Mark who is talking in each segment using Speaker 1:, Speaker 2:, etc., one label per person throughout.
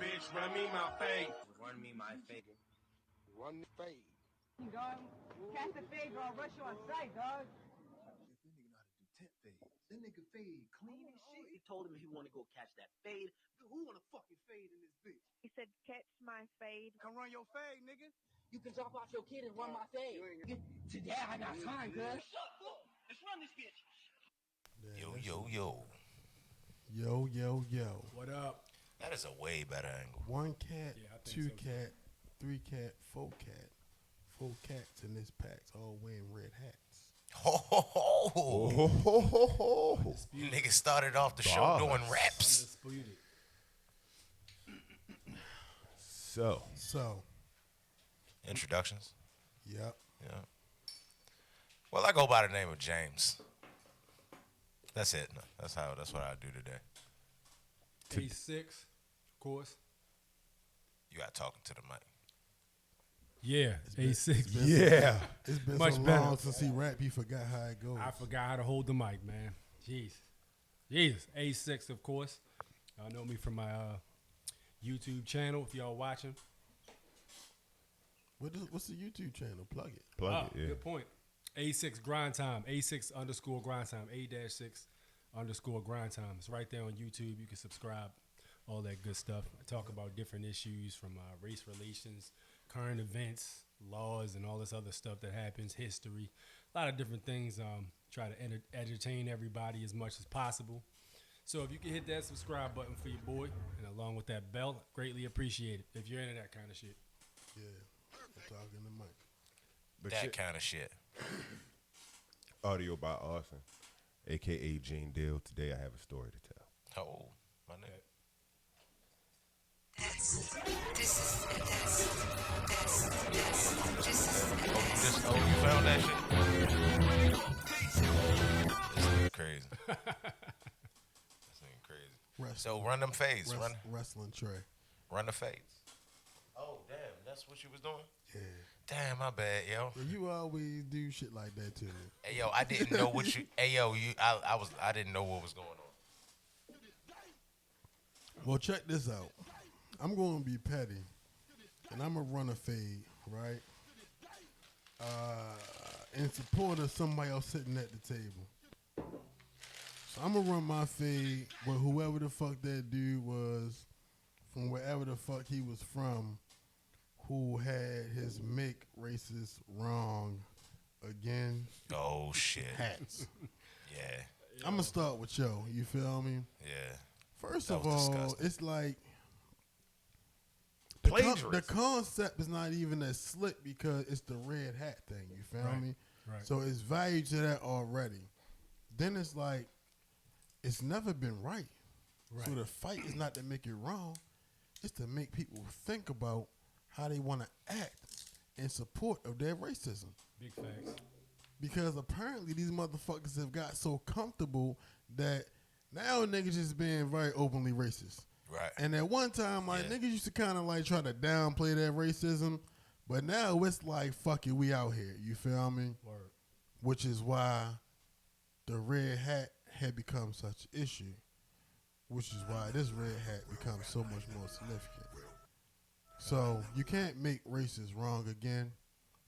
Speaker 1: bitch, run me my fade.
Speaker 2: Run me my fade.
Speaker 3: Run the fade.
Speaker 4: Dog. Catch the fade, gonna rush you on sight, dog.
Speaker 5: That nigga know how to do tent fades. That nigga fade clean as shit.
Speaker 2: He told him he want to go catch that fade.
Speaker 5: Who want to fucking fade in this bitch?
Speaker 6: He said, catch my fade.
Speaker 5: Come run your fade, nigga.
Speaker 4: You can drop off your kid and run my fade. Today I got time, cuz.
Speaker 2: Let's run this bitch.
Speaker 7: Yo, yo, yo.
Speaker 8: Yo, yo, yo.
Speaker 9: What up?
Speaker 7: That is a way better angle.
Speaker 8: 1 cat,
Speaker 9: Yeah, I think
Speaker 8: 2
Speaker 9: so, too.
Speaker 8: cat, 3 cat, 4 cat. 4 cats in this pack, all wearing red hats.
Speaker 7: Ho, ho, ho.
Speaker 8: Oh,
Speaker 7: Nigga started off the show doing raps.
Speaker 9: Undisputed.
Speaker 8: So,
Speaker 7: Introductions?
Speaker 8: yep.
Speaker 7: Yeah. Well, I go by the name of James. That's it. That's what I do today.
Speaker 9: A-6, of course.
Speaker 7: You got talking to the mic.
Speaker 9: Yeah, A-6.
Speaker 8: Yeah. It's been
Speaker 9: Much
Speaker 8: so long
Speaker 9: better.
Speaker 8: since he rap, he forgot how it goes.
Speaker 9: I forgot how to hold the mic, man. Jeez. A-6, of course. Y'all know me from my YouTube channel if y'all watching.
Speaker 8: What's the YouTube channel? Plug it.
Speaker 9: Good point. A6 Grind Time. A6 underscore Grind Time. A-6 underscore Grind Time. It's right there on YouTube. You can subscribe. All that good stuff. I talk about different issues from race relations, current events, laws, and all this other stuff that happens, history, a lot of different things. Try to entertain everybody as much as possible. So if you can hit that subscribe button for your boy, and along with that bell, greatly appreciate it if you're into that kind of shit.
Speaker 8: Yeah. I'm talking to Mike.
Speaker 10: But
Speaker 7: That kind of shit.
Speaker 10: audio by Austin, a.k.a. Gene Deal. Today I have a story to tell.
Speaker 7: Oh, my nigga. Oh, you found that shit? This nigga crazy. This nigga crazy. So run them fades.
Speaker 8: Wrestling tray.
Speaker 7: Run the fades. Oh, damn. That's what you was doing?
Speaker 8: Yeah.
Speaker 7: Damn, my bad, yo.
Speaker 8: You always do shit like that too.
Speaker 7: Hey, yo, I didn't know what you. Hey, yo, I didn't know what was going on.
Speaker 8: Well, check this out. I'm going to be petty, and I'm going to run a fade, right? In support of somebody else sitting at the table. So I'm going to run my fade with whoever the fuck that dude was from wherever the fuck he was from who had his make racist wrong again.
Speaker 7: Oh, shit.
Speaker 8: Hats.
Speaker 7: Yeah.
Speaker 8: I'm going to start with yo. You feel me?
Speaker 7: Yeah.
Speaker 8: First
Speaker 7: That
Speaker 8: of
Speaker 7: was
Speaker 8: all,
Speaker 7: disgusting.
Speaker 8: it's like
Speaker 7: Plagiarism.
Speaker 8: the concept is not even as slick because it's the red hat thing. You feel me?
Speaker 9: Right.
Speaker 8: So it's value to that already. Then it's like it's never been right. So the fight is not to make it wrong. It's to make people think about how they want to act in support of their racism.
Speaker 9: Big facts.
Speaker 8: Because apparently these motherfuckers have got so comfortable that now niggas just being very openly racist.
Speaker 7: Right.
Speaker 8: And at one time, like, niggas used to kind of like try to downplay that racism, but now it's like, fuck it, we out here. You feel me?
Speaker 9: Word.
Speaker 8: Which is why the red hat had become such an issue. Which is why this red hat becomes so much more significant. So you can't make racists wrong again,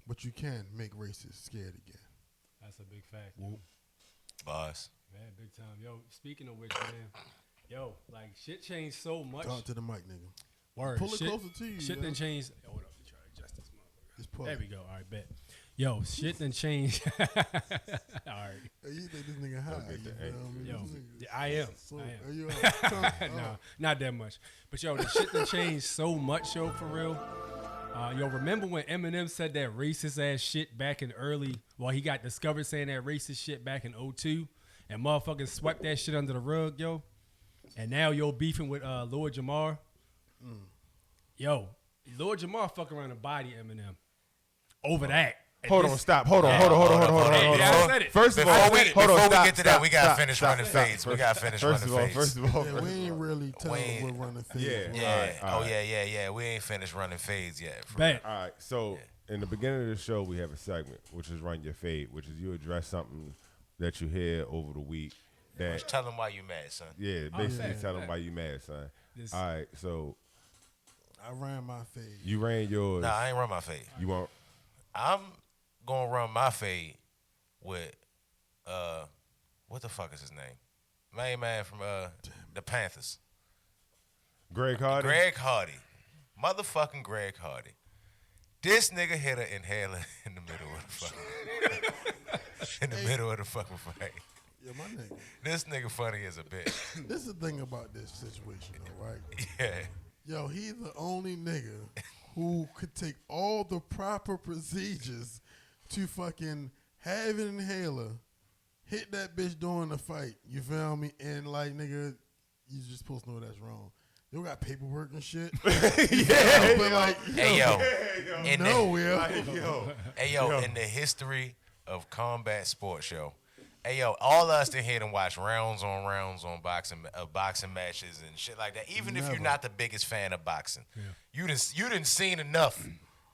Speaker 8: but you can make racists scared again.
Speaker 9: That's a big fact.
Speaker 7: Boss.
Speaker 9: Man, big time. Yo, speaking of which, man, yo, like, shit changed so much.
Speaker 8: Talk to the mic, nigga.
Speaker 9: Word.
Speaker 8: Pull it
Speaker 9: shit,
Speaker 8: closer to you.
Speaker 9: Shit
Speaker 8: yo.
Speaker 9: done changed. Yo, hold up. Let me try to adjust this motherfucker.
Speaker 8: Just pull
Speaker 9: There
Speaker 8: it.
Speaker 9: we go. All right, bet. Yo, shit done changed. All right.
Speaker 8: Hey, you think this nigga high? You feel me?
Speaker 9: Yo,
Speaker 8: This nigga-
Speaker 9: I am.
Speaker 8: So,
Speaker 9: I am.
Speaker 8: are you all-
Speaker 9: No, not that much. But yo, the shit done changed so much, yo, for real. Yo, remember when Eminem said that racist ass shit back in he got discovered saying that racist shit back in 2002, and motherfuckers swept that shit under the rug, yo. And now yo beefing with Lord Jamar. Yo, Lord Jamar fuck around and body Eminem over that. And
Speaker 10: Hold
Speaker 9: this-
Speaker 10: on, stop. Hold on.
Speaker 9: I said it.
Speaker 10: First of all,
Speaker 7: Before we
Speaker 10: stop,
Speaker 7: get to that, we gotta
Speaker 10: stop,
Speaker 7: finish
Speaker 10: stop,
Speaker 7: running
Speaker 10: stop.
Speaker 7: fades. We gotta finish running fades.
Speaker 10: First of all,
Speaker 8: Yeah, we ain't really telling we're running fades.
Speaker 10: Yeah.
Speaker 7: Yeah.
Speaker 10: All right.
Speaker 7: Yeah. We ain't finished running fades yet. For
Speaker 9: Bet.
Speaker 10: All right, so in the beginning of the show, we have a segment, which is Run Your Fade, which is you address something that you hear over the week.
Speaker 7: Just tell them why you mad, son.
Speaker 10: Yeah, basically
Speaker 9: fair,
Speaker 10: tell them
Speaker 9: fair.
Speaker 10: why you mad, son.
Speaker 9: This-
Speaker 10: All right, so
Speaker 8: I ran my fade.
Speaker 10: You ran yours.
Speaker 7: Nah, I ain't run my fade.
Speaker 10: You want?
Speaker 7: I'm gonna run my fade with what the fuck is his name? Main man from the Panthers.
Speaker 10: Greg Hardy.
Speaker 7: Greg Hardy. Motherfucking Greg Hardy. This nigga hit an inhaler in the middle of the fucking fight.
Speaker 8: Yeah, my nigga.
Speaker 7: This nigga funny as a bitch.
Speaker 8: This is the thing about this situation, though, right?
Speaker 7: Yeah.
Speaker 8: Yo, he's the only nigga who could take all the proper procedures to fucking have an inhaler, hit that bitch during the fight. You feel me? And like, nigga, you just supposed to know that's wrong. They got paperwork and shit.
Speaker 10: Yeah,
Speaker 8: but like,
Speaker 7: Hey yo, in
Speaker 10: yo.
Speaker 7: in the history of combat sports, yo. Hey yo, all us in here done watch rounds on boxing matches and shit like that. Even if you're not the biggest fan of boxing, you done seen enough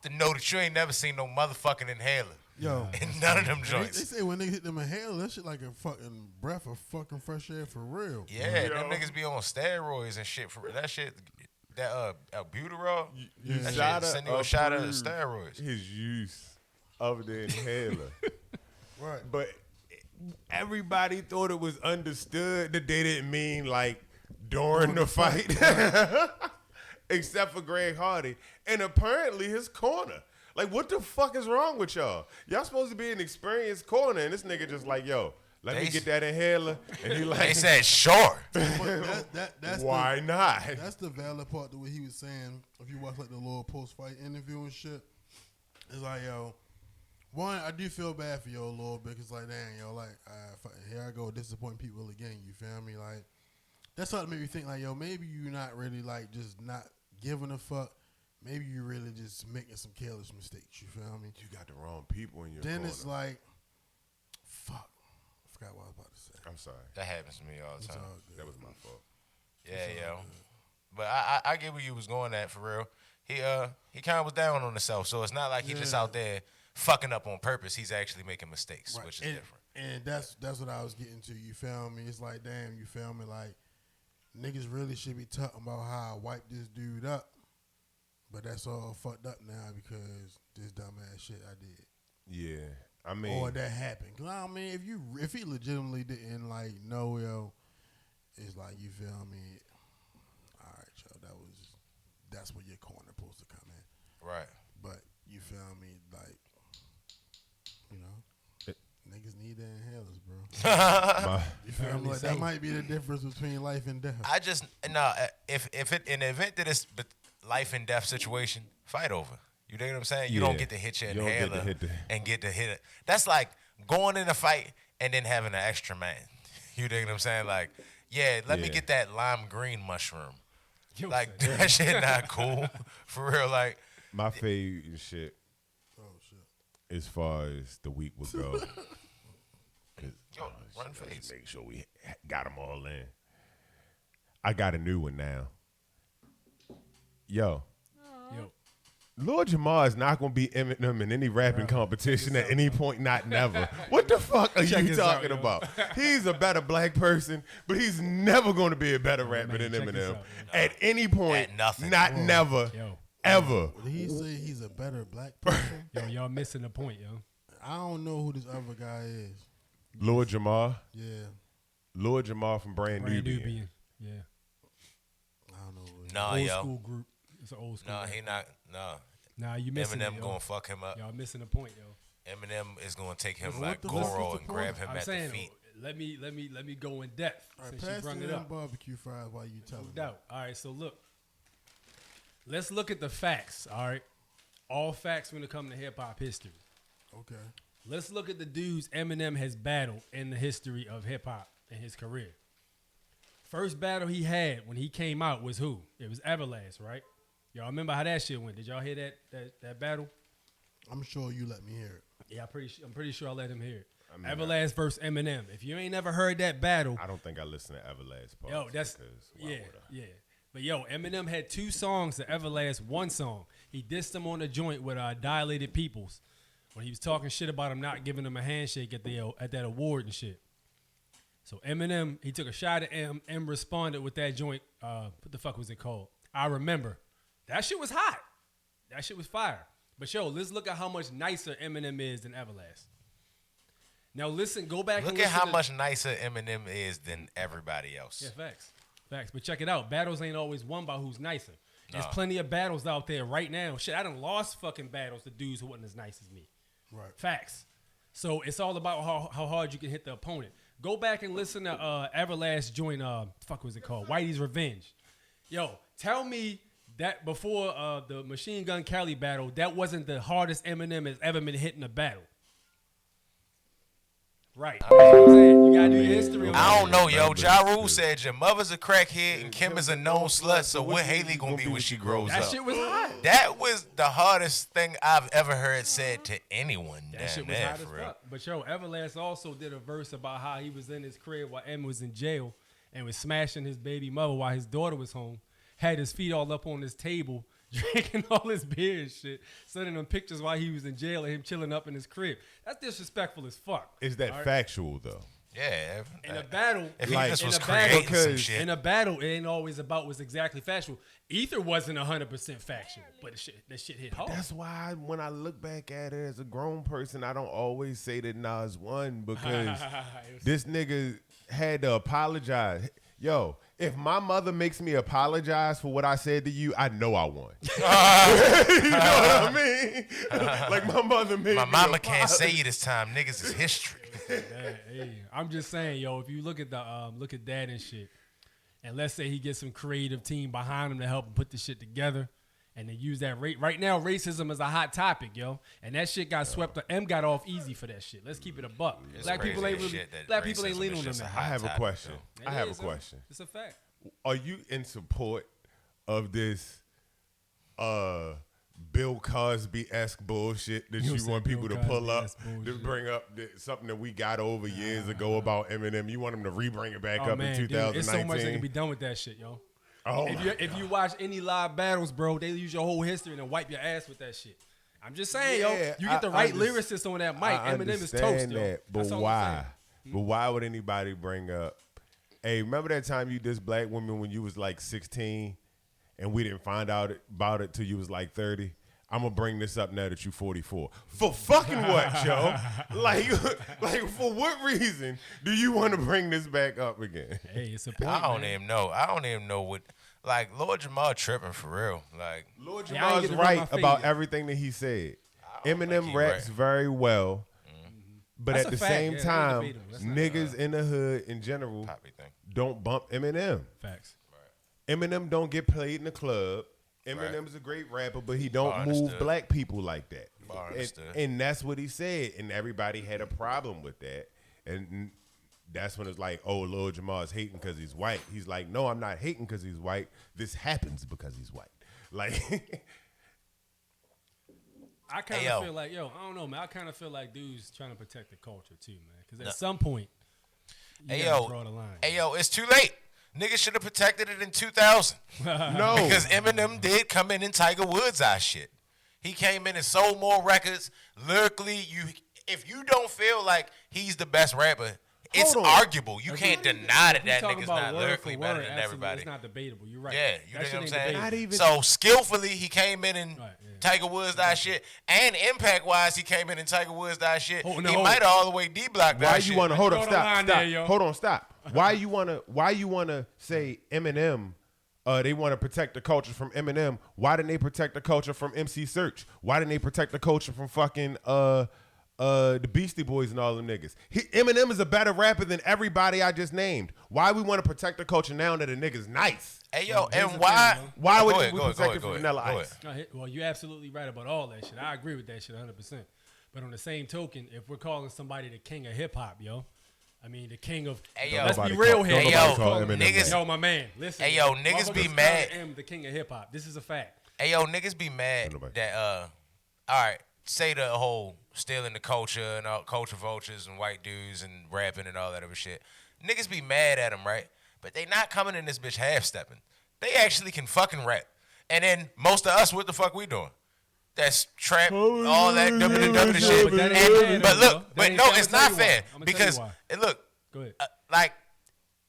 Speaker 7: to know that you ain't never seen no motherfucking inhaler.
Speaker 8: Yo,
Speaker 7: in none of them
Speaker 8: they
Speaker 7: joints.
Speaker 8: say when niggas hit them inhaler, that shit like a fucking breath of fucking fresh air for real.
Speaker 7: Yeah, them niggas be on steroids and shit for that shit. That albuterol, that shit send you a shot of steroids.
Speaker 10: His use of the inhaler,
Speaker 8: Right.
Speaker 10: but everybody thought it was understood that they didn't mean like during the fight, except for Greg Hardy and apparently his corner. Like, what the fuck is wrong with y'all? Y'all supposed to be an experienced corner, and this nigga just like, yo, let me get that inhaler. And he like,
Speaker 7: They said sure.
Speaker 8: That's
Speaker 10: why not?
Speaker 8: That's the valid part. The way he was saying, if you watch like the little post-fight interview and shit, it's like, yo, one, I do feel bad for you a little bit, because like, damn, yo, like, here I go disappointing people again. You feel me? Like, that's what made me think, like, yo, maybe you're not really like just not giving a fuck. Maybe you really just making some careless mistakes. You feel me?
Speaker 10: You got the wrong people in your
Speaker 8: Then
Speaker 10: corner.
Speaker 8: it's like, fuck. I forgot what I was about to say.
Speaker 10: I'm sorry.
Speaker 7: That happens to me all the
Speaker 8: It's
Speaker 7: time.
Speaker 8: all good.
Speaker 10: That was my fault.
Speaker 7: Yeah, yo. But I get where you was going at for real. He kind of was down on himself, so it's not like he just out there fucking up on purpose. He's actually making mistakes,
Speaker 8: Right.
Speaker 7: which is different.
Speaker 8: And that's what I was getting to. You feel me? It's like, damn, you feel me? Like, niggas really should be talking about how I wiped this dude up. But that's all fucked up now because this dumbass shit I did.
Speaker 10: Yeah, I mean,
Speaker 8: or that happened. Cause I mean, if he legitimately didn't like know, yo, it's like, you feel me? All right, yo, that's where your corner supposed to come in.
Speaker 7: Right.
Speaker 8: But you feel me? Like, you know, niggas need their inhalers, bro. You feel me? Like, that might be the difference between life and death.
Speaker 7: I just if it in the event that it's life and death situation, fight over. You know what I'm saying? You don't get to hit your inhaler and get to hit it. That's like going in a fight and then having an extra man. You know what I'm saying? Like, let me get that lime green mushroom. Like, that shit not cool. For real, like.
Speaker 10: My favorite shit.
Speaker 8: Oh, shit.
Speaker 10: As far as the week would go.
Speaker 7: Run face.
Speaker 10: Make sure we got them all in. I got a new one now. Yo. Lord Jamar is not going to be Eminem in any rapping competition at any point, not never. What the fuck are you talking about? He's a better black person, but he's never going to be a better rapper than Eminem. At any point, not never, ever.
Speaker 8: Did he say he's a better black person?
Speaker 9: Yo, y'all missing the point, yo.
Speaker 8: I don't know who this other guy is.
Speaker 10: Lord Jamar?
Speaker 8: Yeah.
Speaker 10: Lord Jamar from Brand Nubian.
Speaker 9: Yeah.
Speaker 8: I don't know.
Speaker 7: Nah,
Speaker 9: old
Speaker 7: yo.
Speaker 9: school group. It's an old school.
Speaker 7: Nah, he not. Nah.
Speaker 9: Nah, you missing
Speaker 7: Eminem
Speaker 9: it,
Speaker 7: gonna fuck him up.
Speaker 9: Y'all missing the point, yo.
Speaker 7: Eminem is gonna take him
Speaker 8: What
Speaker 7: like
Speaker 8: the fuck is
Speaker 7: Goro
Speaker 8: the
Speaker 7: and grab him
Speaker 9: I'm
Speaker 7: at
Speaker 9: saying,
Speaker 7: the feet.
Speaker 9: let me go in depth
Speaker 8: All right,
Speaker 9: since you
Speaker 8: pass
Speaker 9: brought
Speaker 8: me
Speaker 9: it
Speaker 8: them
Speaker 9: up.
Speaker 8: barbecue fries while you tell
Speaker 9: No
Speaker 8: me.
Speaker 9: doubt. All right, so look. Let's look at the facts, all right? All facts when it comes to hip-hop history.
Speaker 8: Okay.
Speaker 9: Let's look at the dudes Eminem has battled in the history of hip-hop in his career. First battle he had when he came out was who? It was Everlast, right? Y'all remember how that shit went? Did y'all hear that battle?
Speaker 8: I'm sure you let me hear it.
Speaker 9: Yeah, I'm pretty sure I let him hear it. Everlast versus Eminem. If you ain't never heard that battle,
Speaker 10: I don't think I listened to Everlast part.
Speaker 9: yo, that's yeah. But yo, Eminem had 2 songs to Everlast 1 song. He dissed him on a joint with Dilated Peoples when he was talking shit about him not giving him a handshake at that award and shit. So Eminem, he took a shot at M responded with that joint. What the fuck was it called? I Remember. That shit was hot. That shit was fire. But yo, let's look at how much nicer Eminem is than Everlast. Now listen, go back and
Speaker 7: Look
Speaker 9: listen
Speaker 7: at how
Speaker 9: to,
Speaker 7: much nicer Eminem is than everybody else.
Speaker 9: Yeah, facts. Facts. But check it out. Battles ain't always won by who's nicer. There's
Speaker 7: No.
Speaker 9: plenty of battles out there right now. Shit, I done lost fucking battles to dudes who wasn't as nice as me.
Speaker 8: Right.
Speaker 9: Facts. So it's all about how hard you can hit the opponent. Go back and listen to Everlast joint, fuck was it called? Whitey's Revenge. Yo, tell me that before the Machine Gun Kelly battle, that wasn't the hardest Eminem has ever been hit in a battle. Right. You know what I'm saying? You gotta do your history on
Speaker 7: I
Speaker 9: that.
Speaker 7: don't know, yo. Ja Rule said your mother's a crackhead and Kim is a known slut, so what Haley gonna be when she grows
Speaker 9: That
Speaker 7: up?
Speaker 9: shit was hot.
Speaker 7: That was the hardest thing I've ever heard said to anyone.
Speaker 9: That shit was hot as fuck. But yo, Everlast also did a verse about how he was in his crib while M was in jail and was smashing his baby mother while his daughter was home. Had his feet all up on his table, drinking all his beer and shit, sending him pictures while he was in jail and him chilling up in his crib. That's disrespectful as fuck.
Speaker 10: Is that factual though?
Speaker 7: Yeah.
Speaker 9: In a battle,
Speaker 7: If he
Speaker 10: Like-
Speaker 7: just
Speaker 9: in
Speaker 7: was
Speaker 9: a battle,
Speaker 7: creating some shit.
Speaker 9: in a battle, it ain't always about what's exactly factual. Ether wasn't 100% factual, but that shit hit hard.
Speaker 10: That's why when I look back at it as a grown person, I don't always say that Nas won because this nigga had to apologize. Yo, if my mother makes me apologize for what I said to you, I know I won. You know what I mean? Like my mother made
Speaker 7: My
Speaker 10: me
Speaker 7: mama can't
Speaker 10: apologize.
Speaker 7: say you this time. Niggas is history.
Speaker 9: Hey, I'm just saying, yo, if you look at that and shit, and let's say he gets some creative team behind him to help him put the shit together, and they use that right now, racism is a hot topic, yo, and that shit got swept. M got off easy for that shit. Let's keep it a buck.
Speaker 7: It's
Speaker 9: Black people
Speaker 7: crazy
Speaker 9: ain't
Speaker 7: as
Speaker 9: really,
Speaker 7: shit that
Speaker 9: black people ain't
Speaker 7: racism
Speaker 9: leaning
Speaker 7: is
Speaker 9: on them.
Speaker 7: just a
Speaker 9: man.
Speaker 10: I have a
Speaker 7: topic,
Speaker 10: question.
Speaker 7: though.
Speaker 10: I have a
Speaker 9: It is,
Speaker 10: question.
Speaker 9: It's a fact.
Speaker 10: Are you in support of this Bill Cosby-esque bullshit that
Speaker 9: You
Speaker 10: you
Speaker 9: said
Speaker 10: want people
Speaker 9: Bill
Speaker 10: to pull up
Speaker 9: Cosby-esque
Speaker 10: to
Speaker 9: bullshit.
Speaker 10: bring up something that we got over years ago about Eminem? You want him to re-bring it back
Speaker 9: Oh
Speaker 10: up
Speaker 9: man,
Speaker 10: in
Speaker 9: dude,
Speaker 10: 2019?
Speaker 9: it's so much that can be done with that shit, yo.
Speaker 10: Oh,
Speaker 9: If you watch any live battles, bro, they use your whole history and then wipe your ass with that shit. I'm just saying, yo,
Speaker 10: Yeah,
Speaker 9: you get the
Speaker 10: I
Speaker 9: right
Speaker 10: under-
Speaker 9: lyricist on that mic.
Speaker 10: I
Speaker 9: Eminem is
Speaker 10: understand
Speaker 9: toast, yo.
Speaker 10: that, but
Speaker 9: That's all I'm
Speaker 10: why?
Speaker 9: saying.
Speaker 10: But why would anybody bring up? Hey, remember that time you dissed black women when you was like 16, and we didn't find out about it till you was like 30? I'm gonna bring this up now that you 44. For fucking what, yo? like for what reason do you want to bring this back up again?
Speaker 9: Hey, it's a point,
Speaker 7: I don't
Speaker 9: man.
Speaker 7: even know. I don't even know what. Like Lord Jamal tripping for real. Like
Speaker 10: Lord
Speaker 9: Yeah, I ain't
Speaker 10: Jamal's
Speaker 9: get to run my
Speaker 10: right
Speaker 9: fade
Speaker 10: about
Speaker 9: yet.
Speaker 10: everything that he said.
Speaker 7: don't think
Speaker 10: Eminem
Speaker 7: he
Speaker 10: raps
Speaker 7: right.
Speaker 10: very well, but
Speaker 9: That's
Speaker 10: at
Speaker 9: a
Speaker 10: the
Speaker 9: fact,
Speaker 10: same
Speaker 9: yeah, it ain't
Speaker 10: time,
Speaker 9: debatable. That's not-
Speaker 10: niggas in the hood in general
Speaker 7: poppy thing.
Speaker 10: don't bump Eminem.
Speaker 9: Facts.
Speaker 10: Eminem don't get played in the club. Eminem's a great rapper, but he don't
Speaker 7: Bar
Speaker 10: move
Speaker 7: understood.
Speaker 10: black people like that.
Speaker 7: Bar
Speaker 10: And,
Speaker 7: understood.
Speaker 10: and that's what he said, and everybody had a problem with that. And that's when it's like, oh, Lil Jamal's hating because he's white. He's like, no, I'm not hating because he's white. This happens because he's white. Like,
Speaker 9: I kind
Speaker 7: Hey,
Speaker 9: of
Speaker 7: yo.
Speaker 9: feel like, I don't know, man. I kind of feel like dudes trying to protect the culture too, man. Because at some point, you
Speaker 7: Hey
Speaker 9: gotta
Speaker 7: yo,
Speaker 9: draw the line.
Speaker 7: hey yo, it's too late. Niggas should have protected it in 2000
Speaker 10: no.
Speaker 7: because Eminem did come in Tiger Woods' eye shit. He came in and sold more records. Lyrically, if you don't feel like he's the best rapper, it's
Speaker 10: Hold on.
Speaker 7: arguable. You can't deny that
Speaker 9: If you
Speaker 7: that
Speaker 9: talking
Speaker 7: nigga's
Speaker 9: about
Speaker 7: not
Speaker 9: word
Speaker 7: lyrically
Speaker 9: for
Speaker 7: better
Speaker 9: word,
Speaker 7: than
Speaker 9: absolutely,
Speaker 7: everybody.
Speaker 9: It's not debatable. You're right.
Speaker 7: Yeah, you
Speaker 9: That
Speaker 7: know
Speaker 9: shit
Speaker 7: what I'm
Speaker 9: ain't
Speaker 7: saying?
Speaker 10: Not even-
Speaker 7: So skillfully, he came in and
Speaker 9: Right, yeah.
Speaker 7: Tiger Woods' that shit, and impact-wise, he came in and Tiger Woods' that shit.
Speaker 9: Oh,
Speaker 7: he
Speaker 9: no.
Speaker 7: might have all the way D-blocked that
Speaker 10: Why
Speaker 7: shit.
Speaker 10: you want to hold up?
Speaker 9: Draw the line
Speaker 10: Stop.
Speaker 9: there,
Speaker 10: Stop.
Speaker 9: yo.
Speaker 10: Hold on. Stop. Why you wanna say Eminem? They want to protect the culture from Eminem. Why didn't they protect the culture from MC Search? Why didn't they protect the culture from fucking the Beastie Boys and all them niggas? Eminem is a better rapper than everybody I just named. Why we want to protect the culture now that a nigga's nice?
Speaker 7: Hey yo,
Speaker 9: Here's
Speaker 7: and
Speaker 9: the
Speaker 7: why?
Speaker 9: thing,
Speaker 10: Why would
Speaker 7: Go
Speaker 10: we
Speaker 7: ahead, go ahead,
Speaker 10: protect
Speaker 7: go
Speaker 10: it from
Speaker 7: ahead,
Speaker 10: Vanilla
Speaker 7: go
Speaker 10: Ice?
Speaker 7: ahead.
Speaker 9: Well, you're absolutely right about all that shit. I agree with that shit 100%. But on the same token, if we're calling somebody the king of hip hop, yo, I mean the king of.
Speaker 7: Hey, yo.
Speaker 9: Let's be
Speaker 10: Nobody
Speaker 9: real
Speaker 10: call-
Speaker 9: here.
Speaker 10: nobody
Speaker 7: Hey, yo,
Speaker 10: call Eminem
Speaker 7: niggas-
Speaker 10: that.
Speaker 9: Yo, my man, listen.
Speaker 7: Hey, yo, niggas be
Speaker 9: Motherfuckers
Speaker 7: mad.
Speaker 9: crown him the king of hip hop. This is a fact.
Speaker 7: Hey yo, niggas be mad
Speaker 10: Nobody.
Speaker 7: that all right, say the whole stealing the culture and all culture vultures and white dudes and rapping and all that other shit. Niggas be mad at them, right? But they not coming in this bitch half stepping. They actually can fucking rap. And then most of us, what the fuck we doing? That's trap, all that WWE shit.
Speaker 9: But that ain't
Speaker 7: And-
Speaker 9: fair,
Speaker 7: but
Speaker 9: though,
Speaker 7: look,
Speaker 9: bro. That
Speaker 7: but
Speaker 9: ain't
Speaker 7: no,
Speaker 9: fair.
Speaker 7: it's
Speaker 9: I'ma tell
Speaker 7: not
Speaker 9: you why.
Speaker 7: fair
Speaker 9: I'ma tell you
Speaker 7: because
Speaker 9: why.
Speaker 7: and look,
Speaker 9: Go ahead.
Speaker 7: like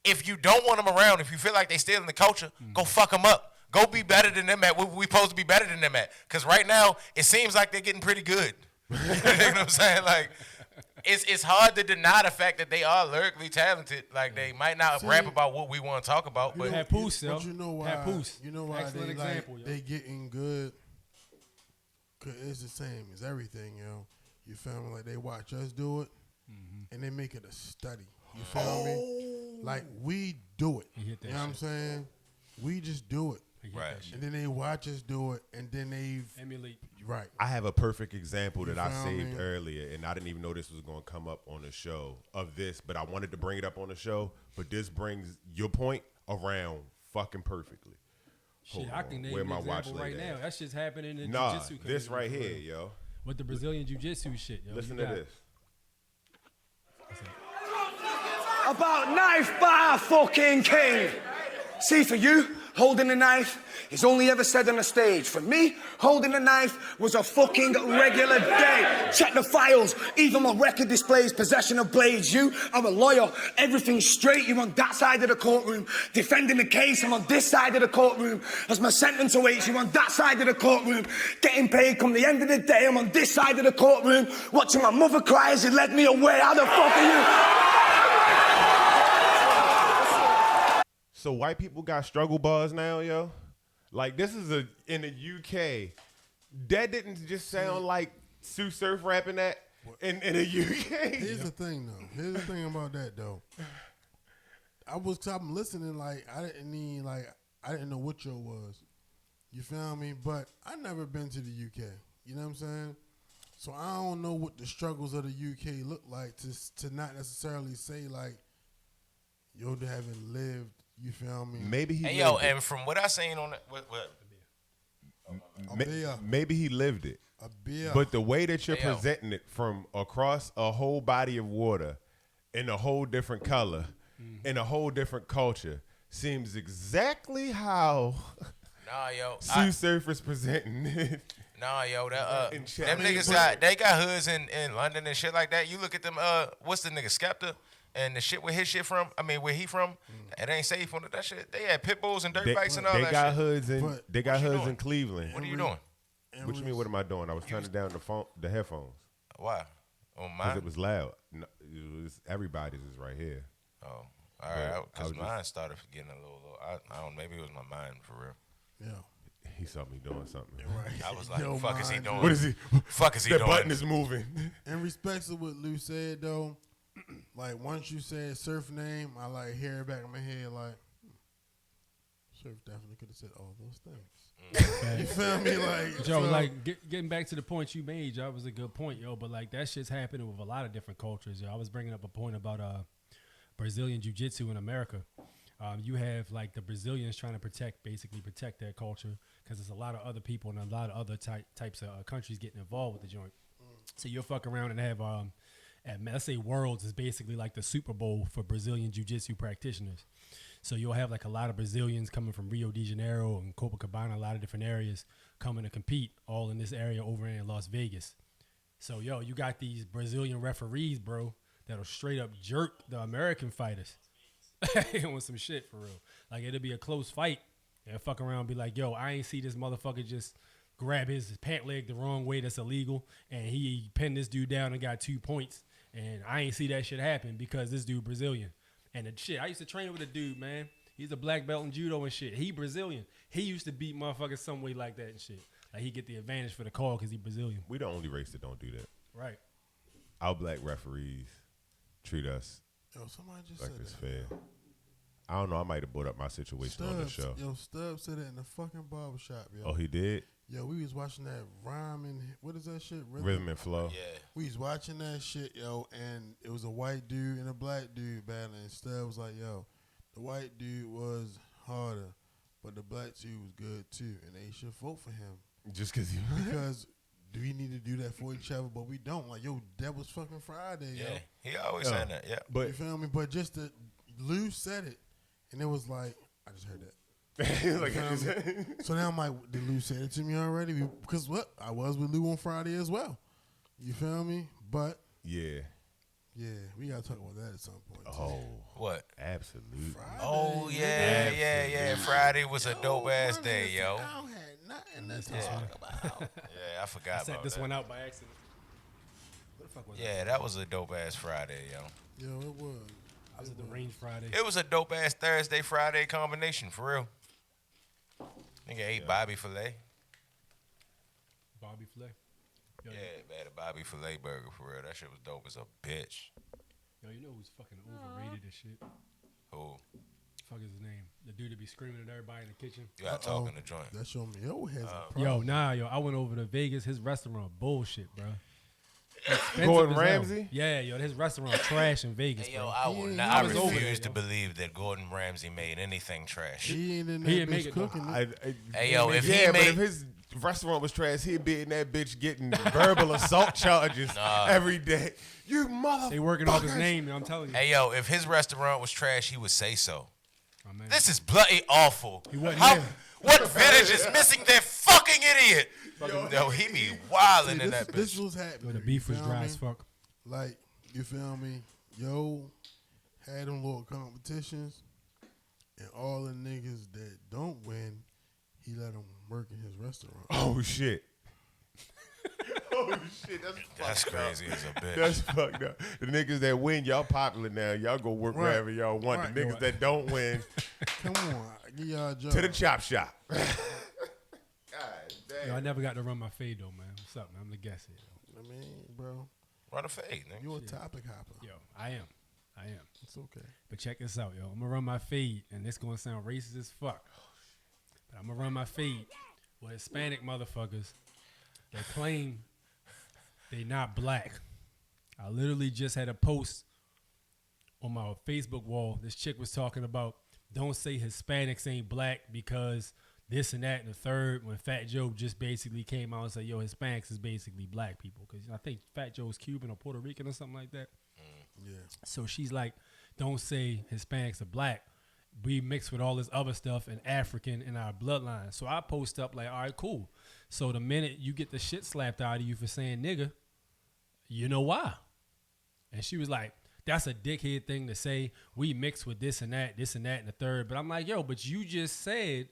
Speaker 7: if you don't want them around, if you feel like they stealing the culture, go fuck them up. Go be better than them at what we supposed to be better than them at. Because right now, it seems like they're getting pretty good. You know what I'm saying? Like, it's hard to deny the fact that they are lyrically talented. Like, they might not rap about what we want to talk about, but
Speaker 8: Papoose, but you know why? You know why
Speaker 9: Excellent
Speaker 8: they
Speaker 9: example,
Speaker 8: like, they getting good? Cause it's the same as everything, yo. You feel me? Like they watch us do it, and they make it a study. You feel me? Like we do it. You know what I'm saying? We just do it.
Speaker 7: Right.
Speaker 8: And then they watch us do it, and then they
Speaker 9: emulate.
Speaker 8: Right.
Speaker 10: I have a perfect example that I
Speaker 8: found
Speaker 10: saved
Speaker 8: me?
Speaker 10: earlier, and I didn't even know this was going to come up on the show of this, but I wanted to bring it up on the show. But this brings your point around fucking perfectly.
Speaker 9: Shit, I can name
Speaker 10: Where
Speaker 9: an
Speaker 10: my watch
Speaker 9: example right
Speaker 10: lady
Speaker 9: now. That shit's happening in
Speaker 10: Nah,
Speaker 9: jiu-jitsu.
Speaker 10: this right
Speaker 9: community,
Speaker 10: here,
Speaker 9: for real.
Speaker 10: yo.
Speaker 9: With the Brazilian jiu-jitsu shit, yo.
Speaker 10: Listen
Speaker 9: You
Speaker 10: to
Speaker 9: got
Speaker 10: this.
Speaker 1: About knife bar fucking king. See, for you, holding a knife is only ever said on a stage. For me, holding a knife was a fucking regular day. Check the files, even my record displays possession of blades. You are a lawyer, everything's straight. You're on that side of the courtroom. Defending the case, I'm on this side of the courtroom. As my sentence awaits, you're on that side of the courtroom. Getting paid come the end of the day, I'm on this side of the courtroom. Watching my mother cry as it led me away. How the fuck are you?
Speaker 10: So white people got struggle bars now, yo? Like, this is in the UK. That didn't just sound like Sue Surf rapping that in the UK.
Speaker 8: Here's the thing, though. Here's the thing about that, though. I'm listening, like, I didn't know what your was. You feel me? But I never been to the UK. You know what I'm saying? So I don't know what the struggles of the UK look like to not necessarily say, like, yo, they haven't lived. You feel me?
Speaker 10: Maybe he
Speaker 7: and
Speaker 10: lived it.
Speaker 7: and from what I seen on it,
Speaker 10: Maybe he lived it.
Speaker 8: A beer.
Speaker 10: But the way that you're presenting it from across a whole body of water in a whole different color, in a whole different culture, seems exactly how Sue Surf is presenting it.
Speaker 7: Nah, yo, them niggas got hoods in London and shit like that. You look at them, what's the nigga, Skepta? And the shit where his shit from, where he from, it ain't safe on that shit. They had pit bulls and dirt bikes and all that shit.
Speaker 10: They got hoods in Cleveland.
Speaker 7: What are you doing?
Speaker 10: What you mean, what am I doing? I was turning down the headphones.
Speaker 7: Why? On mine?
Speaker 10: Because it was loud. No, everybody's is right here.
Speaker 7: Oh, all right. Because mine started getting a little, I don't know, maybe it was my mind for real.
Speaker 8: Yeah.
Speaker 10: He saw me doing something.
Speaker 8: Right.
Speaker 7: I was like, fuck is he doing?
Speaker 10: What is he?
Speaker 7: Fuck is he doing?
Speaker 10: The button is moving.
Speaker 8: In respect to what Lou said, though, like, once you said Surf name, I, like, hear it back in my head, like, Surf definitely could have said all those things. You feel me? Like,
Speaker 9: Joe, getting back to the point you made, Joe, was a good point, yo. But, like, that shit's happening with a lot of different cultures, yo. I was bringing up a point about Brazilian jiu-jitsu in America. You have, like, the Brazilians trying to protect their culture because there's a lot of other people and a lot of other types of countries getting involved with the joint. So you'll fuck around and have let's say Worlds is basically like the Super Bowl for Brazilian jiu-jitsu practitioners. So you'll have like a lot of Brazilians coming from Rio de Janeiro and Copacabana, a lot of different areas coming to compete all in this area over in Las Vegas. So, yo, you got these Brazilian referees, bro, that'll straight up jerk the American fighters on some shit for real. Like, it'll be a close fight and fuck around and be like, yo, I ain't see this motherfucker just grab his pant leg the wrong way. That's illegal. And he pinned this dude down and got 2 points. And I ain't see that shit happen because this dude Brazilian. And the shit, I used to train with a dude, man. He's a black belt in judo and shit. He Brazilian. He used to beat motherfuckers some way like that and shit. Like, he get the advantage for the call because he Brazilian.
Speaker 10: We the only race that don't do that.
Speaker 9: Right.
Speaker 10: Our black referees treat us
Speaker 8: somebody just
Speaker 10: like
Speaker 8: said
Speaker 10: it's
Speaker 8: that.
Speaker 10: fair. I don't know. I might have brought up my situation on the show.
Speaker 8: Yo, Stubbs said it in the fucking barbershop, yo.
Speaker 10: Oh, he did?
Speaker 8: Yo, we was watching that rhyme and what is that shit?
Speaker 10: Rhythm and flow.
Speaker 7: Yeah.
Speaker 8: We was watching that shit, yo, and it was a white dude and a black dude battling. And Stubbs was like, yo, the white dude was harder, but the black dude was good too, and they should vote for him.
Speaker 10: Just because
Speaker 8: do we need to do that for each other? But we don't. Like, yo, that was fucking Friday, yo.
Speaker 7: He always saying that, yeah.
Speaker 10: But
Speaker 8: you feel me? But just Lou said it, and it was like, I just heard that. So now I'm like, did Lou say it to me already? Because I was with Lou on Friday as well. You feel me? But
Speaker 10: yeah,
Speaker 8: Yeah, we gotta talk about that at some point.
Speaker 10: Oh,
Speaker 7: What?
Speaker 10: absolutely.
Speaker 7: Oh yeah. Friday was a dope ass day, yo.
Speaker 8: I don't have nothing to talk about.
Speaker 7: Yeah, I forgot
Speaker 9: I set
Speaker 7: about
Speaker 9: this
Speaker 7: that.
Speaker 9: one out by accident. What the fuck was
Speaker 7: Yeah, that was a dope ass Friday, yo.
Speaker 8: Yo, it was.
Speaker 9: that? Was it the Range Friday?
Speaker 7: It was a dope ass Thursday Friday combination for real. Nigga ate Bobby filet.
Speaker 9: Bobby Flay. Yo,
Speaker 7: Yeah, man, a Bobby filet burger for real. That shit was dope as a bitch.
Speaker 9: Yo, you know who's fucking overrated as shit?
Speaker 7: Who?
Speaker 9: Fuck is his name? The dude that be screaming at everybody in the kitchen.
Speaker 7: You got talking the joint.
Speaker 8: That show me. Yo, has a
Speaker 9: Yo,
Speaker 8: problem.
Speaker 9: I went over to Vegas. His restaurant bullshit, bro.
Speaker 10: Gordon Ramsay?
Speaker 9: Yeah, yo, his restaurant trash in Vegas,
Speaker 7: Hey, yo,
Speaker 9: bro.
Speaker 7: I
Speaker 9: was over
Speaker 7: refuse
Speaker 9: there,
Speaker 7: to
Speaker 9: yo.
Speaker 7: believe that Gordon Ramsay made anything trash.
Speaker 8: He ain't in
Speaker 9: He
Speaker 8: that
Speaker 9: didn't make
Speaker 8: bitch
Speaker 9: it, though.
Speaker 8: cooking.
Speaker 7: Hey, yo, if
Speaker 10: yeah,
Speaker 7: he
Speaker 10: but
Speaker 7: made
Speaker 10: if his restaurant was trash, he'd be in that bitch getting verbal assault charges every day. You motherfucker.
Speaker 9: They working off his name, I'm telling you.
Speaker 7: Hey, yo, if his restaurant was trash, he would say so.
Speaker 9: Oh, man.
Speaker 7: This is bloody awful.
Speaker 9: He wasn't
Speaker 7: How,
Speaker 9: there.
Speaker 7: what village is missing that fucking idiot? Yo, he be wilding in that bitch.
Speaker 8: This was happening.
Speaker 9: Yo, the beef
Speaker 8: you
Speaker 9: was
Speaker 8: feel
Speaker 9: dry
Speaker 8: me?
Speaker 9: as fuck.
Speaker 8: Like, you feel me? Yo had them little competitions, and all the niggas that don't win, he let them work in his restaurant.
Speaker 10: Oh, shit. Oh, shit.
Speaker 7: That's crazy as a bitch.
Speaker 10: That's fucked up. The niggas that win, y'all popular now. Y'all go work
Speaker 8: Right.
Speaker 10: wherever y'all want.
Speaker 8: Right.
Speaker 10: The niggas that don't win,
Speaker 8: Come on, I give y'all a job.
Speaker 10: to the chop shop. God
Speaker 9: Yo, I
Speaker 10: damn.
Speaker 9: never got to run my fade, though, man. What's up, man? I'm the guest here, yo.
Speaker 8: I mean, bro,
Speaker 7: Run a fade, nigga.
Speaker 8: you a topic hopper.
Speaker 9: Yo, I am.
Speaker 8: It's okay.
Speaker 9: But check this out, yo. I'm going to run my fade, and this going to sound racist as fuck. But I'm going to run my fade with Hispanic motherfuckers that claim they not black. I literally just had a post on my Facebook wall. This chick was talking about, don't say Hispanics ain't black because this and that and the third, when Fat Joe just basically came out and said, yo, Hispanics is basically black people. Because I think Fat Joe's Cuban or Puerto Rican or something like that.
Speaker 8: Yeah.
Speaker 9: So she's like, don't say Hispanics are black. We mix with all this other stuff and African in our bloodline. So I post up like, all right, cool. So the minute you get the shit slapped out of you for saying nigga, you know why. And she was like, that's a dickhead thing to say. We mix with this and that and the third. But I'm like, yo, but you just said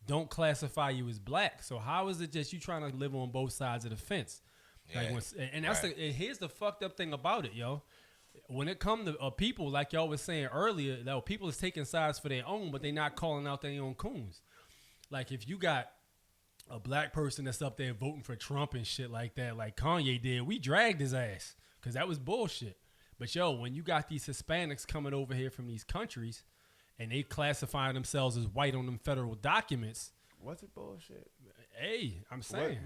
Speaker 9: don't classify you as black. So how is it just you trying to live on both sides of the fence?
Speaker 7: Yeah.
Speaker 9: Like and that's and here's the fucked up thing about it, yo. When it comes to people, like y'all was saying earlier, that people is taking sides for their own, but they not calling out their own coons. Like if you got a black person that's up there voting for Trump and shit like that, like Kanye did, we dragged his ass because that was bullshit. But yo, when you got these Hispanics coming over here from these countries and they classifying themselves as white on them federal documents,
Speaker 10: Was it bullshit?
Speaker 9: hey, I'm saying.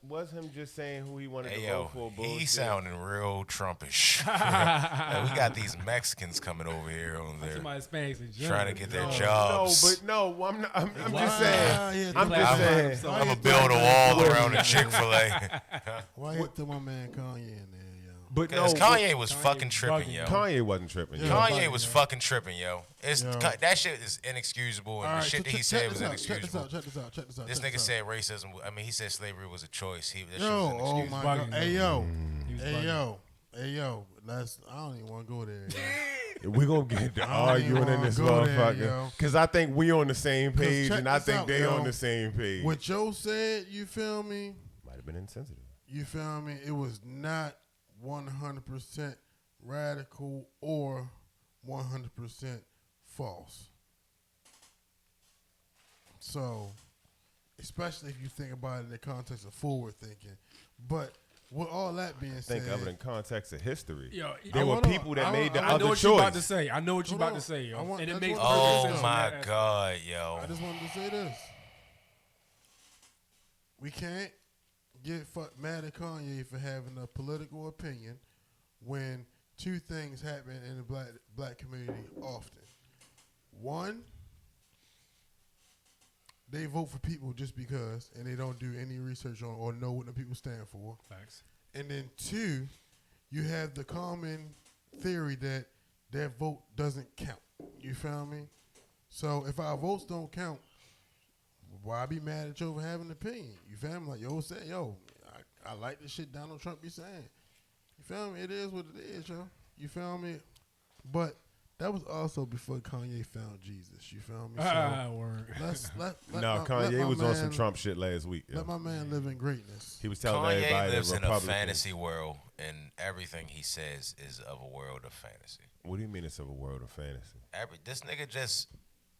Speaker 10: Was him just saying who he wanted
Speaker 7: Hey,
Speaker 10: to
Speaker 7: yo,
Speaker 10: vote for bullshit?
Speaker 7: he sounding real Trumpish. Like, we got these Mexicans coming over here on there
Speaker 9: Somebody Hispanics in general.
Speaker 7: trying to get their
Speaker 10: No,
Speaker 7: jobs.
Speaker 10: but no, I'm not. I'm
Speaker 8: Why?
Speaker 10: just saying.
Speaker 8: Yeah,
Speaker 10: I'm
Speaker 8: why?
Speaker 10: just saying.
Speaker 8: Why
Speaker 7: I'm
Speaker 8: you
Speaker 7: going to build a wall around the Chick-fil-A.
Speaker 8: Why you throw my man Kanye in there, yo?
Speaker 10: But no,
Speaker 7: Because Kanye was
Speaker 9: Kanye
Speaker 7: fucking
Speaker 9: was
Speaker 7: tripping,
Speaker 9: bugging.
Speaker 7: yo.
Speaker 10: Kanye wasn't tripping.
Speaker 8: Yeah.
Speaker 10: yo.
Speaker 7: Kanye was fucking tripping, yo. That shit is inexcusable, and
Speaker 8: All
Speaker 7: the
Speaker 8: right,
Speaker 7: shit
Speaker 8: so
Speaker 7: that he
Speaker 8: check
Speaker 7: said
Speaker 8: this
Speaker 7: was
Speaker 8: out, check this
Speaker 7: inexcusable.
Speaker 8: out, check this out, check this out.
Speaker 7: This
Speaker 8: check
Speaker 7: nigga
Speaker 8: this
Speaker 7: said racism. I mean, he said slavery was a choice. That shit
Speaker 8: Yo,
Speaker 7: was
Speaker 8: oh
Speaker 7: inexcusable.
Speaker 8: my
Speaker 9: bugging,
Speaker 8: god. Hey yo.
Speaker 9: He was
Speaker 8: Hey
Speaker 9: bugging.
Speaker 8: yo. Hey yo. I don't even want to go there. Yo.
Speaker 10: We're going to get to
Speaker 8: I don't even
Speaker 10: arguing in
Speaker 8: wanna
Speaker 10: this
Speaker 8: go there,
Speaker 10: motherfucker.
Speaker 8: yo.
Speaker 10: Because I think we on the same page,
Speaker 8: check
Speaker 10: and I
Speaker 8: this
Speaker 10: think
Speaker 8: out,
Speaker 10: they
Speaker 8: yo.
Speaker 10: on the same page.
Speaker 8: What Joe said, you feel me?
Speaker 10: Might have been insensitive.
Speaker 8: You feel me? It was not 100% radical or 100% false. So, especially if you think about it in the context of forward thinking. But with all that being
Speaker 10: Think
Speaker 8: said,
Speaker 10: of it in context of history.
Speaker 9: Yo,
Speaker 10: There were
Speaker 8: hold on.
Speaker 10: people that
Speaker 8: I
Speaker 10: made the
Speaker 8: know
Speaker 9: I know
Speaker 10: other
Speaker 9: what you about to
Speaker 10: choice.
Speaker 9: say. I know what you
Speaker 8: Hold
Speaker 9: about
Speaker 8: on.
Speaker 9: to say, yo.
Speaker 8: I want-
Speaker 9: And it
Speaker 8: that's
Speaker 9: makes
Speaker 8: what-
Speaker 9: perfect
Speaker 7: Oh
Speaker 9: sense from
Speaker 7: my
Speaker 9: that aspect.
Speaker 7: God, yo.
Speaker 8: I just wanted to say this. We can't get mad at Kanye for having a political opinion when two things happen in the black community often. One, they vote for people just because, and they don't do any research on or know what the people stand for.
Speaker 9: Facts.
Speaker 8: And then two, you have the common theory that their vote doesn't count. You feel me? So if our votes don't count, why be mad at you for having an opinion? You feel me? Like yo said, I like the shit Donald Trump be saying. You feel me? It is what it is, yo. You feel me? But that was also before Kanye found Jesus. You feel me?
Speaker 9: Word.
Speaker 10: Kanye was on some Trump shit last week.
Speaker 8: Let my man live in greatness.
Speaker 10: He was telling
Speaker 7: Kanye
Speaker 10: everybody
Speaker 7: lives
Speaker 10: that
Speaker 7: in a
Speaker 10: Republicans.
Speaker 7: fantasy world, and everything he says is of a world of fantasy.
Speaker 10: What do you mean it's of a world of fantasy?
Speaker 7: This nigga just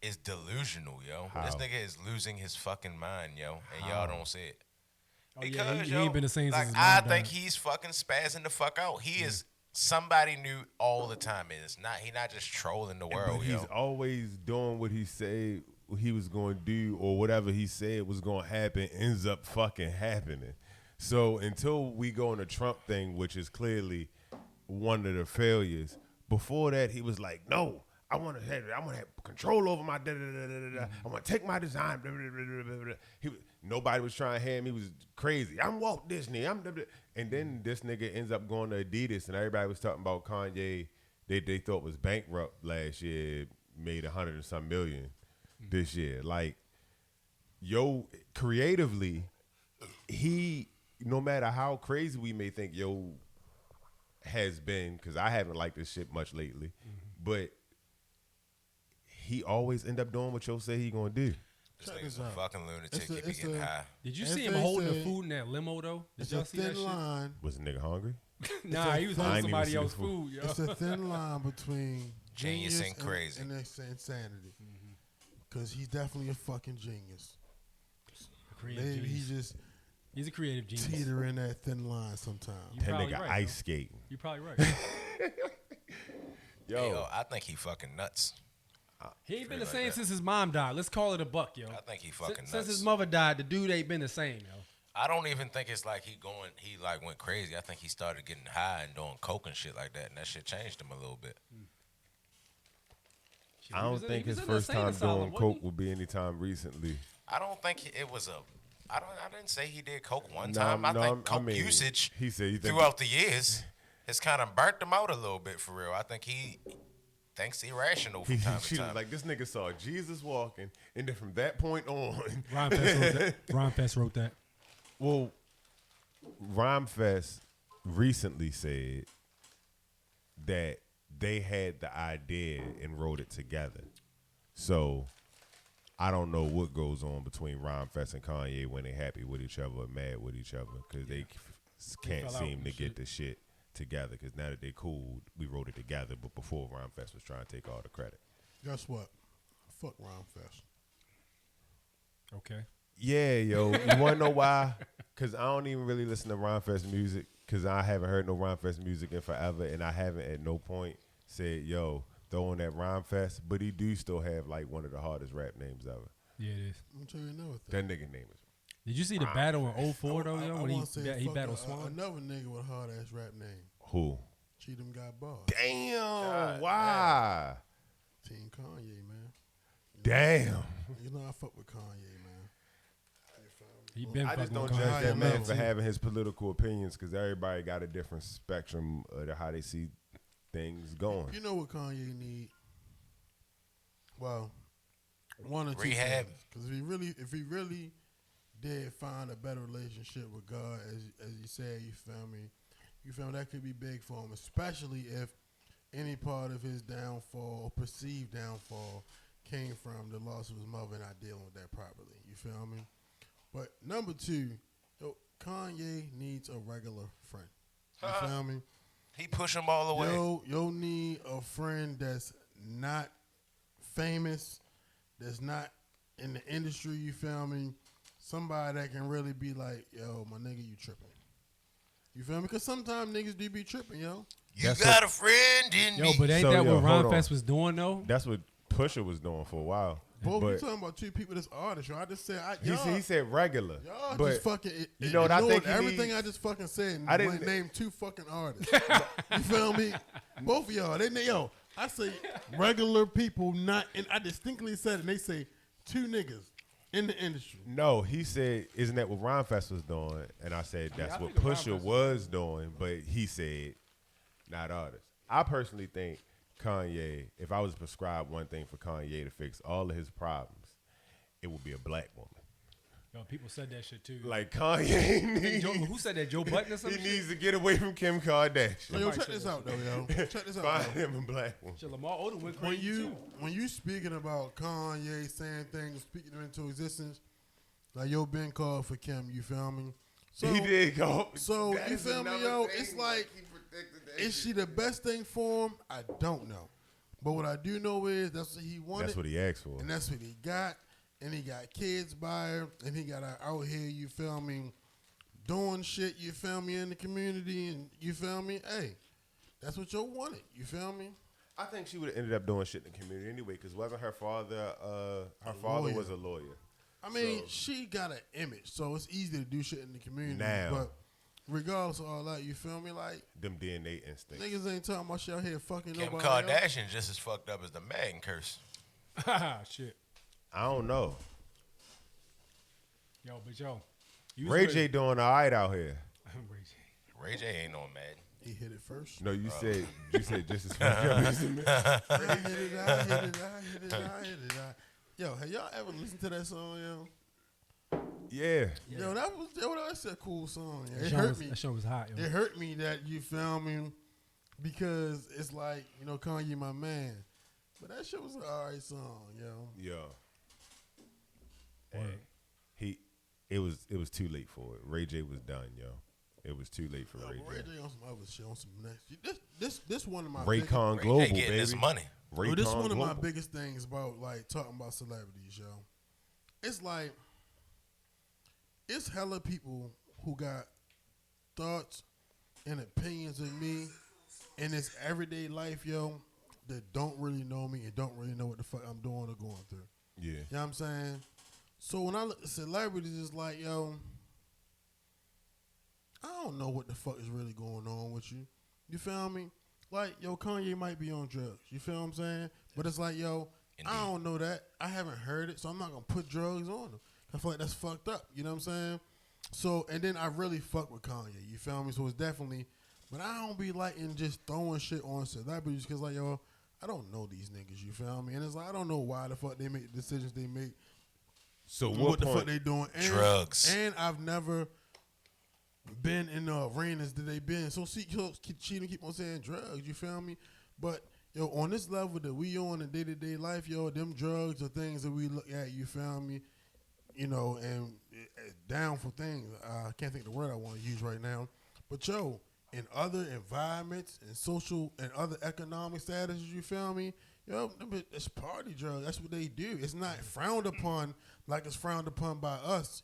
Speaker 7: is delusional, yo.
Speaker 10: How?
Speaker 7: This nigga is losing his fucking mind, yo, and y'all don't see it.
Speaker 9: Oh,
Speaker 7: Because
Speaker 9: he ain't been the same
Speaker 7: like,
Speaker 9: since his
Speaker 7: I
Speaker 9: mom
Speaker 7: think
Speaker 9: died.
Speaker 7: he's fucking spazzing the fuck out. He is somebody new all the time. It's not he not just trolling the world,
Speaker 10: But
Speaker 7: yo.
Speaker 10: he's always doing what he said he was going to do, or whatever he said was going to happen ends up fucking happening. So until we go on the Trump thing, which is clearly one of the failures, before that he was like, no, I want to have control over my I want to take my design. Nobody was trying to hand me. He was crazy. I'm Walt Disney. And then this nigga ends up going to Adidas, and everybody was talking about Kanye. They thought was bankrupt last year, made 100 and some million this year. Like, yo, creatively, he, no matter how crazy we may think yo has been, because I haven't liked this shit much lately, but he always end up doing what yo say he gonna do.
Speaker 7: This nigga's a fucking lunatic. He be getting high.
Speaker 9: Did you see him holding the food in that limo though? Did y'all see that shit?
Speaker 10: Was the nigga hungry?
Speaker 9: Nah, he was holding somebody else's food. Yo.
Speaker 8: It's a thin line between
Speaker 7: Genius
Speaker 8: genius
Speaker 7: and crazy.
Speaker 8: and insanity. Because he's definitely a fucking genius. Maybe
Speaker 9: he's a creative genius.
Speaker 8: Teeter in that thin line sometimes.
Speaker 10: That nigga
Speaker 9: right,
Speaker 10: ice skating.
Speaker 9: You're probably right.
Speaker 7: Yo, I think he fucking nuts.
Speaker 9: He ain't been the same since his mom died. Let's call it a buck, yo.
Speaker 7: I think he fucking nuts.
Speaker 9: Since his mother died, the dude ain't been the same, yo.
Speaker 7: I don't even think it's like he like went crazy. I think he started getting high and doing coke and shit like that, and that shit changed him a little bit.
Speaker 10: I don't think his first time doing coke would be any time recently.
Speaker 7: I don't think it was I didn't say he did coke one time. I think coke usage
Speaker 10: he said
Speaker 7: throughout the years has kind of burnt him out a little bit for real. I think he thinks irrational from time to
Speaker 10: She
Speaker 7: time.
Speaker 10: was like, this nigga saw Jesus walking, and then from that point on,
Speaker 9: Rhymefest wrote that.
Speaker 10: Well, Rhymefest recently said that they had the idea and wrote it together. So I don't know what goes on between Rhymefest and Kanye when they happy with each other or mad with each other, because they can't seem to get the shit together. Because now that they cool, we wrote it together. But before, Rhymefest was trying to take all the credit.
Speaker 8: Guess what? Fuck Rhymefest.
Speaker 9: Okay.
Speaker 10: Yeah, yo. You want to know why? Because I don't even really listen to Rhymefest music, because I haven't heard no Rhymefest music in forever, and I haven't at no point said, yo, throw on that Rhymefest. But he do still have like one of the hardest rap names ever.
Speaker 9: Yeah, it is.
Speaker 8: I'm sure you know it.
Speaker 10: That nigga name is.
Speaker 9: Did you see the battle in 04 though, yo? When he battled
Speaker 8: Swan?
Speaker 9: Swan?
Speaker 8: Another nigga with a hard ass rap name.
Speaker 10: Who?
Speaker 8: Cheatham got bars.
Speaker 10: Damn. Why?
Speaker 8: Team Kanye, man.
Speaker 10: Damn.
Speaker 8: You know I fuck with Kanye, man.
Speaker 9: He been
Speaker 10: I just
Speaker 9: fucking
Speaker 10: don't
Speaker 9: with
Speaker 10: judge
Speaker 9: Kanye.
Speaker 10: that man for having his political opinions, because everybody got a different spectrum of how they see things going.
Speaker 8: You know what Kanye need? Well, one or two
Speaker 7: Rehab.
Speaker 8: Because if he really did find a better relationship with God, as you said, you feel me? You feel me? That could be big for him, especially if any part of his downfall or perceived downfall came from the loss of his mother and not dealing with that properly. You feel me? But number two, Kanye needs a regular friend. You feel me?
Speaker 7: He push him all the way.
Speaker 8: Yo need a friend that's not famous, that's not in the industry, you feel me? Somebody that can really be like, yo, my nigga, you tripping. You feel me? Because sometimes niggas do be tripping, yo.
Speaker 7: You got a friend in me.
Speaker 9: Yo, but ain't that what Rhymefest was doing though?
Speaker 10: That's what Pusha was doing for a while.
Speaker 8: Boy, we talking about two people that's artists, yo. I just said,
Speaker 10: he said regular.
Speaker 8: Y'all
Speaker 10: but
Speaker 8: just fucking
Speaker 10: you know what I think
Speaker 8: everything I just fucking said. And
Speaker 10: I didn't
Speaker 8: name two fucking artists. You feel me? Both of y'all. I say regular people, not, and I distinctly said it. And they say two niggas in the industry.
Speaker 10: No, he said, isn't that what Rhymefest was doing? And I said, that's what
Speaker 9: think
Speaker 10: Pusha was doing, but he said, not artists. I personally think Kanye, if I was to prescribe one thing for Kanye to fix all of his problems, it would be a black woman.
Speaker 9: Oh people said that shit too.
Speaker 10: Like Kanye needs,
Speaker 9: who said that? Joe Button or something?
Speaker 10: He needs to get away from Kim Kardashian.
Speaker 8: Yo, check this out though, yo. Check this out.
Speaker 10: Find
Speaker 8: Though.
Speaker 10: him a black one.
Speaker 9: Shit, Lamar Odom went crazy too.
Speaker 8: When you speaking about Kanye saying things, speaking them into existence, like yo been called for Kim, you feel me? So,
Speaker 10: He did go.
Speaker 8: So
Speaker 10: That
Speaker 8: you
Speaker 10: is
Speaker 8: feel me,
Speaker 10: another
Speaker 8: yo?
Speaker 10: thing,
Speaker 8: It's like,
Speaker 10: he predicted that
Speaker 8: is
Speaker 10: shit.
Speaker 8: she the best thing for him? I don't know. But what I do know is that's what he wanted.
Speaker 10: That's what he asked for.
Speaker 8: And that's what he got. And he got kids by her. And he got her out here, you feel me, doing shit, you feel me, in the community. And you feel me? Hey, that's what you wanted. You feel me?
Speaker 10: I think she would have ended up doing shit in the community anyway, because wasn't her father, her father
Speaker 8: lawyer.
Speaker 10: was a lawyer.
Speaker 8: I mean,
Speaker 10: So-
Speaker 8: she got an image, so it's easy to do shit in the community.
Speaker 10: Now.
Speaker 8: But regardless of all that, you feel me? Like,
Speaker 10: Them DNA instincts.
Speaker 8: niggas ain't talking about shit out here fucking
Speaker 7: Kim
Speaker 8: nobody else.
Speaker 7: Kardashian just as fucked up as the Megan curse.
Speaker 9: Shit.
Speaker 10: I don't know.
Speaker 9: Yo, but yo. you
Speaker 10: Ray
Speaker 9: was
Speaker 10: J
Speaker 9: with-
Speaker 10: doing all right out here.
Speaker 9: Ray J.
Speaker 7: Ray J ain't on Madden.
Speaker 8: He hit it first.
Speaker 10: No, you said just as fucked up as the man.
Speaker 8: I hit it, I hit it, I hit it, I hit it. Yo, have y'all ever listened to that song, yo?
Speaker 10: Yeah.
Speaker 8: Yo, that's a cool song. Yeah.
Speaker 9: That
Speaker 8: It
Speaker 9: show
Speaker 8: hurt
Speaker 9: was-
Speaker 8: me.
Speaker 9: That show was hot, yo.
Speaker 8: It hurt me that you feel me, because it's like, you know, Kanye my man, but that shit was an alright song, yo.
Speaker 10: Yeah. And it was too late for it. Ray J was done, yo. It was too late for
Speaker 8: Yo,
Speaker 10: Ray
Speaker 8: but Ray
Speaker 10: J.
Speaker 8: J on some other shit, on some next. This one of my
Speaker 10: Raycon
Speaker 7: Ray
Speaker 10: Global,
Speaker 7: J getting
Speaker 10: baby.
Speaker 7: his money.
Speaker 10: Raycon
Speaker 8: this one of my
Speaker 10: Global.
Speaker 8: biggest things about like talking about celebrities, yo. It's like it's hella people who got thoughts and opinions of me in this everyday life, yo, that don't really know me and don't really know what the fuck I'm doing or going through.
Speaker 10: Yeah.
Speaker 8: You know what I'm saying? So when I look at celebrities, it's like, yo, I don't know what the fuck is really going on with you. You feel me? Like, yo, Kanye might be on drugs. You feel what I'm saying? But it's like, yo, I don't know that. I haven't heard it, so I'm not going to put drugs on him. I feel like that's fucked up. You know what I'm saying? So, and then I really fuck with Kanye. You feel me? So it's definitely, but I don't be liking just throwing shit on celebrities because, like, yo, I don't know these niggas. You feel me? And it's like, I don't know why the fuck they make the decisions they make.
Speaker 10: So
Speaker 8: what the fuck they doing? And,
Speaker 7: Drugs.
Speaker 8: And I've never been in the arenas that they been. So see, cheating, keep on saying drugs. You feel me? But yo, on this level that we on in day to day life, yo, them drugs are things that we look at. You feel me? You know, and down for things. I can't think of the word I want to use right now. But yo, in other environments and social and other economic statuses, you feel me? Yo, it's party drugs. That's what they do. It's not frowned upon like it's frowned upon by us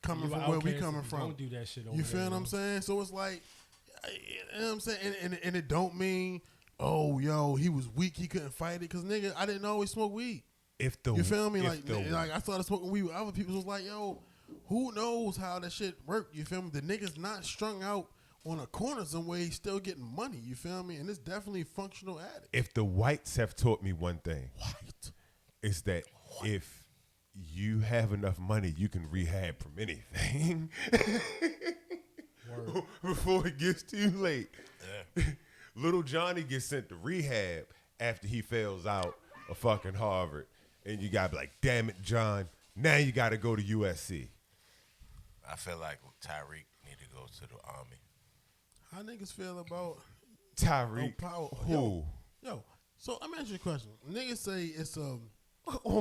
Speaker 8: coming
Speaker 9: You
Speaker 8: from
Speaker 9: a
Speaker 8: where we
Speaker 9: outcast
Speaker 8: coming
Speaker 9: if you
Speaker 8: from.
Speaker 9: don't do that shit over
Speaker 8: You
Speaker 9: there,
Speaker 8: feel what
Speaker 9: yo.
Speaker 8: I'm saying? So it's like, you know what I'm saying? And it don't mean, oh, yo, he was weak, he couldn't fight it. Because, nigga, I didn't always smoke weed. You feel me? Like I started smoking weed with other people. Was like, yo, who knows how that shit worked? You feel me? The nigga's not strung out on a corner somewhere. He's still getting money. You feel me? And it's definitely functional addict.
Speaker 10: If the whites have taught me one thing, it's that if you have enough money, you can rehab from anything before it gets too late.
Speaker 7: Yeah.
Speaker 10: Little Johnny gets sent to rehab after he fails out of fucking Harvard. And you got to be like, damn it, John, now you got to go to USC.
Speaker 7: I feel like Tyreek need to go to the Army.
Speaker 8: How niggas feel about
Speaker 10: Tyreek?
Speaker 8: power?
Speaker 10: Who?
Speaker 8: Yo, so I'm asking you a question. Niggas say it's
Speaker 10: On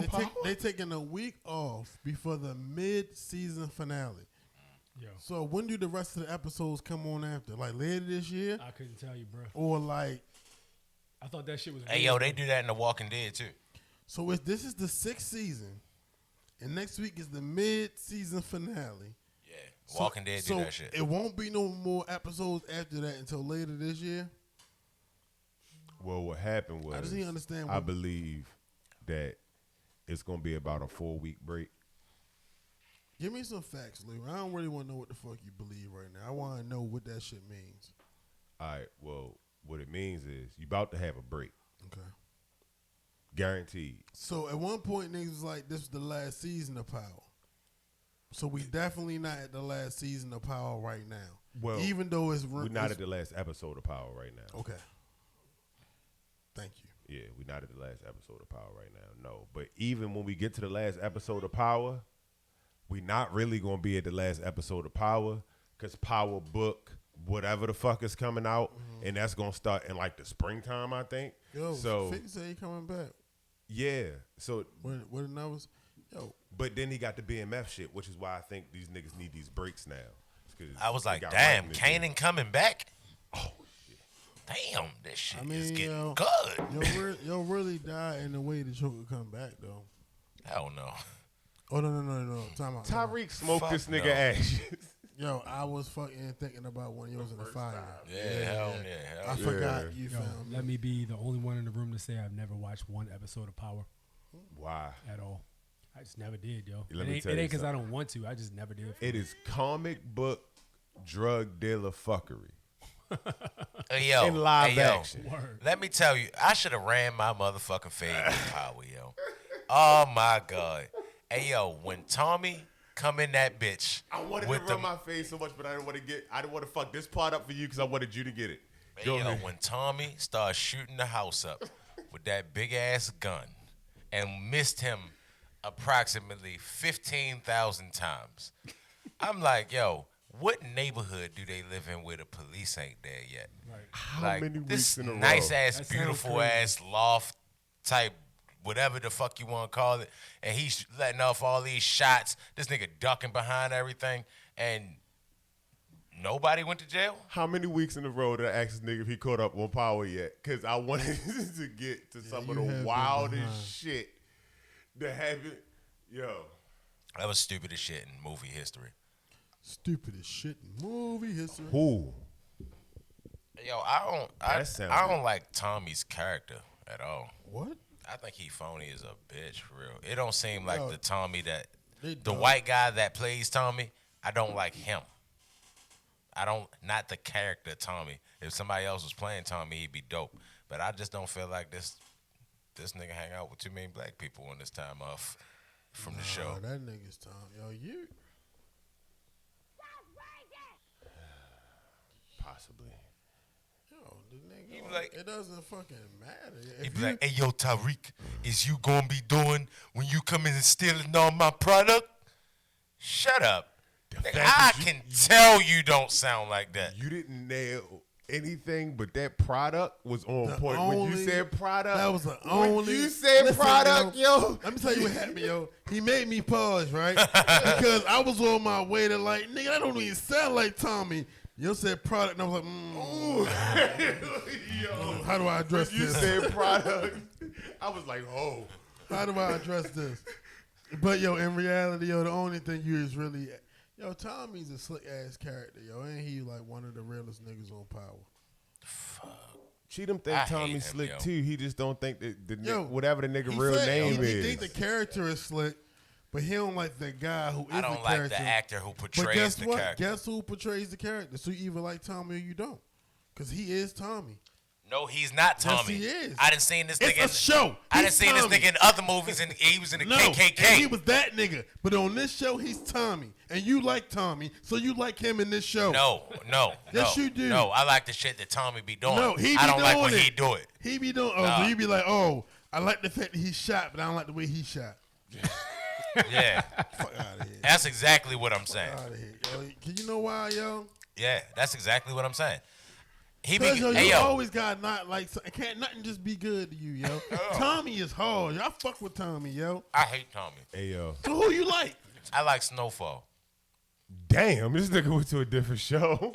Speaker 10: power?
Speaker 8: they taking a week off before the mid-season finale.
Speaker 9: Yo.
Speaker 8: So when do the rest of the episodes come on after? Like later this year?
Speaker 9: I couldn't tell you, bro.
Speaker 8: Or like,
Speaker 9: I thought that shit was.
Speaker 7: Hey, yo, they do that in The Walking Dead, too.
Speaker 8: so this is the 6th season, and next week is the mid-season finale.
Speaker 7: Yeah, Walking Dead do that shit.
Speaker 8: It won't be no more episodes after that until later this year.
Speaker 10: Well, what happened was,
Speaker 8: I just didn't understand
Speaker 10: I
Speaker 8: what-
Speaker 10: believe that it's going to be about a 4-week break.
Speaker 8: Give me some facts, Lou. I don't really want to know what the fuck you believe right now. I want to know what that shit means.
Speaker 10: All right, well, what it means is you about to have a break.
Speaker 8: Okay.
Speaker 10: Guaranteed.
Speaker 8: So at one point, niggas was like, this was the last season of Power. So we definitely not at the last season of Power right now.
Speaker 10: Well,
Speaker 8: even though
Speaker 10: we're not at the last episode of Power right now.
Speaker 8: Okay. Thank you.
Speaker 10: Yeah, we're not at the last episode of Power right now. No, but even when we get to the last episode of Power, we not really gonna be at the last episode of Power, cause Power book whatever the fuck is coming out, and that's gonna start in like the springtime, I think.
Speaker 8: Yo,
Speaker 10: so
Speaker 8: 50 say he coming back.
Speaker 10: Yeah. So
Speaker 8: what was yo?
Speaker 10: But then he got the BMF shit, which is why I think these niggas need these breaks now.
Speaker 7: I was like, damn, Kanan coming back? Oh, shit. Damn, this shit is getting good.
Speaker 8: Yo really died in the way that Joker come back, though.
Speaker 7: Hell no.
Speaker 8: Oh, no. Time out.
Speaker 10: Tyreek smoked this nigga ashes.
Speaker 8: Yo, I was fucking thinking about when you was in the fire.
Speaker 7: Yeah.
Speaker 8: I forgot you found me.
Speaker 9: Let me be the only one in the room to say I've never watched one episode of Power.
Speaker 10: Why?
Speaker 9: At all. I just never did, yo.
Speaker 10: Let
Speaker 9: It
Speaker 10: me
Speaker 9: ain't
Speaker 10: tell you
Speaker 9: because I
Speaker 10: something.
Speaker 9: don't want to. I just never did.
Speaker 10: It is comic book drug dealer fuckery.
Speaker 7: Yo,
Speaker 10: in live action.
Speaker 7: Let me tell you, I should have ran my motherfucking fade with Power, yo. Oh my God. Hey yo, when Tommy come in that bitch.
Speaker 10: I wanted to run my face so much, but I didn't want to fuck this part up for you because I wanted you to get it.
Speaker 7: Hey yo, when Tommy started shooting the house up with that big ass gun and missed him approximately 15,000 times. I'm like, yo, what neighborhood do they live in where the police ain't there yet?
Speaker 10: Right. How
Speaker 7: like,
Speaker 10: many
Speaker 7: this
Speaker 10: weeks in a row?
Speaker 7: nice ass, beautiful ass loft type, whatever the fuck you want to call it, and he's letting off all these shots. This nigga ducking behind everything, and nobody went to jail.
Speaker 10: How many weeks in a row did I ask this nigga if he caught up on Power yet? Because I wanted to get to some of the wildest shit that happened. Yo.
Speaker 7: That was stupid as shit in movie history.
Speaker 8: Stupid as shit in movie history.
Speaker 10: Who?
Speaker 7: Yo, I don't like Tommy's character at all.
Speaker 8: What?
Speaker 7: I think he phony as a bitch, for real. It don't seem like the Tommy that the
Speaker 8: don't.
Speaker 7: white guy that plays Tommy. I don't like him. Not the character Tommy. If somebody else was playing Tommy, he'd be dope. But I just don't feel like this nigga hang out with too many black people on this time off from the show.
Speaker 8: That nigga's Tom. Yo, you.
Speaker 10: Possibly.
Speaker 8: Yo, the nigga,
Speaker 7: He be like,
Speaker 8: it doesn't fucking matter.
Speaker 7: He be like, hey, yo, Tariq, is you gonna be doing when you come in and stealing all my product? Shut up. Nigga, I can tell you don't sound like that.
Speaker 10: You didn't nail anything, but that product was on point. When you said product,
Speaker 8: that was the only.
Speaker 10: When you said product, yo.
Speaker 8: Let me tell you what happened, yo. He made me pause, right? Because I was on my way to like, nigga, that don't even sound like Tommy. You said product, and I was like,
Speaker 10: Yo,
Speaker 8: how do I address
Speaker 10: when you
Speaker 8: this?
Speaker 10: said product, I was like, oh.
Speaker 8: How do I address this? But, yo, in reality, yo, the only thing you is really, yo, Tommy's a slick-ass character, yo. Ain't he, like, one of the realest niggas on Power?
Speaker 7: Fuck.
Speaker 10: Cheatham think
Speaker 7: I
Speaker 10: Tommy's
Speaker 7: hate him,
Speaker 10: slick,
Speaker 7: yo.
Speaker 10: too. He just don't think that
Speaker 8: Yo,
Speaker 10: whatever the nigga
Speaker 8: he
Speaker 10: real
Speaker 8: said
Speaker 10: name
Speaker 8: he
Speaker 10: is.
Speaker 8: think the character is slick, but he don't like the guy who is the character.
Speaker 7: I don't like the actor who portrays
Speaker 8: But guess
Speaker 7: the
Speaker 8: what?
Speaker 7: character.
Speaker 8: Guess who portrays the character? So you either like Tommy or you don't. Because he is Tommy.
Speaker 7: No, he's not Tommy.
Speaker 8: Yes, he is.
Speaker 7: I didn't see this
Speaker 8: It's
Speaker 7: nigga.
Speaker 8: a show.
Speaker 7: I didn't
Speaker 8: He's
Speaker 7: see this
Speaker 8: Tommy.
Speaker 7: nigga in other movies, and he was in the
Speaker 8: No,
Speaker 7: KKK.
Speaker 8: and he was that nigga. But on this show, he's Tommy. And you like Tommy, so you like him in this show.
Speaker 7: No.
Speaker 8: Yes, you do.
Speaker 7: No, I like the shit that Tommy be doing.
Speaker 8: No, he be
Speaker 7: I don't like when
Speaker 8: doing
Speaker 7: he
Speaker 8: it.
Speaker 7: do it.
Speaker 8: He be doing, so you be like, oh, I like the fact that he shot, but I don't like the way he shot.
Speaker 7: Yeah.
Speaker 8: Fuck out of here.
Speaker 7: That's exactly what I'm saying.
Speaker 8: Out of here, yo. Can you know why, yo?
Speaker 7: Yeah, that's exactly what I'm saying. He be,
Speaker 8: Because, yo,
Speaker 7: hey,
Speaker 8: you
Speaker 7: yo.
Speaker 8: always got not like, can't nothing just be good to you, yo. Tommy is hard. I fuck with Tommy, yo.
Speaker 7: I hate Tommy.
Speaker 10: Hey, yo.
Speaker 8: So who you like?
Speaker 7: I like Snowfall.
Speaker 10: Damn, this nigga went to a different show.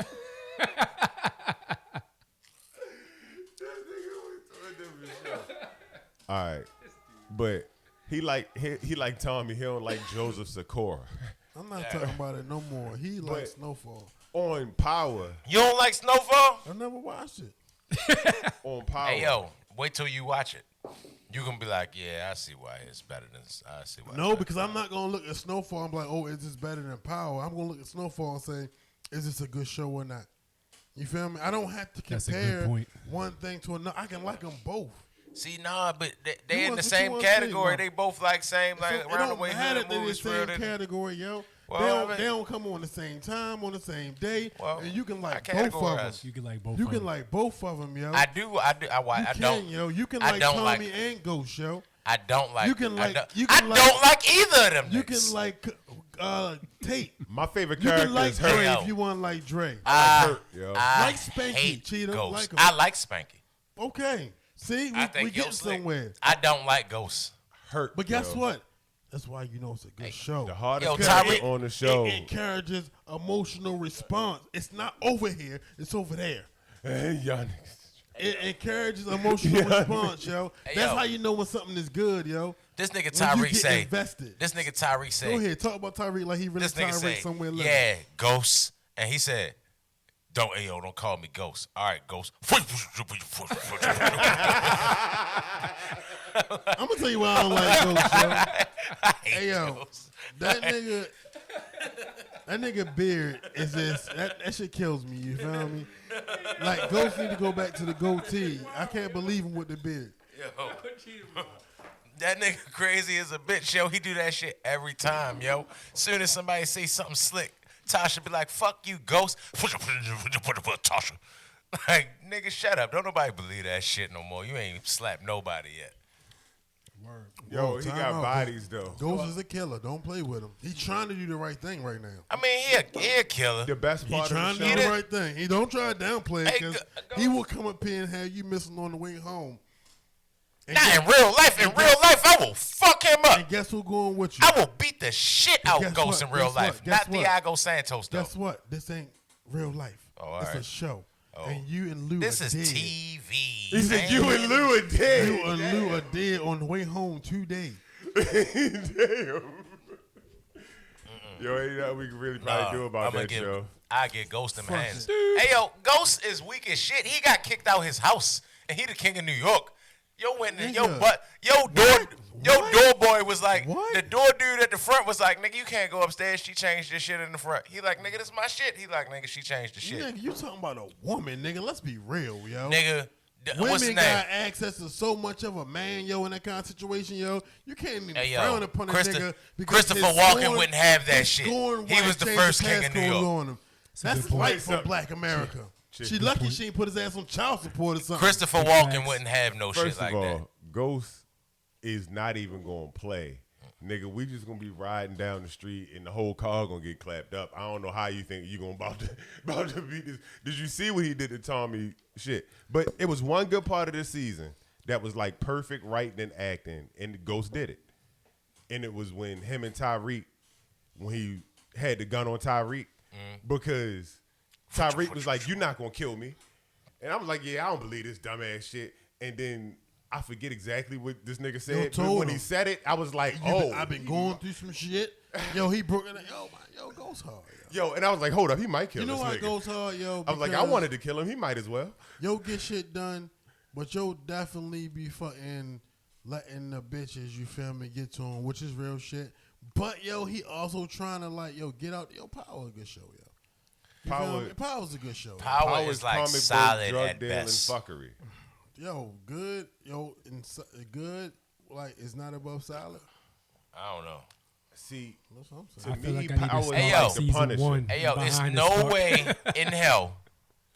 Speaker 10: All right, but he like Tommy. He don't like Joseph Sikora.
Speaker 8: I'm not talking about it no more. He likes Snowfall.
Speaker 10: On Power.
Speaker 7: You don't like Snowfall?
Speaker 8: I never watched it.
Speaker 10: On Power.
Speaker 7: Hey, yo, wait till you watch it. You gonna be like, yeah, I see why it's better than. I see why.
Speaker 8: No, because I'm not gonna look at Snowfall and be like, oh, is this better than Power? I'm gonna look at Snowfall and say, is this a good show or not? You feel me? I don't have to
Speaker 9: That's a good
Speaker 8: compare
Speaker 9: point.
Speaker 8: one thing to another. I can like them both.
Speaker 7: See, nah, but they in
Speaker 8: want
Speaker 7: the
Speaker 8: what you
Speaker 7: same
Speaker 8: want,
Speaker 7: category.
Speaker 8: bro.
Speaker 7: They both like same, like
Speaker 8: So it
Speaker 7: around the
Speaker 8: don't
Speaker 7: way
Speaker 8: matter
Speaker 7: hood
Speaker 8: that
Speaker 7: movies.
Speaker 8: they're
Speaker 7: Real,
Speaker 8: the same category, yo.
Speaker 7: Well,
Speaker 8: they don't come on the same time, on the same day,
Speaker 7: Well,
Speaker 8: and you can like
Speaker 7: I
Speaker 8: both of them.
Speaker 7: categorize.
Speaker 9: You can like both.
Speaker 8: You
Speaker 9: of
Speaker 8: can
Speaker 9: them.
Speaker 8: like both of them, yo.
Speaker 7: I do. I
Speaker 8: you
Speaker 7: don't.
Speaker 8: can, yo. You can
Speaker 7: I
Speaker 8: like
Speaker 7: don't
Speaker 8: Tommy
Speaker 7: like-
Speaker 8: and Ghost, yo.
Speaker 7: I don't like.
Speaker 8: You can like.
Speaker 7: I don't like either of them.
Speaker 8: You
Speaker 7: niggas.
Speaker 8: can like Tate.
Speaker 10: My favorite
Speaker 8: You
Speaker 10: character
Speaker 8: can like
Speaker 10: is
Speaker 8: Dre
Speaker 10: Hurt.
Speaker 8: if you want to like Dre.
Speaker 10: Hurt, yo.
Speaker 7: I
Speaker 8: Like Spanky,
Speaker 7: hate
Speaker 8: Cheetah,
Speaker 7: Ghost.
Speaker 8: like 'em.
Speaker 7: I like Spanky.
Speaker 8: Okay. See,
Speaker 7: I think
Speaker 8: we getting
Speaker 7: Ghost slick.
Speaker 8: somewhere.
Speaker 7: I don't like Ghost.
Speaker 10: Hurt.
Speaker 8: But guess
Speaker 10: yo.
Speaker 8: what? That's why you know it's a good show.
Speaker 10: The hardest
Speaker 7: Yo,
Speaker 10: character
Speaker 7: Tyreek-
Speaker 10: on the show.
Speaker 8: It encourages emotional response. It's not over here. It's over there.
Speaker 10: Y'all niggas.
Speaker 8: It encourages emotional
Speaker 10: Yeah.
Speaker 8: response, yo.
Speaker 7: Hey,
Speaker 8: That's
Speaker 7: yo.
Speaker 8: how you know when something is good, yo.
Speaker 7: This nigga
Speaker 8: When you
Speaker 7: Tyreek
Speaker 8: get
Speaker 7: say.
Speaker 8: invested.
Speaker 7: This nigga Tyreek say.
Speaker 8: Go ahead, talk about Tyreek like he really
Speaker 7: This nigga
Speaker 8: Tyreek
Speaker 7: say.
Speaker 8: somewhere living.
Speaker 7: Yeah, Ghost, and he said, don't call me Ghost. All right, Ghost.
Speaker 8: I'm gonna tell you why I don't like Ghost, yo.
Speaker 7: I hate
Speaker 8: Hey, yo.
Speaker 7: Ghost.
Speaker 8: That nigga beard is just that shit kills me. You feel me? Like Ghost need to go back to the goatee. I can't believe him with the beard.
Speaker 7: Yo. That nigga crazy as a bitch, yo. He do that shit every time, yo. Soon as somebody say something slick, Tasha be like, fuck you, Ghost. Tasha. Like, nigga, shut up. Don't nobody believe that shit no more. You ain't slapped nobody yet.
Speaker 8: Word.
Speaker 10: Yo,
Speaker 8: Whoa,
Speaker 10: he
Speaker 8: time
Speaker 10: got
Speaker 8: out.
Speaker 10: bodies, though.
Speaker 8: Ghost is a killer. Don't play with him. He's trying to do the right thing right now.
Speaker 7: I mean, he a killer.
Speaker 10: The best
Speaker 8: He
Speaker 10: part
Speaker 8: trying
Speaker 10: of
Speaker 8: to
Speaker 10: the
Speaker 8: do
Speaker 10: show.
Speaker 8: the right thing. He don't try to downplay it
Speaker 7: Hey,
Speaker 8: because
Speaker 7: go-
Speaker 8: he will come up here and have you missing on the way home. And
Speaker 7: Not
Speaker 8: guess-
Speaker 7: in real life. In real life, I will fuck him up.
Speaker 8: And guess who going with you?
Speaker 7: I will beat the shit out
Speaker 8: guess
Speaker 7: Ghost
Speaker 8: what?
Speaker 7: in real
Speaker 8: Guess what?
Speaker 7: life.
Speaker 8: Guess
Speaker 7: Not
Speaker 8: what?
Speaker 7: Diego Santos, though.
Speaker 8: Guess what? This ain't real life.
Speaker 7: Oh, all
Speaker 8: it's a
Speaker 7: right.
Speaker 8: show.
Speaker 7: Oh.
Speaker 8: And you and Lou
Speaker 7: This
Speaker 8: are
Speaker 7: is
Speaker 8: dead.
Speaker 7: TV.
Speaker 10: He said, you and Lou are
Speaker 8: You
Speaker 10: dead.
Speaker 8: and Lou are dead on the way home today.
Speaker 10: Damn. Yo, ain't nothing we can really probably do about
Speaker 7: I'ma
Speaker 10: that
Speaker 7: give,
Speaker 10: show.
Speaker 7: I get Ghost in
Speaker 8: Fuck
Speaker 7: hands.
Speaker 8: it.
Speaker 7: Hey, yo, Ghost is weak as shit. He got kicked out his house, and he the king of New York. Yo,
Speaker 8: Nigga.
Speaker 7: Your door boy was like,
Speaker 8: What?
Speaker 7: the door dude at the front was like, nigga, you can't go upstairs. She changed this shit in the front. He like, nigga, this is my shit. He like, nigga, she changed the shit.
Speaker 8: Nigga, you talking about a woman, nigga. Let's be real, yo.
Speaker 7: Nigga, what's his
Speaker 8: Women
Speaker 7: name?
Speaker 8: got access to so much of a man, yo, in that kind of situation, yo. You can't even
Speaker 7: Hey, yo,
Speaker 8: frown upon a nigga because
Speaker 7: Christopher
Speaker 8: his
Speaker 7: Walken
Speaker 8: scorn-
Speaker 7: wouldn't have that
Speaker 8: his
Speaker 7: shit.
Speaker 8: scorn
Speaker 7: He
Speaker 8: wife
Speaker 7: was the
Speaker 8: changed
Speaker 7: first king of
Speaker 8: passcode
Speaker 7: New York.
Speaker 8: on him. That's
Speaker 9: good point.
Speaker 8: light for Black America. She lucky she ain't put his ass on child support or something.
Speaker 7: Christopher Walken wouldn't have no shit
Speaker 10: First
Speaker 7: like
Speaker 10: of all,
Speaker 7: that.
Speaker 10: Ghost is not even going to play. Nigga, we just going to be riding down the street and the whole car going to get clapped up. I don't know how you think you going to about to beat this. Did you see what he did to Tommy? Shit. But it was one good part of this season that was like perfect writing and acting, and Ghost did it. And it was when him and Tyreek, when he had the gun on Tyreek, because Tyreek was like, you're not going to kill me. And I was like, yeah, I don't believe this dumbass shit. And then I forget exactly what this nigga said. But
Speaker 8: told
Speaker 10: when
Speaker 8: him.
Speaker 10: he said it, I was like,
Speaker 8: I've been going through some shit. Yo, he broke it. Yo, goes hard.
Speaker 10: Yo, and I was like, hold up, he might kill
Speaker 8: You know
Speaker 10: this
Speaker 8: why
Speaker 10: nigga.
Speaker 8: it goes hard, yo?
Speaker 10: I was like, I
Speaker 8: Because
Speaker 10: wanted to kill him. He might as well.
Speaker 8: Yo, get shit done, but yo definitely be fucking letting the bitches, you feel me, get to him, which is real shit. But yo, he also trying to like, yo, get out. Yo, Power a good show, yo. You feel me? Power's a good show.
Speaker 7: Power is like
Speaker 10: comic book,
Speaker 7: solid
Speaker 10: drug
Speaker 7: at
Speaker 10: dealing,
Speaker 7: best.
Speaker 10: fuckery.
Speaker 8: Yo, good. Yo, good. Like, it's not above solid.
Speaker 7: I don't know.
Speaker 10: See,
Speaker 8: That's what I'm
Speaker 10: to
Speaker 8: saying.
Speaker 9: I feel
Speaker 10: me,
Speaker 9: like I need to
Speaker 10: Power
Speaker 9: start
Speaker 7: Hey, yo.
Speaker 10: like the
Speaker 9: season
Speaker 10: Punisher.
Speaker 9: one.
Speaker 7: Hey, yo, there's
Speaker 9: behind
Speaker 7: no
Speaker 9: the start.
Speaker 7: way in hell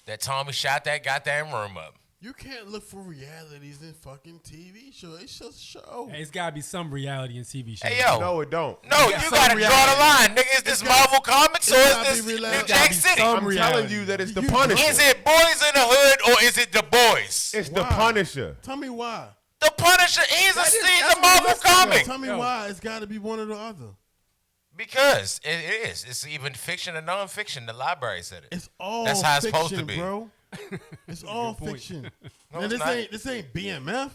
Speaker 7: that Tommy shot that goddamn room up.
Speaker 8: You can't look for realities in fucking TV show. It's just a show.
Speaker 9: Hey, it's gotta be some reality in TV shows.
Speaker 7: Hey, yo.
Speaker 10: No, it don't.
Speaker 7: No, you
Speaker 8: some
Speaker 7: gotta draw the
Speaker 8: reality.
Speaker 7: line, nigga. Is this
Speaker 8: It's gotta-
Speaker 7: Marvel Comics or
Speaker 8: it's
Speaker 7: is
Speaker 8: gotta
Speaker 7: this
Speaker 8: be
Speaker 7: New
Speaker 8: related.
Speaker 7: Jack
Speaker 9: be
Speaker 7: City?
Speaker 9: some
Speaker 10: I'm
Speaker 9: reality.
Speaker 10: telling you that it's the
Speaker 8: You-
Speaker 10: Punisher.
Speaker 7: Is it Boys in the Hood or is it The Boys?
Speaker 10: It's the
Speaker 8: Why?
Speaker 10: Punisher.
Speaker 8: Tell me why.
Speaker 7: The Punisher is
Speaker 10: That is-
Speaker 7: he's
Speaker 10: that's
Speaker 7: a Marvel
Speaker 10: realistic,
Speaker 7: comic.
Speaker 8: Tell me
Speaker 9: Yo.
Speaker 8: why. It's got to be one or the other.
Speaker 7: Because it is. It's even fiction and non-fiction. The library said it.
Speaker 8: It's all
Speaker 7: That's how it's
Speaker 8: fiction,
Speaker 7: supposed to be.
Speaker 8: bro. It's all
Speaker 9: point.
Speaker 8: fiction.
Speaker 7: No,
Speaker 8: Now,
Speaker 7: it's not.
Speaker 8: this ain't BMF.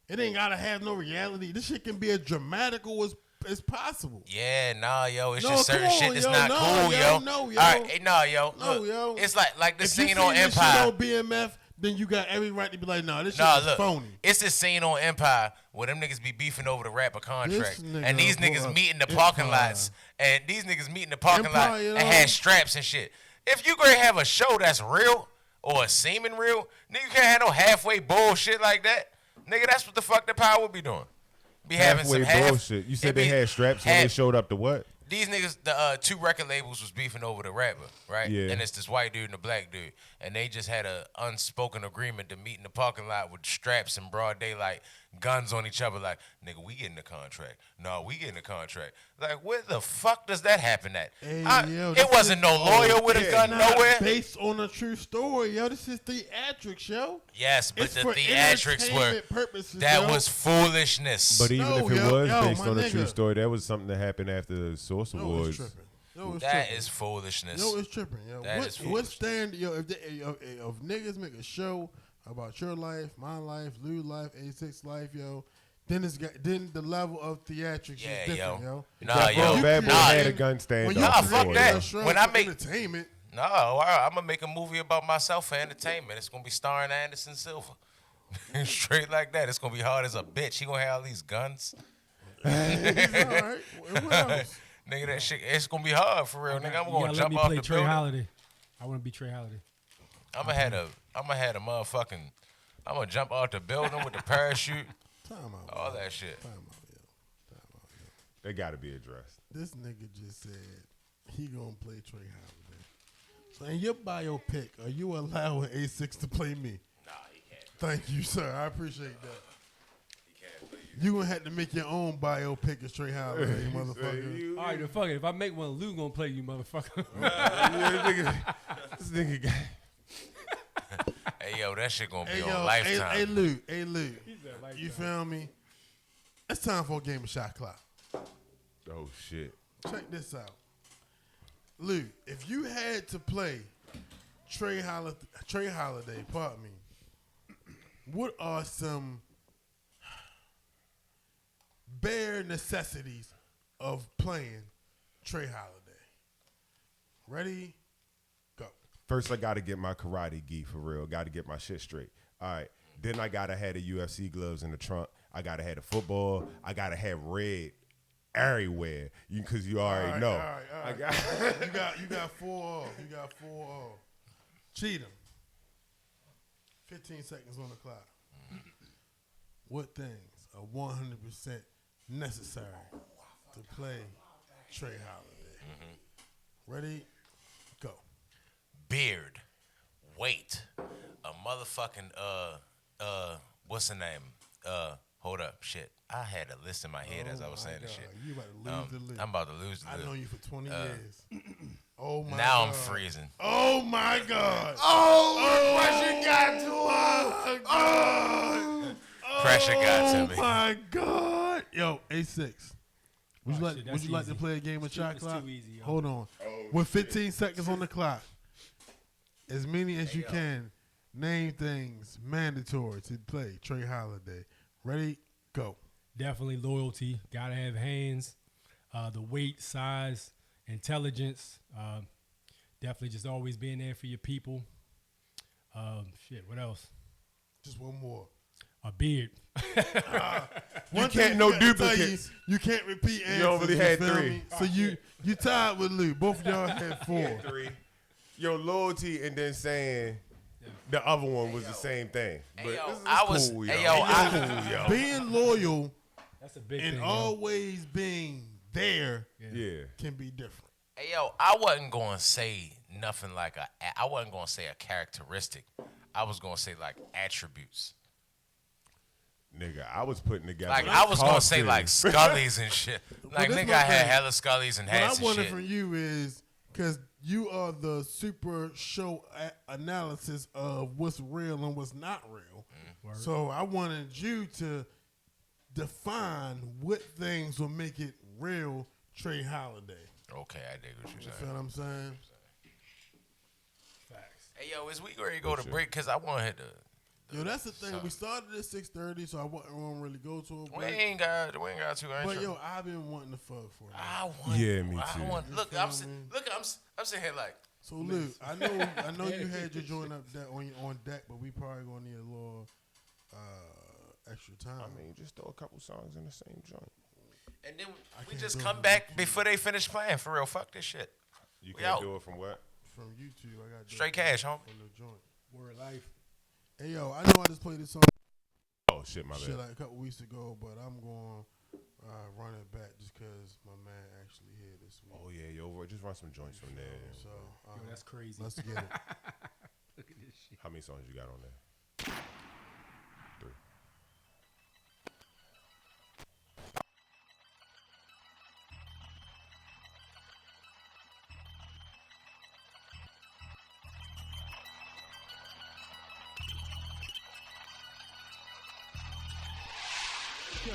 Speaker 8: It ain't gotta have no reality. This shit can be as dramatical as possible.
Speaker 7: Yeah, nah, yo. It's
Speaker 8: No,
Speaker 7: just certain
Speaker 8: come
Speaker 7: shit
Speaker 8: on,
Speaker 7: that's
Speaker 8: yo,
Speaker 7: not
Speaker 8: no,
Speaker 7: cool,
Speaker 8: yo,
Speaker 7: yo.
Speaker 8: no, yo.
Speaker 7: All right, hey, nah, yo.
Speaker 8: No,
Speaker 7: Look,
Speaker 8: yo.
Speaker 7: it's like the
Speaker 8: If you
Speaker 7: scene
Speaker 8: seen
Speaker 7: on
Speaker 8: this shit
Speaker 7: Empire.
Speaker 8: on BMF, then you got every right to be like, nah, this shit
Speaker 7: Nah,
Speaker 8: is
Speaker 7: look,
Speaker 8: phony.
Speaker 7: it's the scene on Empire where them niggas be beefing over the rapper contract,
Speaker 8: This nigga
Speaker 7: and these niggas
Speaker 8: brought
Speaker 7: meet in the
Speaker 8: Empire.
Speaker 7: parking lots, and these niggas meet in the parking lot
Speaker 8: Empire,
Speaker 7: and
Speaker 8: yo.
Speaker 7: had straps and shit. If you gonna have a show that's real or seeming real, nigga, you can't have no halfway bullshit like that. Nigga, that's what the fuck the Power would be doing. Be having some
Speaker 10: Halfway
Speaker 7: half
Speaker 10: bullshit. You said
Speaker 7: it
Speaker 10: they
Speaker 7: be
Speaker 10: had straps when they
Speaker 7: half-
Speaker 10: showed up to what?
Speaker 7: These niggas, the two record labels was beefing over the rapper, right?
Speaker 10: Yeah.
Speaker 7: And it's this white dude and a black dude. And they just had a unspoken agreement to meet in the parking lot with straps in broad daylight, guns on each other. Like, nigga, we getting the contract. No, we getting the contract. Like, where the fuck does that happen at? It wasn't no lawyer with a gun nowhere.
Speaker 8: Based on a true story, yo. This is theatrics, yo.
Speaker 7: Yes, but
Speaker 8: it's
Speaker 7: the
Speaker 8: for
Speaker 7: theatrics were
Speaker 8: purposes,
Speaker 7: that
Speaker 8: yo.
Speaker 7: was foolishness.
Speaker 10: But even if it was based on a
Speaker 8: nigga.
Speaker 10: true story, that was something that happened after the Source Awards.
Speaker 7: That is foolishness.
Speaker 8: Yo, it's tripping, yo. What stand, yo? If niggas make a show about your life, my life, Lou's life, A6 life, yo, then the level of theatrics is different, yo.
Speaker 7: Nah, yo,
Speaker 10: Bad Boy had a gun stand.
Speaker 7: Nah, fuck that. When I make
Speaker 8: entertainment,
Speaker 7: no, I'm gonna make a movie about myself for entertainment. It's gonna be starring Anderson Silva, straight like that. It's gonna be hard as a bitch. He gonna have all these guns.
Speaker 8: all right. What else?
Speaker 7: Nigga, that shit, it's gonna be hard for real, nigga. I'm gonna jump off the
Speaker 9: Trey
Speaker 7: building.
Speaker 9: Holiday. I want to be Trey Holiday.
Speaker 7: I'm gonna have a motherfucking. I'm gonna jump off the building with the parachute. All that shit.
Speaker 10: They gotta be addressed.
Speaker 8: This nigga just said he gonna play Trey Holiday. So in your biopic, are you allowing A6 to play me?
Speaker 7: Nah, he can't.
Speaker 8: Thank you, sir. I appreciate that.
Speaker 7: He can't play you.
Speaker 8: You gonna have to make your own biopic of Trey Holiday, motherfucker.
Speaker 9: All right, then fuck it. If I make one, Lou gonna play you, motherfucker.
Speaker 10: This nigga got.
Speaker 7: Hey, yo, that shit gonna be on Lifetime.
Speaker 8: Hey, Lou. You feel me? It's time for a game of shot clock.
Speaker 10: Oh shit.
Speaker 8: Check this out. Lou, if you had to play Trey Holiday, pardon me, what are some bare necessities of playing Trey Holiday? Ready? Go.
Speaker 10: First, I gotta get my karate gi for real. Gotta get my shit straight. All right. Then I gotta have the UFC gloves in the trunk. I gotta have the football. I gotta have red everywhere. Cause you already know.
Speaker 8: All right. You got 4 off. Cheat him. 15 seconds on the clock. What things are 100% necessary to play Trey Holiday? Ready? Go.
Speaker 7: Beard, weight, a motherfucking what's the name? Hold up, shit. I had a list in my head as I was saying this shit.
Speaker 8: You about to lose the list.
Speaker 7: I'm about to lose the list.
Speaker 8: I know you for 20 years. Oh my
Speaker 7: now
Speaker 8: God.
Speaker 7: I'm freezing.
Speaker 8: Oh my God.
Speaker 10: Pressure got to us.
Speaker 7: Pressure got to me.
Speaker 8: Oh my God. Yo, A6. Would you
Speaker 9: shit,
Speaker 8: like
Speaker 9: easy.
Speaker 8: to play a game of shot
Speaker 9: It's
Speaker 8: clock?
Speaker 9: too easy, yo.
Speaker 8: Hold on. With 15 seconds on the clock, as many as you can, name things mandatory to play Trey Holiday. Ready? Go.
Speaker 9: Definitely loyalty. Gotta have hands. The weight, size, intelligence. Definitely just always being there for your people. Shit, what else?
Speaker 8: Just one more.
Speaker 9: A beard.
Speaker 10: You can't no duplicates.
Speaker 8: You can't repeat answers.
Speaker 10: You only had
Speaker 8: feel
Speaker 10: 3.
Speaker 8: me? So you tied with Lou. Both of y'all had 4.
Speaker 10: 3. Your loyalty and then saying the other one was the same thing. But
Speaker 7: Hey, yo,
Speaker 10: this is
Speaker 7: I was-
Speaker 10: cool,
Speaker 7: hey,
Speaker 10: yo.
Speaker 7: yo,
Speaker 10: This is
Speaker 7: I-
Speaker 10: cool, yo.
Speaker 8: Being loyal
Speaker 9: That's a big
Speaker 8: and
Speaker 9: thing. yo.
Speaker 8: always being there
Speaker 10: Yeah.
Speaker 8: can be different.
Speaker 7: Hey, yo, I wasn't going to say nothing like I wasn't going to say a characteristic. I was going to say like attributes.
Speaker 10: Nigga, I was putting together.
Speaker 7: Like I was going to say
Speaker 10: costumes.
Speaker 7: like Scullies and shit. Like
Speaker 8: this
Speaker 7: nigga,
Speaker 8: my
Speaker 7: I had
Speaker 8: thing.
Speaker 7: hella Scullies and
Speaker 8: What
Speaker 7: hats
Speaker 8: I
Speaker 7: and
Speaker 8: wanted
Speaker 7: shit.
Speaker 8: from you is because you are the super show analysis of what's real and what's not real. So I wanted you to define what things will make it real Trey Holiday.
Speaker 7: Okay, I dig what you're
Speaker 8: You
Speaker 7: saying.
Speaker 8: feel what I'm saying?
Speaker 9: Facts.
Speaker 7: Hey, yo, is we ready to go to break? Because I want to hit the.
Speaker 8: Yo, that's the thing. We started at 6:30, so I won't really go to it.
Speaker 7: We ain't got to.
Speaker 8: But yo, I've been wanting to fuck for it.
Speaker 7: I want.
Speaker 10: Yeah, me
Speaker 7: I
Speaker 10: too.
Speaker 7: want. Look,
Speaker 8: feel
Speaker 7: I'm
Speaker 8: me?
Speaker 7: sitting here like.
Speaker 8: So Luke, I know you had your joint up that on deck, but we probably gonna need a little extra time.
Speaker 10: I mean, just throw a couple songs in the same joint.
Speaker 7: And then we
Speaker 8: can't
Speaker 7: just
Speaker 8: do
Speaker 7: come
Speaker 8: it.
Speaker 7: back before they finish playing. For real, fuck this shit.
Speaker 10: You
Speaker 7: We
Speaker 10: can't
Speaker 7: out.
Speaker 10: do it from what?
Speaker 8: From YouTube, I got
Speaker 7: Straight cash, homie.
Speaker 8: on the joint.
Speaker 9: Word life.
Speaker 8: Hey yo, I know I just played this song
Speaker 10: Oh shit, my
Speaker 8: shit
Speaker 10: bad.
Speaker 8: like a couple weeks ago, but I'm going run it back just because my man actually here this week.
Speaker 10: Oh yeah, yo, just run some joints from there.
Speaker 8: So
Speaker 9: Yo, that's crazy.
Speaker 8: let's get it.
Speaker 9: Look at this shit.
Speaker 10: How many songs you got on there? 3.
Speaker 11: Yo,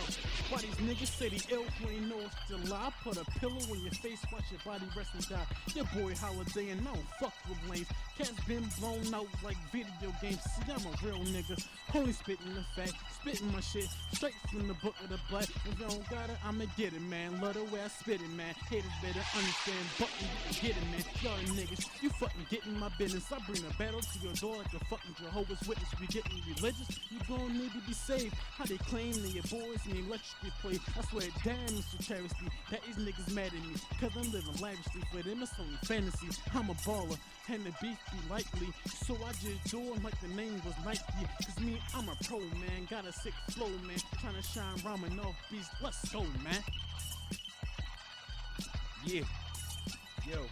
Speaker 11: why these niggas say they ill when they know it's July? Put a pillow on your face, watch your body rest and die. Your boy Holiday and I don't fuck with lanes. Cats been blown out like video games. See, I'm a real nigga. Only spitting the fact, spitting my shit straight from the book of the black. If you don't got it, I'ma get it, man. Love the way I spit it, man. Haters better understand, but you can get it, man. Y'all niggas, you fucking getting my business. I bring a battle to your door like a fucking Jehovah's Witness. We getting religious, you gon' need to be saved. How they claim that your boys and electrically play. I swear, damn, Mr. Travesty, that these niggas mad at me. Cause I'm living lavishly for them, it's only fantasy. I'm a baller, and the beef be likely. So I just do it like the name was Nike. Cause me, I'm a pro, man. Got a sick flow, man. Tryna shine ramen off beats. Let's go, man.
Speaker 12: Yeah. Yo.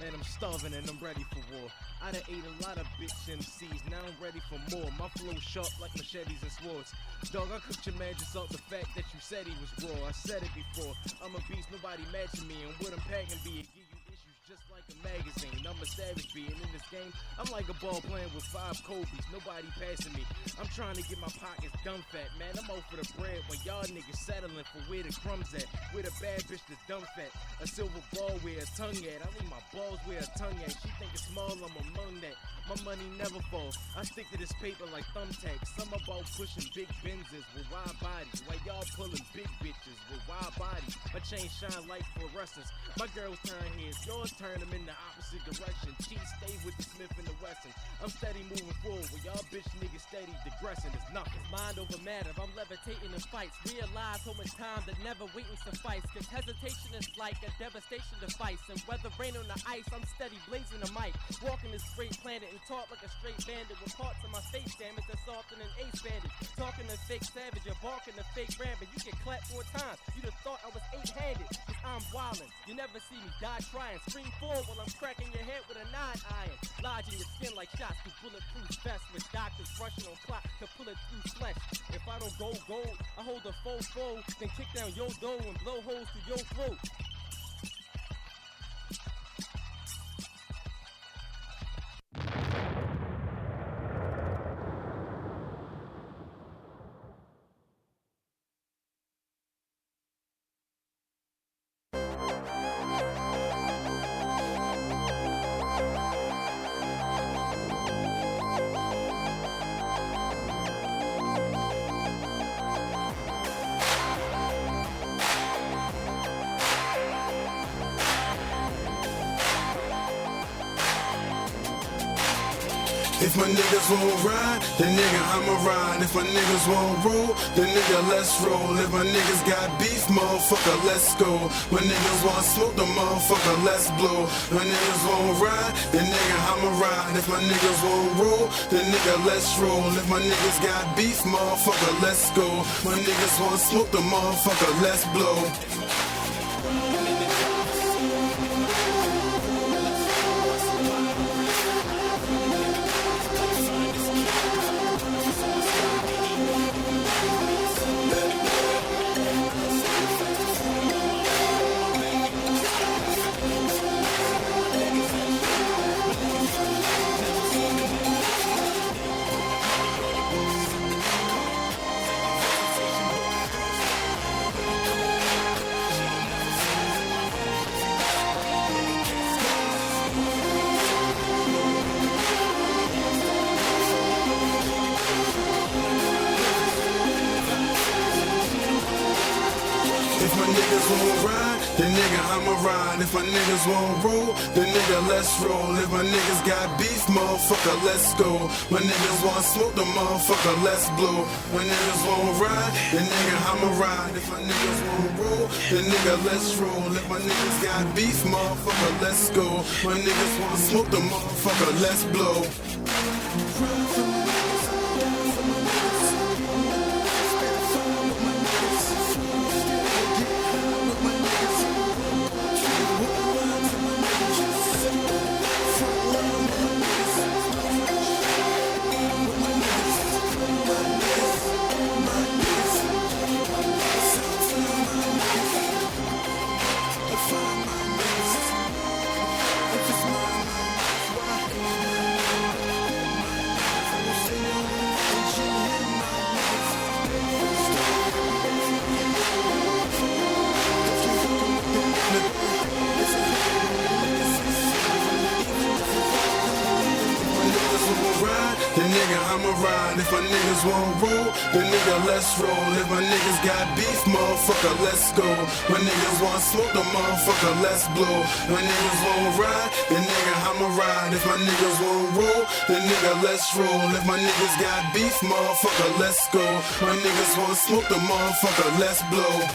Speaker 12: Man, I'm starving and I'm ready for war. I done ate a lot of bitch MCs, now I'm ready for more. My flow sharp like machetes and swords. Dog, I cooked your man just off the fact that you said he was raw. I said it before, I'm a beast, nobody matching me. And what I'm packing be, it give you issues just like a magazine. I'm a savage being in this game. I'm like a ball playing with 5 Kobe's, nobody passing me. I'm trying to get my pockets dumb fat, man. I'm out for the bread when y'all niggas settling for where the crumbs at. Where the bad bitch that's dumb fat. A silver ball where a tongue at. I leave my balls where a tongue at. She think it's small, I'm among that. My money never falls. I stick to this paper like thumbtacks. Some about pushing big Benzes with wide bodies, while y'all pulling big bitches with wide bodies. My chain shine like fluorescence. My girls turn heads, yours turn them in the opposite direction. Cheat stay with the Smith and the Wesson. I'm steady moving forward, while y'all bitch niggas steady digressing. It's nothing.
Speaker 13: Mind over matter, I'm levitating in fights. Realize how much time that never waiting suffice. Cause hesitation is like a devastation device. And whether rain on the ice, I'm steady blazing the mic. Walking this great planet and talk like a straight bandit. With parts of my face damage that's softer than ace bandit. Talking to fake savage, you're barking to fake rampant. You get clapped 4 times, you'd have thought I was 8-handed. Cause I'm wildin', you never see me die trying. Scream forward while I'm cracking your head with a 9-iron. Lodging your skin like shots through bulletproof vests. With doctors rushing on clock to pull it through flesh. If I don't go gold, I hold the foe, then kick down your door and blow holes through your throat.
Speaker 14: If my niggas won't ride, then nigga I'ma ride. If my niggas won't roll, then nigga let's roll. If my niggas got beef, motherfucker, let's go. My niggas want smoke, the motherfucker, let's blow. My niggas won't ride, then nigga I'ma ride. If my niggas won't roll, then nigga let's roll. If my niggas got beef, motherfucker, let's go. My niggas want smoke, the motherfucker, let's blow. If my niggas won't ride, then nigga I'ma ride. If my niggas won't roll, then nigga let's roll. If my niggas got beef, motherfucker, let's go. My niggas want smoke, the motherfucker, let's blow. My niggas won't ride, then nigga I'ma ride. If my niggas won't roll, then nigga let's roll. If my niggas got beef, motherfucker, let's go. My niggas want smoke, the motherfucker, let's blow. then nigga I'ma ride. If my niggas won't roll, then nigga let's roll. If my niggas got beef, motherfucker, let's go. My niggas want smoke, the motherfucker, let's blow. My niggas won't ride, then nigga I'ma ride. If my niggas won't roll, then nigga let's roll. If my niggas got beef, motherfucker, let's go. My niggas want smoke, the motherfucker, let's blow.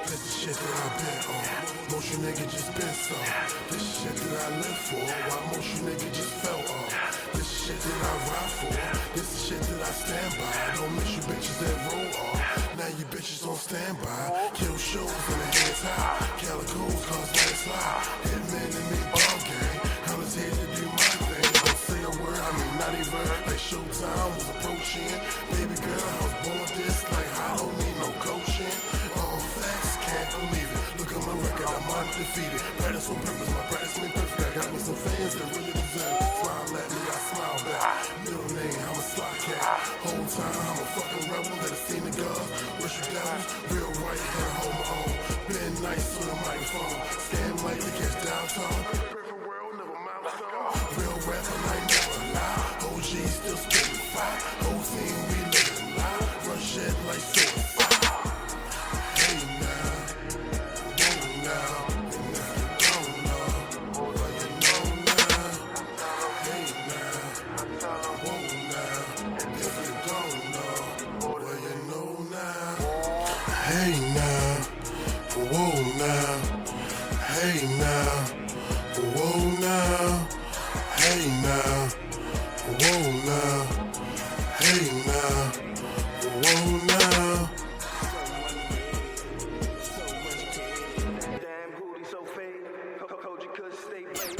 Speaker 15: This shit that I been on. Most you niggas just been so. This shit that I live for. Why most you niggas just fell off. This shit that I ride for. This is shit that I stand by. Don't miss you bitches that roll off. Now you bitches on standby. Kill shows in the hands high. Calicos cause landslide. Hitman and me ball gang. I was here to do my thing. Don't say a word, I mean not even. time, I'm a fucking rebel that I seen the God. Worship devils, real right, had hold my own. Been nice on the microphone, scam lightly, catch downtown. Perfect world, never milestone. Real rap and I never lie. OG still spitting fire. Whole scene we living live. Run shit like suicide. Hey now, whoa now. And if you don't know, well you know now. Hey now, whoa now. If you don't know, well you know now. Hey now, whoa now. Hey now, whoa now. Hey now, whoa now. Hey now, whoa now.
Speaker 2: Damn booty so fake. Hold you could stay late.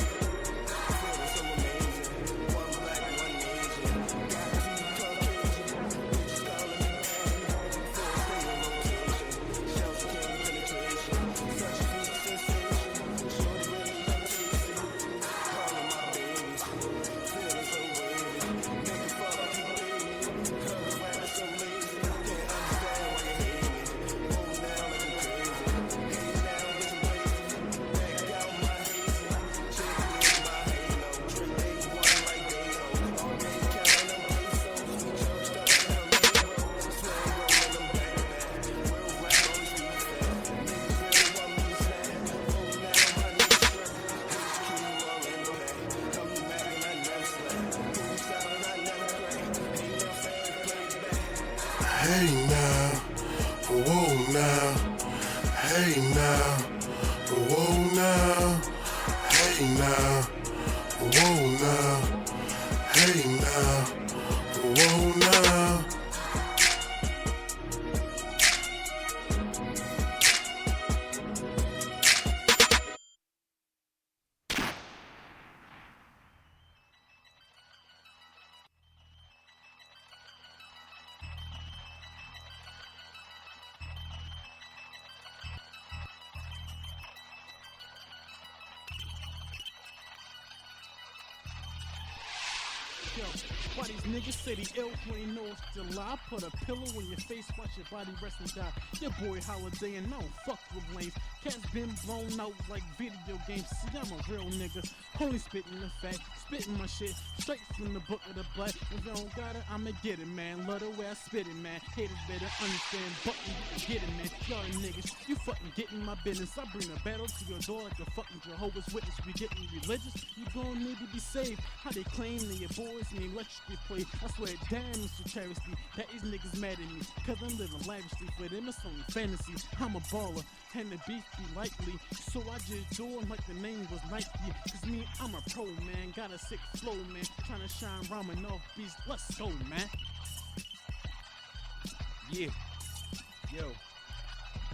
Speaker 15: Hey now, whoa now. Hey now, whoa now. Hey now, whoa now. Hey now, whoa now.
Speaker 11: Yo, why these niggas say the ill when they know it's still lie? Put a pillow on your face, watch your body rest and die. Your boy Holiday and I don't fuck with lanes. Cats been blown out like video games. See, I'm a real nigga. Only spitting the fact, spitting my shit straight from the book of the black. If you don't got it, I'ma get it, man. Love the way I spit it, man. Haters better understand, but you can get it, man. Y'all niggas, you fucking getting my business. I bring a battle to your door like a fucking Jehovah's Witness. We getting religious, you gon' need to be saved. How they claim that your boys and electrically play. I swear, damn, Mr. Travesty, that these niggas mad at me. Cause I'm living lavishly for them, it's only fantasy. I'm a baller, and the beef be likely. So I just do it like the name was Nike. Cause me, I'm a pro, man. Got a sick flow, man. Tryna shine ramen off beats. Let's go, man.
Speaker 12: Yeah. Yo.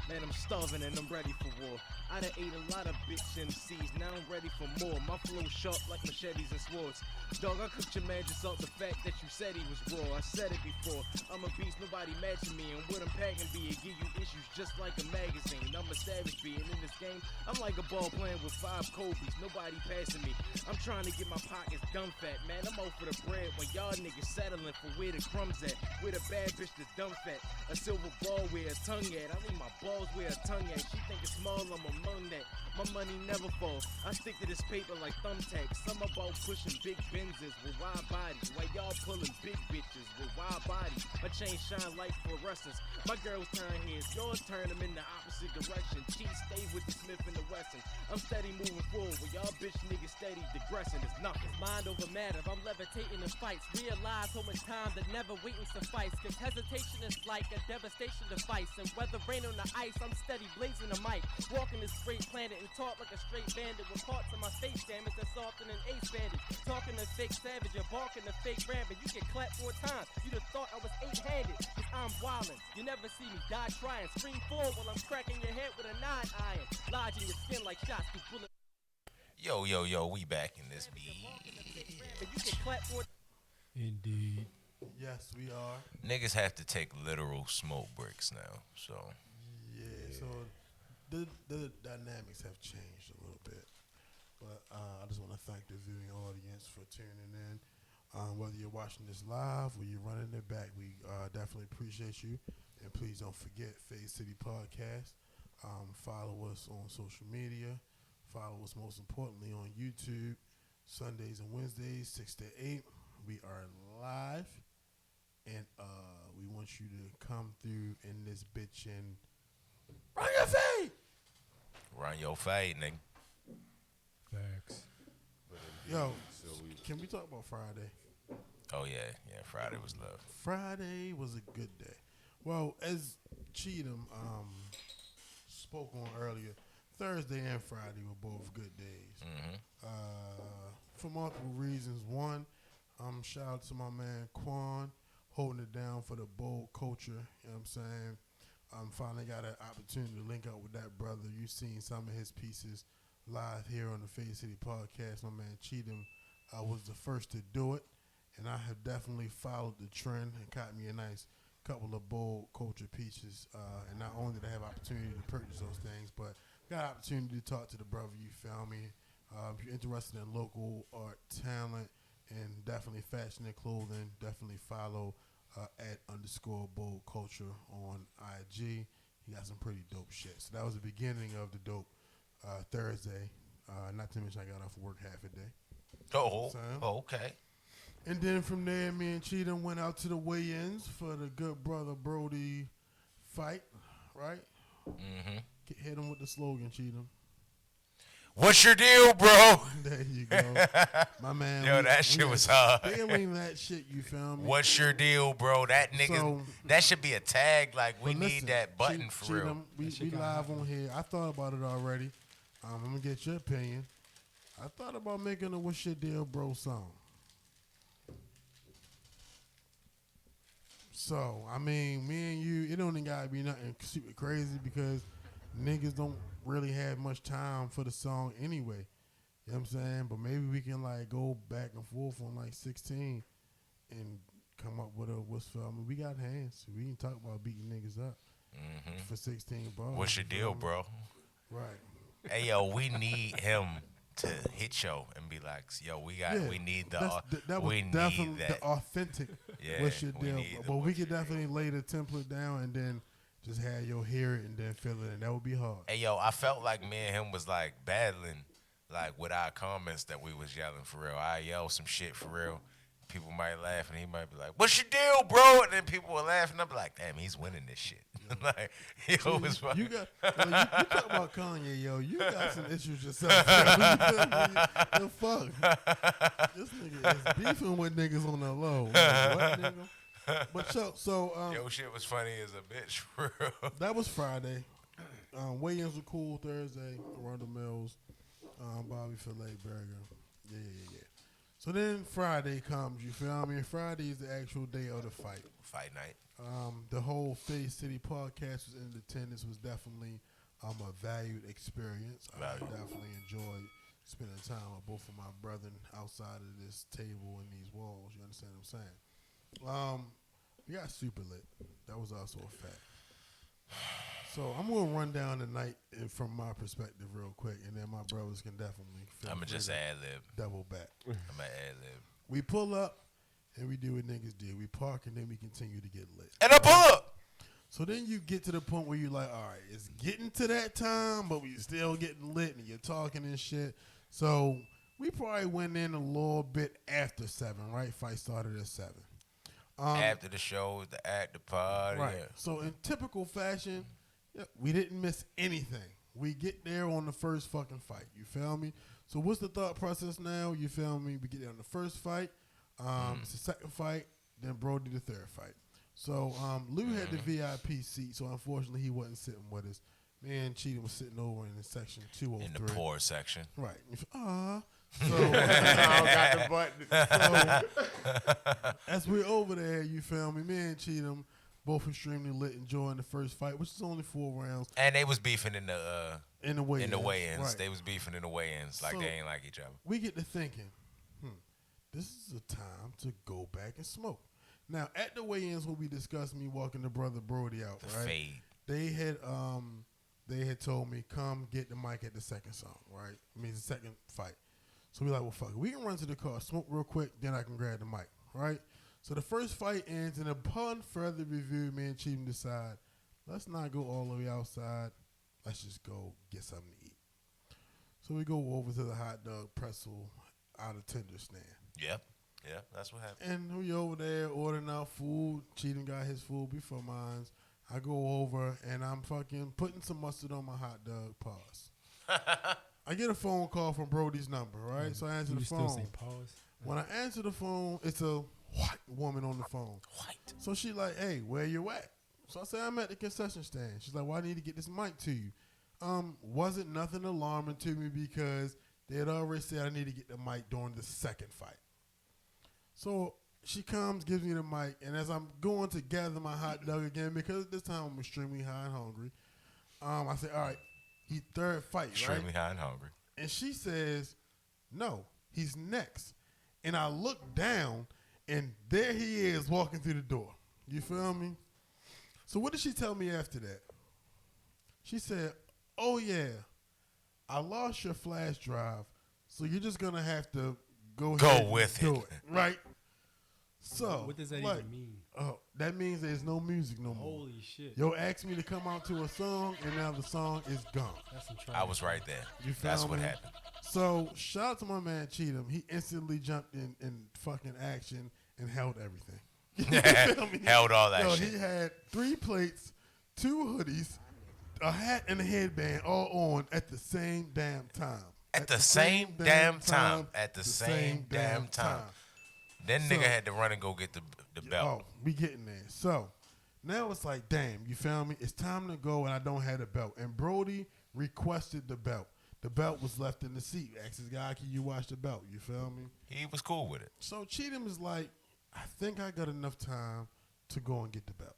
Speaker 12: Man, I'm starving and I'm ready for war. I done ate a lot of bitch MCs, now I'm ready for more. My flow sharp like machetes and swords. Dog, I cooked your man just off the fact that you said he was raw. I said it before, I'm a beast, nobody matching me. And what I'm packing be, it give you issues just like a magazine. I'm a savage being in this game, I'm like a ball playing with 5 Kobe's, nobody passing me. I'm trying to get my pockets dumb fat, man, I'm out for the bread when y'all niggas settling for where the crumbs at. Where the bad bitch that's dumb fat, a silver ball where a tongue at. I leave my balls where a tongue at, she think it's small, I'm among that. My money never falls, I stick to this paper like thumbtacks. Some about pushing big Benzes with wide bodies, while y'all pulling big bitches with wide bodies. My chain shine like fluorescence, my girls turn heads, yours turn them in the opposite direction. Cheese stay with the Smith and the Wesson. I'm steady moving forward, while y'all bitch niggas steady digressing. It's nothing.
Speaker 13: Mind over matter, I'm levitating in fights. Realize how much time that never waiting suffice. Cause hesitation is like a devastation device. And whether rain on the ice, I'm steady blazing the mic. Walking this great planet and talk like a straight bandit. With parts of my face damage that's often an ace bandit. Talking to fake savage, you're barking to fake rabbit. You get clapped 4 times, you'd have thought I was 8-handed. Cause I'm wildin', you never see me die trying. Scream forward while I'm cracking your head with a 9-iron. Lodge in your skin like shots through bullet.
Speaker 7: Yo, we back in this beat.
Speaker 9: Indeed.
Speaker 8: Yes, we are.
Speaker 7: Niggas have to take literal smoke breaks now, so.
Speaker 8: Yeah, so the dynamics have changed a little bit. But I just want to thank the viewing audience for tuning in. Whether you're watching this live or you're running it back, we definitely appreciate you. And please don't forget Fade City Podcast. Follow us on social media. Follow us most importantly on YouTube. Sundays and Wednesdays, 6 to 8. We are live. And we want you to come through in this bitch and run your fade.
Speaker 7: Run your fade, nigga.
Speaker 9: Facts.
Speaker 8: Yo, can we talk about Friday?
Speaker 7: Oh, yeah. Yeah, Friday was love.
Speaker 8: Friday was a good day. Well, as Cheatham spoke on earlier, Thursday and Friday were both good days.
Speaker 7: Mm-hmm.
Speaker 8: For multiple reasons. One, shout out to my man Quan, holding it down for the bold culture. You know what I'm saying? Finally got an opportunity to link up with that brother. You've seen some of his pieces live here on the Fade City Podcast. My man Cheatham was the first to do it, and I have definitely followed the trend and caught me a nice couple of bold culture pieces. And not only did I have opportunity to purchase those things, but got opportunity to talk to the brother. You found me. If you're interested in local art talent and definitely fashion and clothing, definitely follow @_bold culture on IG. He got some pretty dope shit. So that was the beginning of the dope Thursday. Not to mention I got off work half a day.
Speaker 7: Oh, okay.
Speaker 8: And then from there, me and Cheatham went out to the weigh-ins for the good brother Brody fight, right?
Speaker 7: Mm-hmm.
Speaker 8: Hit him with the slogan, Cheatham.
Speaker 7: What's your deal, bro?
Speaker 8: There you go. My man.
Speaker 7: Yo, that shit was hard.
Speaker 8: Feeling that shit, you feel me?
Speaker 7: What's your deal, bro? That nigga, that should be a tag. Like, we need that button for real.
Speaker 8: We live on here. I thought about it already. I'm going to get your opinion. I thought about making a What's Your Deal, Bro song. So, I mean, me and you, it don't even got to be nothing super crazy because niggas don't really have much time for the song anyway. You know what I'm saying? But maybe we can, like, go back and forth on, like, 16 and come up with a what's for. I mean, we got hands. We can talk about beating niggas up for 16 bars.
Speaker 7: What's your deal, bro?
Speaker 8: Right.
Speaker 7: Hey, yo, we need him to hit yo and be like, yo, we need
Speaker 8: that
Speaker 7: we
Speaker 8: was
Speaker 7: need
Speaker 8: definitely
Speaker 7: that.
Speaker 8: the authentic What's Your Deal. But we could definitely lay the template down and then just have you hear it and then feel it, and that would be hard.
Speaker 7: Hey, yo, I felt like me and him was, like, battling, like, with our comments that we was yelling for real. I yell some shit for real. People might laugh, and he might be like, what's your deal, bro? And then people will laugh, and I'll be like, damn, he's winning this shit. Like, yo, it's funny.
Speaker 8: You talk about Kanye, yo. You got some issues yourself. Yo, fuck. This nigga is beefing with niggas on the low. Like, what, nigga? But
Speaker 7: yo, shit was funny as a bitch, for real.
Speaker 8: That was Friday. Weigh-ins were cool Thursday. Ronda Mills, Bobby Filet Burger. Yeah. So then Friday comes, you feel me? Friday is the actual day of the fight.
Speaker 7: Fight night.
Speaker 8: The whole Fade City Podcast was in attendance. Was definitely a valued experience. I definitely enjoyed spending time with both of my brethren outside of this table and these walls. You understand what I'm saying? We got super lit. That was also a fact. So I'm gonna run down the night from my perspective real quick, and then my brothers can definitely.
Speaker 7: I'm gonna just ad lib.
Speaker 8: Double back.
Speaker 7: I'm gonna ad lib.
Speaker 8: We pull up and we do what niggas do. We park and then we continue to get lit.
Speaker 7: And I pull up.
Speaker 8: So then you get to the point where you're like, all right, it's getting to that time, but we still getting lit and you're talking and shit. So we probably went in a little bit after 7, right? Fight started at 7.
Speaker 7: After the show, the act, the party.
Speaker 8: Right.
Speaker 7: Yeah.
Speaker 8: So in typical fashion, we didn't miss anything. We get there on the first fucking fight. You feel me? So what's the thought process now? You feel me? We get there on the first fight. It's the second fight. Then Brody the third fight. So Lou had the VIP seat. So unfortunately he wasn't sitting with us. Me and Cheatham was sitting over in the section 203.
Speaker 7: In the poor section.
Speaker 8: Right. So,
Speaker 10: got the button.
Speaker 8: So, as we're over there, you feel me? Me and Cheatham both extremely lit, enjoying the first fight, which is only 4 rounds.
Speaker 7: And they was beefing in the weigh-ins.
Speaker 8: Right.
Speaker 7: They was beefing in the weigh-ins like they ain't like each other.
Speaker 8: We get to thinking, this is a time to go back and smoke. Now, at the weigh-ins when we discussed me walking the brother Brody out,
Speaker 7: The
Speaker 8: right?
Speaker 7: fade.
Speaker 8: They had told me, come get the mic at the second song, right? I mean, the second fight. So we like, well, fuck it. We can run to the car, smoke real quick, then I can grab the mic, right? So the first fight ends, and upon further review, me and Cheatham decide, let's not go all the way outside. Let's just go get something to eat. So we go over to the hot dog pretzel out of tender stand.
Speaker 7: Yep, that's what happened.
Speaker 8: And we over there ordering out food. Cheatham got his food before mine. I go over, and I'm fucking putting some mustard on my hot dog. Pause. I get a phone call from Brody's number, right? So I answer the phone.
Speaker 9: Still say pause?
Speaker 8: When I answer the phone, it's a white woman on the phone.
Speaker 7: White.
Speaker 8: So she like, hey, where you at? So I say, I'm at the concession stand. She's like, well, I need to get this mic to you. Wasn't nothing alarming to me because they had already said I need to get the mic during the second fight. So she comes, gives me the mic, and as I'm going to gather my hot dog again, because this time I'm extremely high and hungry, I say, all right, he third fight,
Speaker 7: Extremely
Speaker 8: right?
Speaker 7: high and hungry.
Speaker 8: And she says, no, he's next. And I look down, and there he is walking through the door. You feel me? So what did she tell me after that? She said, oh, yeah, I lost your flash drive, so you're just going to have to go ahead
Speaker 7: with
Speaker 8: and do
Speaker 7: it.
Speaker 8: Right? So
Speaker 9: What does that
Speaker 8: like,
Speaker 9: even mean?
Speaker 8: Oh, that means there's no music no more.
Speaker 9: Holy shit.
Speaker 8: Yo asked me to come out to a song, and now the song is gone.
Speaker 9: That's some
Speaker 7: I was right there.
Speaker 8: You feel
Speaker 7: That's what
Speaker 8: me?
Speaker 7: happened.
Speaker 8: So shout out to my man Cheatham. He instantly jumped in fucking action and held everything. You feel me?
Speaker 7: Held all that shit.
Speaker 8: He had 3 plates, 2 hoodies, a hat and a headband all on at the same damn time.
Speaker 7: At the same damn time. At the same damn time. Then nigga had to run and go get the belt.
Speaker 8: Oh, we getting there. So now it's like, damn, you feel me? It's time to go, and I don't have the belt. And Brody requested the belt. The belt was left in the seat. Asked his guy, can you watch the belt? You feel me?
Speaker 7: He was cool with it.
Speaker 8: So Cheatham is like, I think I got enough time to go and get the belt.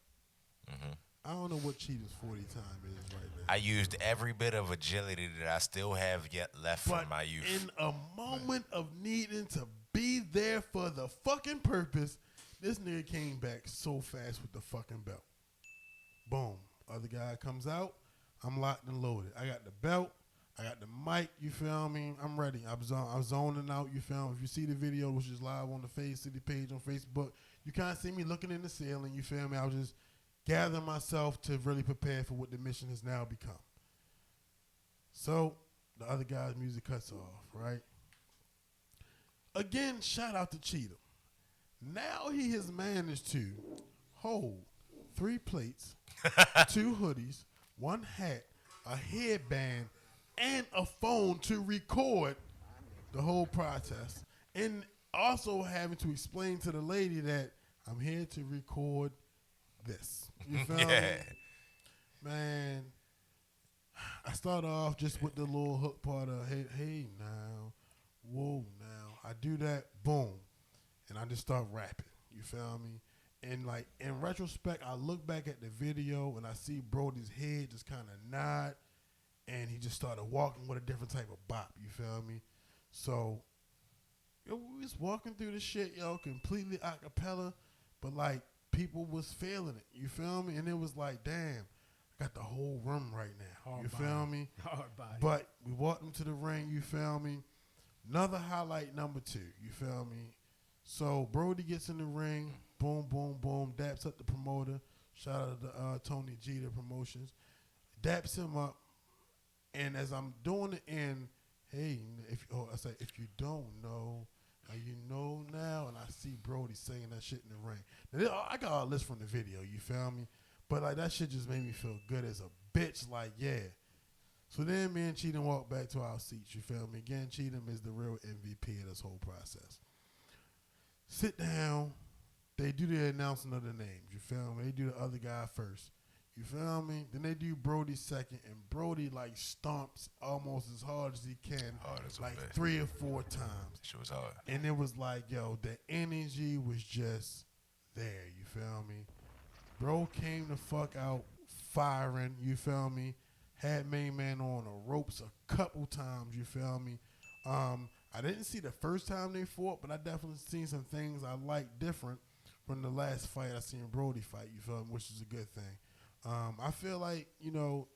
Speaker 7: Mm-hmm.
Speaker 8: I don't know what Cheatham's 40 time is right now.
Speaker 7: I used every bit of agility that I still have yet left
Speaker 8: But
Speaker 7: from my youth.
Speaker 8: in a moment of needing to be there for the fucking purpose, this nigga came back so fast with the fucking belt. Boom. Other guy comes out. I'm locked and loaded. I got the belt. I got the mic. You feel me? I'm ready. I'm zoning out. You feel me? If you see the video, which is live on the Face City page on Facebook, you kind of see me looking in the ceiling. You feel me? I was just gathering myself to really prepare for what the mission has now become. So the other guy's music cuts off, right? Again, shout out to Cheatham. Now he has managed to hold 3 plates, 2 hoodies, 1 hat, a headband, and a phone to record the whole process. And also having to explain to the lady that I'm here to record this. You feel me? Man, I start off just with the little hook part of, hey now, whoa now. I do that, boom, and I just start rapping. You feel me? And like in retrospect, I look back at the video and I see Brody's head just kind of nod, and he just started walking with a different type of bop. You feel me? So, yo, we was walking through the shit, yo, completely a cappella, but like people was feeling it. You feel me? And it was like, damn, I got the whole room right now.
Speaker 9: Hard
Speaker 8: you
Speaker 9: body.
Speaker 8: feel me?
Speaker 9: Hard body.
Speaker 8: But we walked into the ring. You feel me? Another highlight number 2. You feel me? So Brody gets in the ring. Boom, boom, boom. Daps up the promoter. Shout out to Tony G, the promotions. Daps him up. And as I'm doing the end, hey, I say, if you don't know, now you know now. And I see Brody saying that shit in the ring. Now, I got all this from the video. You feel me? But like that shit just made me feel good as a bitch. Like, yeah. So then me and Cheatham walk back to our seats. You feel me? Again, Cheatham is the real MVP of this whole process. Sit down. They do the announcing of the names. You feel me? They do the other guy first. You feel me? Then they do Brody second, and Brody like stomps almost as hard as he can, like 3 or 4 times.
Speaker 7: Shit was hard.
Speaker 8: And it was like, yo, the energy was just there. You feel me? Bro came the fuck out firing. You feel me? Had main man on the ropes a couple times. You feel me? I didn't see the first time they fought, but I definitely seen some things I liked different from the last fight I seen Brody fight. You feel me? Which is a good thing. I feel like, you know,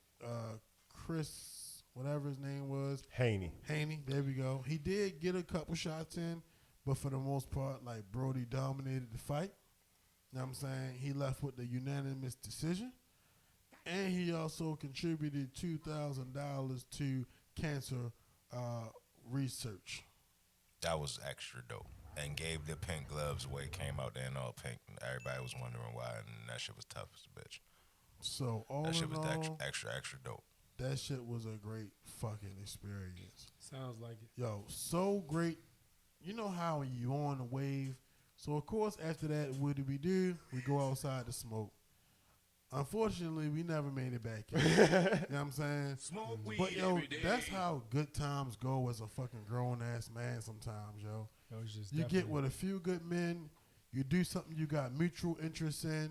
Speaker 8: Chris whatever his name was.
Speaker 10: Haney.
Speaker 8: There we go. He did get a couple shots in, but for the most part, like Brody dominated the fight. You know what I'm saying? He left with the unanimous decision. And he also contributed $2,000 to cancer research.
Speaker 7: That was extra dope. And gave the pink gloves away, came out there in all pink. And everybody was wondering why, and that shit was tough as a bitch.
Speaker 8: So all
Speaker 7: that shit
Speaker 8: in
Speaker 7: was
Speaker 8: all,
Speaker 7: extra dope.
Speaker 8: That shit was a great fucking experience.
Speaker 9: Sounds like it.
Speaker 8: Yo, so great. You know how you on the wave. So of course after that, what do? We go outside to smoke. Unfortunately, we never made it back in. You know what I'm saying?
Speaker 16: Smoke weed
Speaker 8: but yo,
Speaker 16: every day.
Speaker 8: that's how good times go as a fucking grown ass man sometimes, yo.
Speaker 9: Just
Speaker 8: You get with a few good men, you do something you got mutual interest in,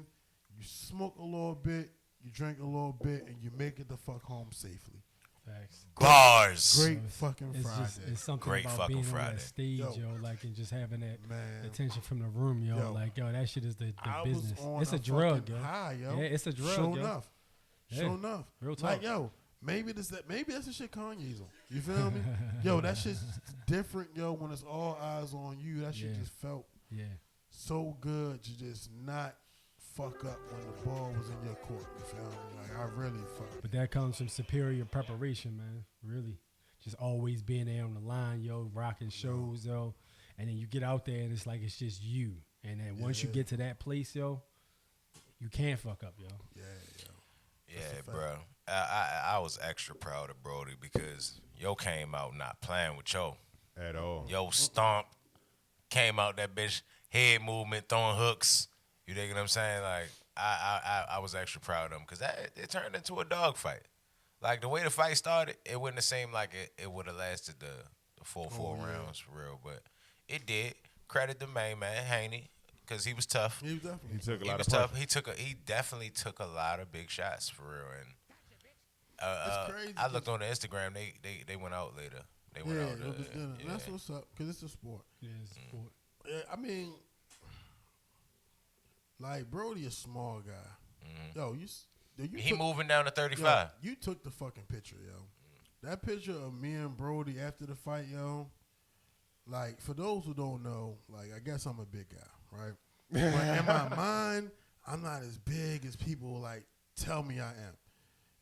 Speaker 8: you smoke a little bit, you drink a little bit, and you make it the fuck home safely.
Speaker 9: Facts.
Speaker 7: Bars.
Speaker 8: Great fucking Friday.
Speaker 9: It's something
Speaker 7: Great
Speaker 9: about
Speaker 7: fucking
Speaker 9: being
Speaker 7: Friday.
Speaker 9: on that stage,
Speaker 8: Yo.
Speaker 9: like, and just having that
Speaker 8: Man.
Speaker 9: attention from the room,
Speaker 8: Yo.
Speaker 9: Like, that shit is the
Speaker 8: I
Speaker 9: business.
Speaker 8: was on
Speaker 9: It's a drug,
Speaker 8: fucking
Speaker 9: yo.
Speaker 8: high, yo.
Speaker 9: Yeah, it's a drug,
Speaker 8: Sure
Speaker 9: yo.
Speaker 8: enough.
Speaker 9: Yeah.
Speaker 8: Sure enough.
Speaker 9: Real talk.
Speaker 8: Like, yo, maybe that's the shit Kanye's on. You feel me? Yo, that shit's different, yo, when it's all eyes on you. That shit just felt so good to just not fuck up when the ball was in your court. You feel me? Like, I really fucked.
Speaker 9: But that comes from superior preparation, man. Really. Just always being there on the line, yo, rocking shows, yo. And then you get out there and it's like it's just you. And then once you get to that place, yo, you can't fuck up, yo.
Speaker 7: Yeah, bro. I was extra proud of Brody because yo came out not playing with yo
Speaker 10: at all.
Speaker 7: Yo stomped, came out that bitch, head movement, throwing hooks. You dig what I'm saying? Like I was extra proud of him because it turned into a dog fight. Like the way the fight started, it wouldn't have seemed like it would have lasted the full four rounds for real, but it did. Credit the main man, Haney. Because he was tough.
Speaker 8: He was definitely.
Speaker 10: He took a
Speaker 7: He
Speaker 10: lot
Speaker 7: was
Speaker 10: of
Speaker 7: tough. He definitely took a lot of big shots for real. And
Speaker 8: It's crazy.
Speaker 7: I looked on the Instagram. They went out later. They went out.
Speaker 8: It was dinner. That's what's up. Cause it's a sport.
Speaker 9: Yeah, it's a sport.
Speaker 8: Yeah, I mean, like Brody, a small guy. Yo,
Speaker 7: He moving down to 35.
Speaker 8: Yo, you took the fucking picture, yo. That picture of me and Brody after the fight, yo. Like, for those who don't know, like, I guess I'm a big guy, right? But in my mind, I'm not as big as people, like, tell me I am.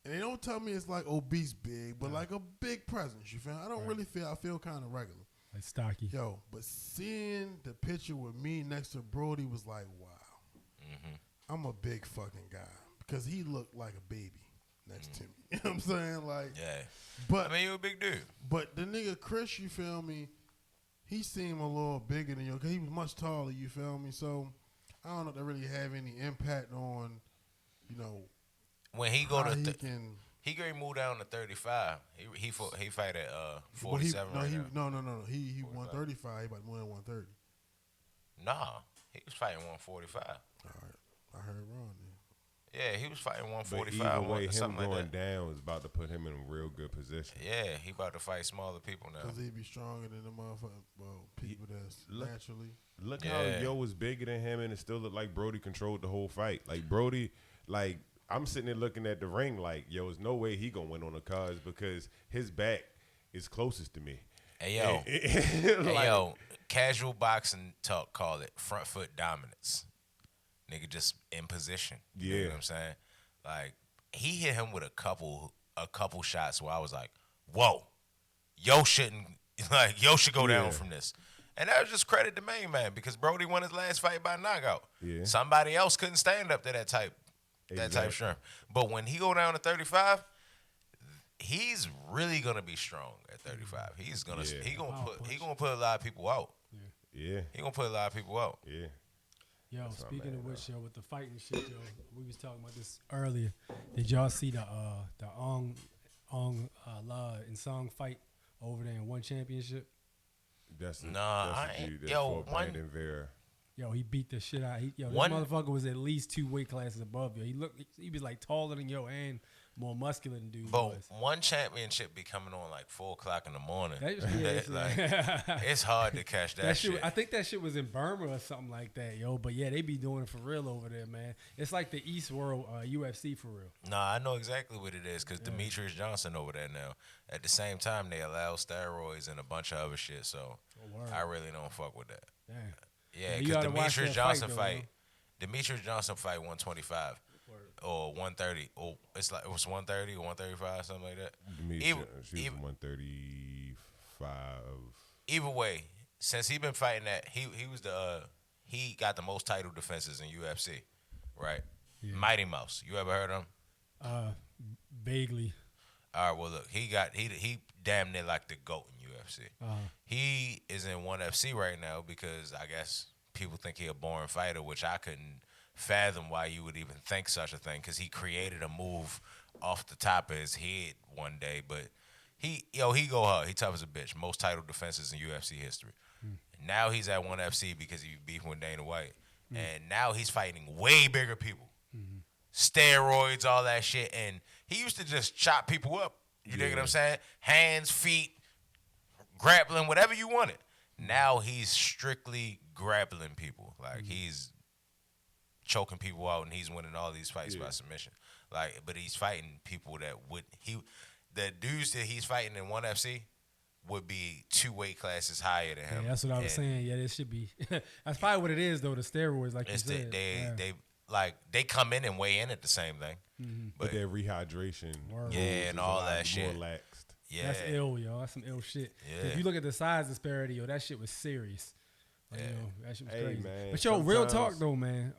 Speaker 8: And they don't tell me it's, like, obese big, but, like, a big presence, you feel? I don't really feel, I feel kind of regular.
Speaker 9: Like stocky.
Speaker 8: Yo, but seeing the picture with me next to Brody was like, wow. I'm a big fucking guy. Because he looked like a baby next to me. You know what I'm saying? Like,
Speaker 7: yeah.
Speaker 8: But,
Speaker 7: I mean, you a big dude.
Speaker 8: But the nigga Chris, you feel me? He seemed a little bigger than you because he was much taller, you feel me? So, I don't know if that really have any impact on, you know,
Speaker 7: when he go
Speaker 8: how
Speaker 7: to
Speaker 8: he
Speaker 7: can move down to 35. He fight at 47 right now.
Speaker 8: No. He won 35. He about to win 130.
Speaker 7: Nah, he was fighting 145.
Speaker 8: All right, I heard wrong then.
Speaker 7: Yeah, he was fighting
Speaker 10: But
Speaker 7: 145.
Speaker 10: either way, him
Speaker 7: something
Speaker 10: going
Speaker 7: like that.
Speaker 10: down is about to put him in a real good position.
Speaker 7: Yeah, he about to fight smaller people now.
Speaker 8: Because he'd be stronger than the people that's naturally.
Speaker 10: Look how Yo was bigger than him, and it still looked like Brody controlled the whole fight. Like Brody, like I'm sitting there looking at the ring, like yo, there's no way he gonna win on the cards because his back is closest to me.
Speaker 7: Hey yo,
Speaker 10: Like-
Speaker 7: casual boxing talk call it front foot dominance. Nigga just in position. You know what I'm saying? Like he hit him with a couple shots where I was like, whoa, yo should go down from this. And that was just credit to main man because Brody won his last fight by knockout.
Speaker 10: Yeah.
Speaker 7: Somebody else couldn't stand up to that type strength. But when he go down to 35, he's really gonna be strong at 35. He's gonna he gonna put a lot of people out.
Speaker 10: Yeah.
Speaker 7: He gonna put a lot of people out.
Speaker 10: Yeah.
Speaker 9: Yo, speaking of which, yo, with the fighting shit, yo, we was talking about this earlier. Did y'all see the Ong La and Song fight over there in one championship?
Speaker 10: That's the dude that fought Brandon Vera.
Speaker 9: Yo, he beat the shit out. This
Speaker 7: One-
Speaker 9: motherfucker was at least 2 weight classes above yo. He was like taller than yo and more muscular than dudes.
Speaker 7: But
Speaker 9: was.
Speaker 7: one championship be coming on like 4:00 in the morning.
Speaker 9: Like,
Speaker 7: it's hard to catch that shit.
Speaker 9: I think that shit was in Burma or something like that, yo. But yeah, they be doing it for real over there, man. It's like the East World UFC for real.
Speaker 7: Nah, I know exactly what it is because Demetrius Johnson over there now. At the same time, they allow steroids and a bunch of other shit. So I really don't fuck with that.
Speaker 9: Damn.
Speaker 7: Yeah, because Demetrius Johnson fight. Demetrius Johnson fight 125 or 130. Or it was 130 or 135, something like that.
Speaker 10: She was 135.
Speaker 7: Either way, since he been fighting that, he got the most title defenses in UFC, right? Yeah. Mighty Mouse. You ever heard of him?
Speaker 9: Vaguely.
Speaker 7: All right. Well, look, he damn near like the GOAT in UFC. He is in ONE FC right now because I guess people think he a boring fighter, which I couldn't fathom why you would even think such a thing because he created a move off the top of his head one day. But he go hard. He tough as a bitch. Most title defenses in UFC history. Now he's at ONE FC because he beefing with Dana White. And now he's fighting way bigger people. Steroids, all that shit. And he used to just chop people up. You dig what I'm saying? Hands, feet, grappling, whatever you wanted. Now he's strictly grappling people. Like he's choking people out and he's winning all these fights by submission. Like, but he's fighting people that the dudes that he's fighting in ONE FC would be 2 weight classes higher than him.
Speaker 9: Yeah, that's what I was saying. Yeah, this should be. That's probably what it is, though. The steroids, like you said.
Speaker 7: They come in and weigh in at the same thing.
Speaker 10: But their rehydration,
Speaker 7: and all that shit.
Speaker 10: Relaxed.
Speaker 7: Yeah,
Speaker 9: that's ill, yo. That's some ill shit.
Speaker 7: Yeah.
Speaker 9: If you look at the size disparity, yo, that shit was serious. Like, you know, that shit was crazy.
Speaker 10: Man,
Speaker 9: but yo, real talk though, man.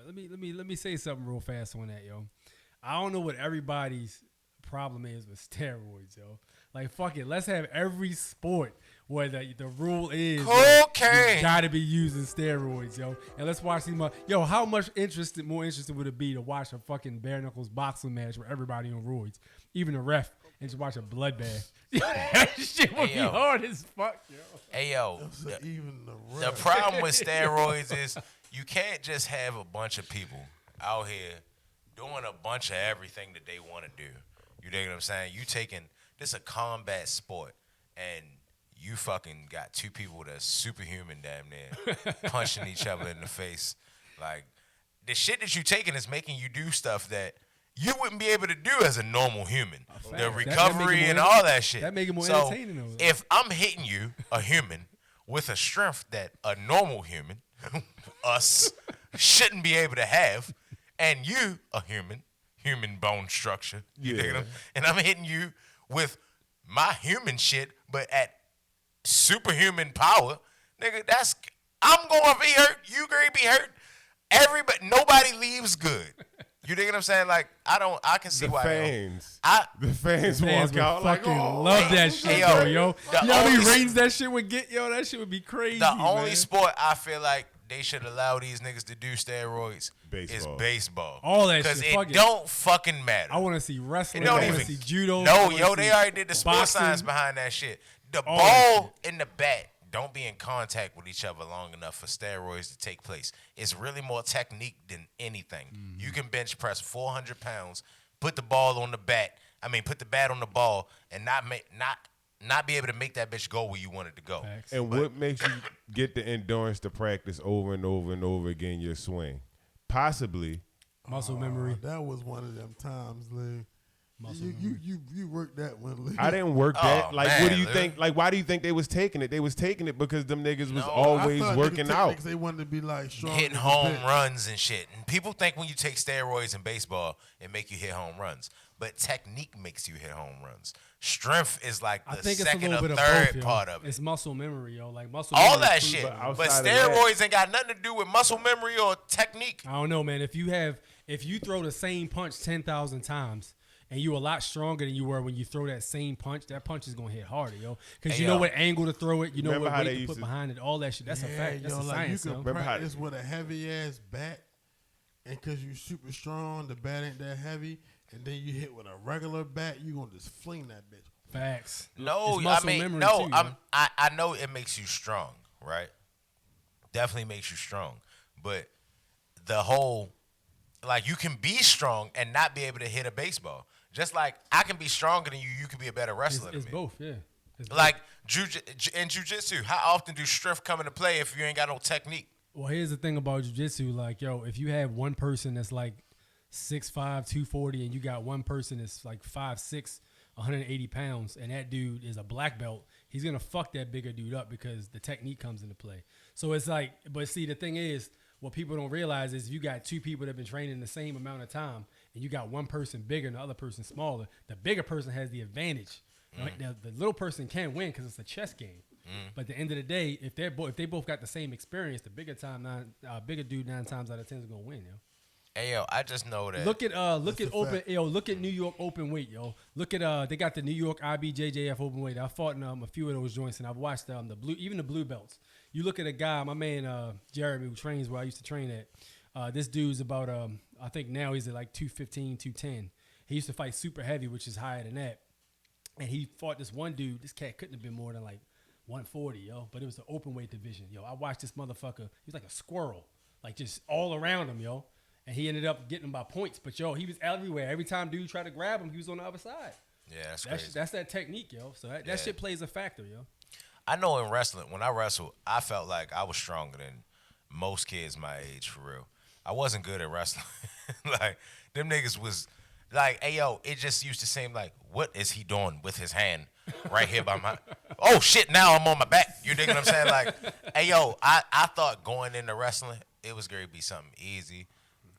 Speaker 9: Let me say something real fast on that, yo. I don't know what everybody's problem is with steroids, yo. Like, fuck it. Let's have every sport where the rule is
Speaker 7: cocaine.
Speaker 9: You gotta be using steroids, yo. And let's watch these. Yo, how much more interesting would it be to watch a fucking bare knuckles boxing match where everybody on roids, even the ref, and just watch a bloodbath? That shit would be hard as fuck, yo.
Speaker 7: Hey, yo.
Speaker 8: Even
Speaker 7: the problem with steroids is you can't just have a bunch of people out here doing a bunch of everything that they want to do. You dig what I'm saying? You taking this a combat sport, and you fucking got 2 people that's superhuman damn near punching each other in the face. Like, the shit that you taking is making you do stuff that you wouldn't be able to do as a normal human. The recovery and all that shit.
Speaker 9: That make it more entertaining though.
Speaker 7: If I'm hitting you, a human, with a strength that a normal human, us, shouldn't be able to have, and you, a human bone structure, you dig them? And I'm hitting you with my human shit, but at superhuman power, nigga, I'm gonna be hurt, you gonna be hurt. Nobody leaves good. You dig what I'm saying? Like, I can see why.
Speaker 10: The fans walk out like,
Speaker 9: love that shit, yo. You know how many rings that shit would get, yo? That shit would be crazy.
Speaker 7: The only sport I feel like they should allow these niggas to do steroids is baseball.
Speaker 9: All that shit.
Speaker 7: Because it don't fucking matter.
Speaker 9: I want to see wrestling. I want to see judo.
Speaker 7: No, yo, they already did the sports science behind that shit. The ball and the bat don't be in contact with each other long enough for steroids to take place. It's really more technique than anything. You can bench press 400 pounds, put the bat on the ball, and not be able to make that bitch go where you want it to go.
Speaker 10: And what makes you get the endurance to practice over and over and over again your swing? Possibly
Speaker 9: muscle memory.
Speaker 8: That was one of them times, Lee. You worked that one, Lee.
Speaker 10: I didn't work that. Like, man, what do you think? Like, why do you think they was taking it? They was taking it because them niggas was always working out.
Speaker 8: They wanted to be like strong,
Speaker 7: hitting home runs and shit. And people think when you take steroids in baseball, it make you hit home runs. But technique makes you hit home runs. Strength is like the second or third part of it.
Speaker 9: It's muscle memory, yo. Like muscle
Speaker 7: all
Speaker 9: memory
Speaker 7: that shit. But steroids ain't got nothing to do with muscle memory or technique.
Speaker 9: I don't know, man. If you throw the same punch 10,000 times, and you a lot stronger than you were when you throw that same punch, that punch is going to hit harder, yo. Because you know what angle to throw it. You know what weight to put behind it. All that shit. That's a fact. That's a science,
Speaker 8: you can practice with a heavy-ass bat, and because you super strong, the bat ain't that heavy, and then you hit with a regular bat, you going to just fling that bitch.
Speaker 9: Facts.
Speaker 7: No, I know it makes you strong, right? Definitely makes you strong. But the whole, like, you can be strong and not be able to hit a baseball. Just like I can be stronger than you, you can be a better wrestler
Speaker 9: It's
Speaker 7: than me.
Speaker 9: both, yeah. It's
Speaker 7: Like in jiu-jitsu, how often do strength come into play if you ain't got no technique?
Speaker 9: Well, here's the thing about jiu-jitsu. Like, yo, if you have one person that's like 6'5", 240, and you got one person that's like 5'6", 180 pounds, and that dude is a black belt, he's going to fuck that bigger dude up because the technique comes into play. So it's like, but see, the thing is, what people don't realize is you got two people that have been training the same amount of time, and you got one person bigger and the other person smaller. The bigger person has the advantage. Right? The little person can win because it's a chess game. But at the end of the day, if they both got the same experience, the bigger dude 9 times out of 10 is gonna win, yo.
Speaker 7: Hey yo, I just know that.
Speaker 9: Look at New York open weight, yo. Look at they got the New York IBJJF open weight. I fought in a few of those joints, and I've watched the blue belts. You look at a guy, my man Jeremy, who trains where I used to train at. This dude's about I think now he's at like 215, 210. He used to fight super heavy, which is higher than that. And he fought this one dude. This cat couldn't have been more than like 140, yo. But it was the open weight division, yo. I watched this motherfucker. He was like a squirrel, like just all around him, yo. And he ended up getting him by points. But yo, he was everywhere. Every time dude tried to grab him, he was on the other side.
Speaker 7: Yeah, that's crazy.
Speaker 9: That's that technique, yo. So that shit plays a factor, yo.
Speaker 7: I know in wrestling, when I wrestled, I felt like I was stronger than most kids my age, for real. I wasn't good at wrestling. Like, them niggas was like, hey, yo, it just used to seem like, what is he doing with his hand right here by my... Oh, shit, now I'm on my back. You dig what I'm saying? Like, hey, yo, I thought going into wrestling, it was going to be something easy.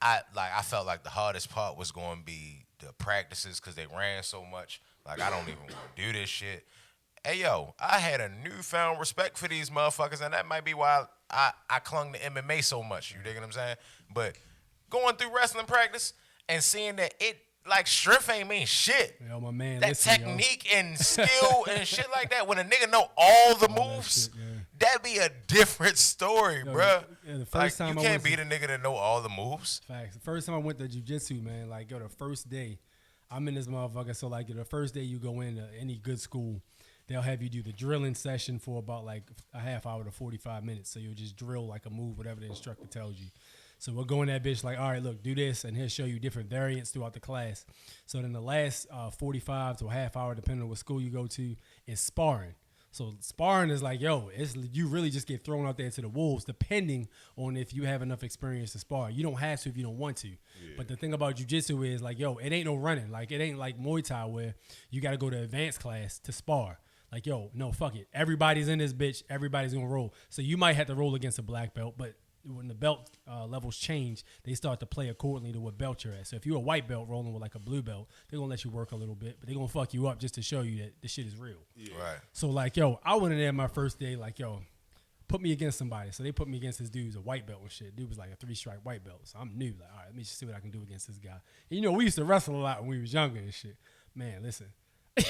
Speaker 7: I felt like the hardest part was going to be the practices because they ran so much. Like, I don't even want to do this shit. Hey, yo, I had a newfound respect for these motherfuckers, and that might be why I clung to MMA so much. You dig what I'm saying? But going through wrestling practice and seeing that like, strength ain't mean shit.
Speaker 9: Yo, my man,
Speaker 7: that
Speaker 9: listen,
Speaker 7: technique and skill and shit like that, when a nigga know all the moves, that'd be a different story, bruh.
Speaker 9: Yeah, the first time
Speaker 7: you can't beat a nigga that know all the moves.
Speaker 9: Facts. The first time I went to jiu-jitsu, man, like, yo, the first day, I'm in this motherfucker. So, like, the first day you go into any good school, they'll have you do the drilling session for about, like, a half hour to 45 minutes. So you'll just drill, like, a move, whatever the instructor tells you. So we'll go in that bitch like, all right, look, do this, and he'll show you different variants throughout the class. So then the last 45 to a half hour, depending on what school you go to, is sparring. So sparring is like, yo, you really just get thrown out there to the wolves, depending on if you have enough experience to spar. You don't have to if you don't want to. Yeah. But the thing about jiu-jitsu is like, yo, it ain't no running. Like, it ain't like Muay Thai where you got to go to advanced class to spar. Like, yo, no, fuck it. Everybody's in this bitch. Everybody's going to roll. So you might have to roll against a black belt, but when the belt levels change, they start to play accordingly to what belt you're at. So if you're a white belt rolling with like a blue belt, they're going to let you work a little bit, but they're going to fuck you up just to show you that this shit is real.
Speaker 7: Yeah. Right.
Speaker 9: So like, yo, I went in there my first day like, yo, put me against somebody. So they put me against this dude's a white belt and shit. Dude was like a 3-stripe white belt. So I'm new. Like, all right, let me just see what I can do against this guy. And, you know, we used to wrestle a lot when we was younger and shit. Man, listen.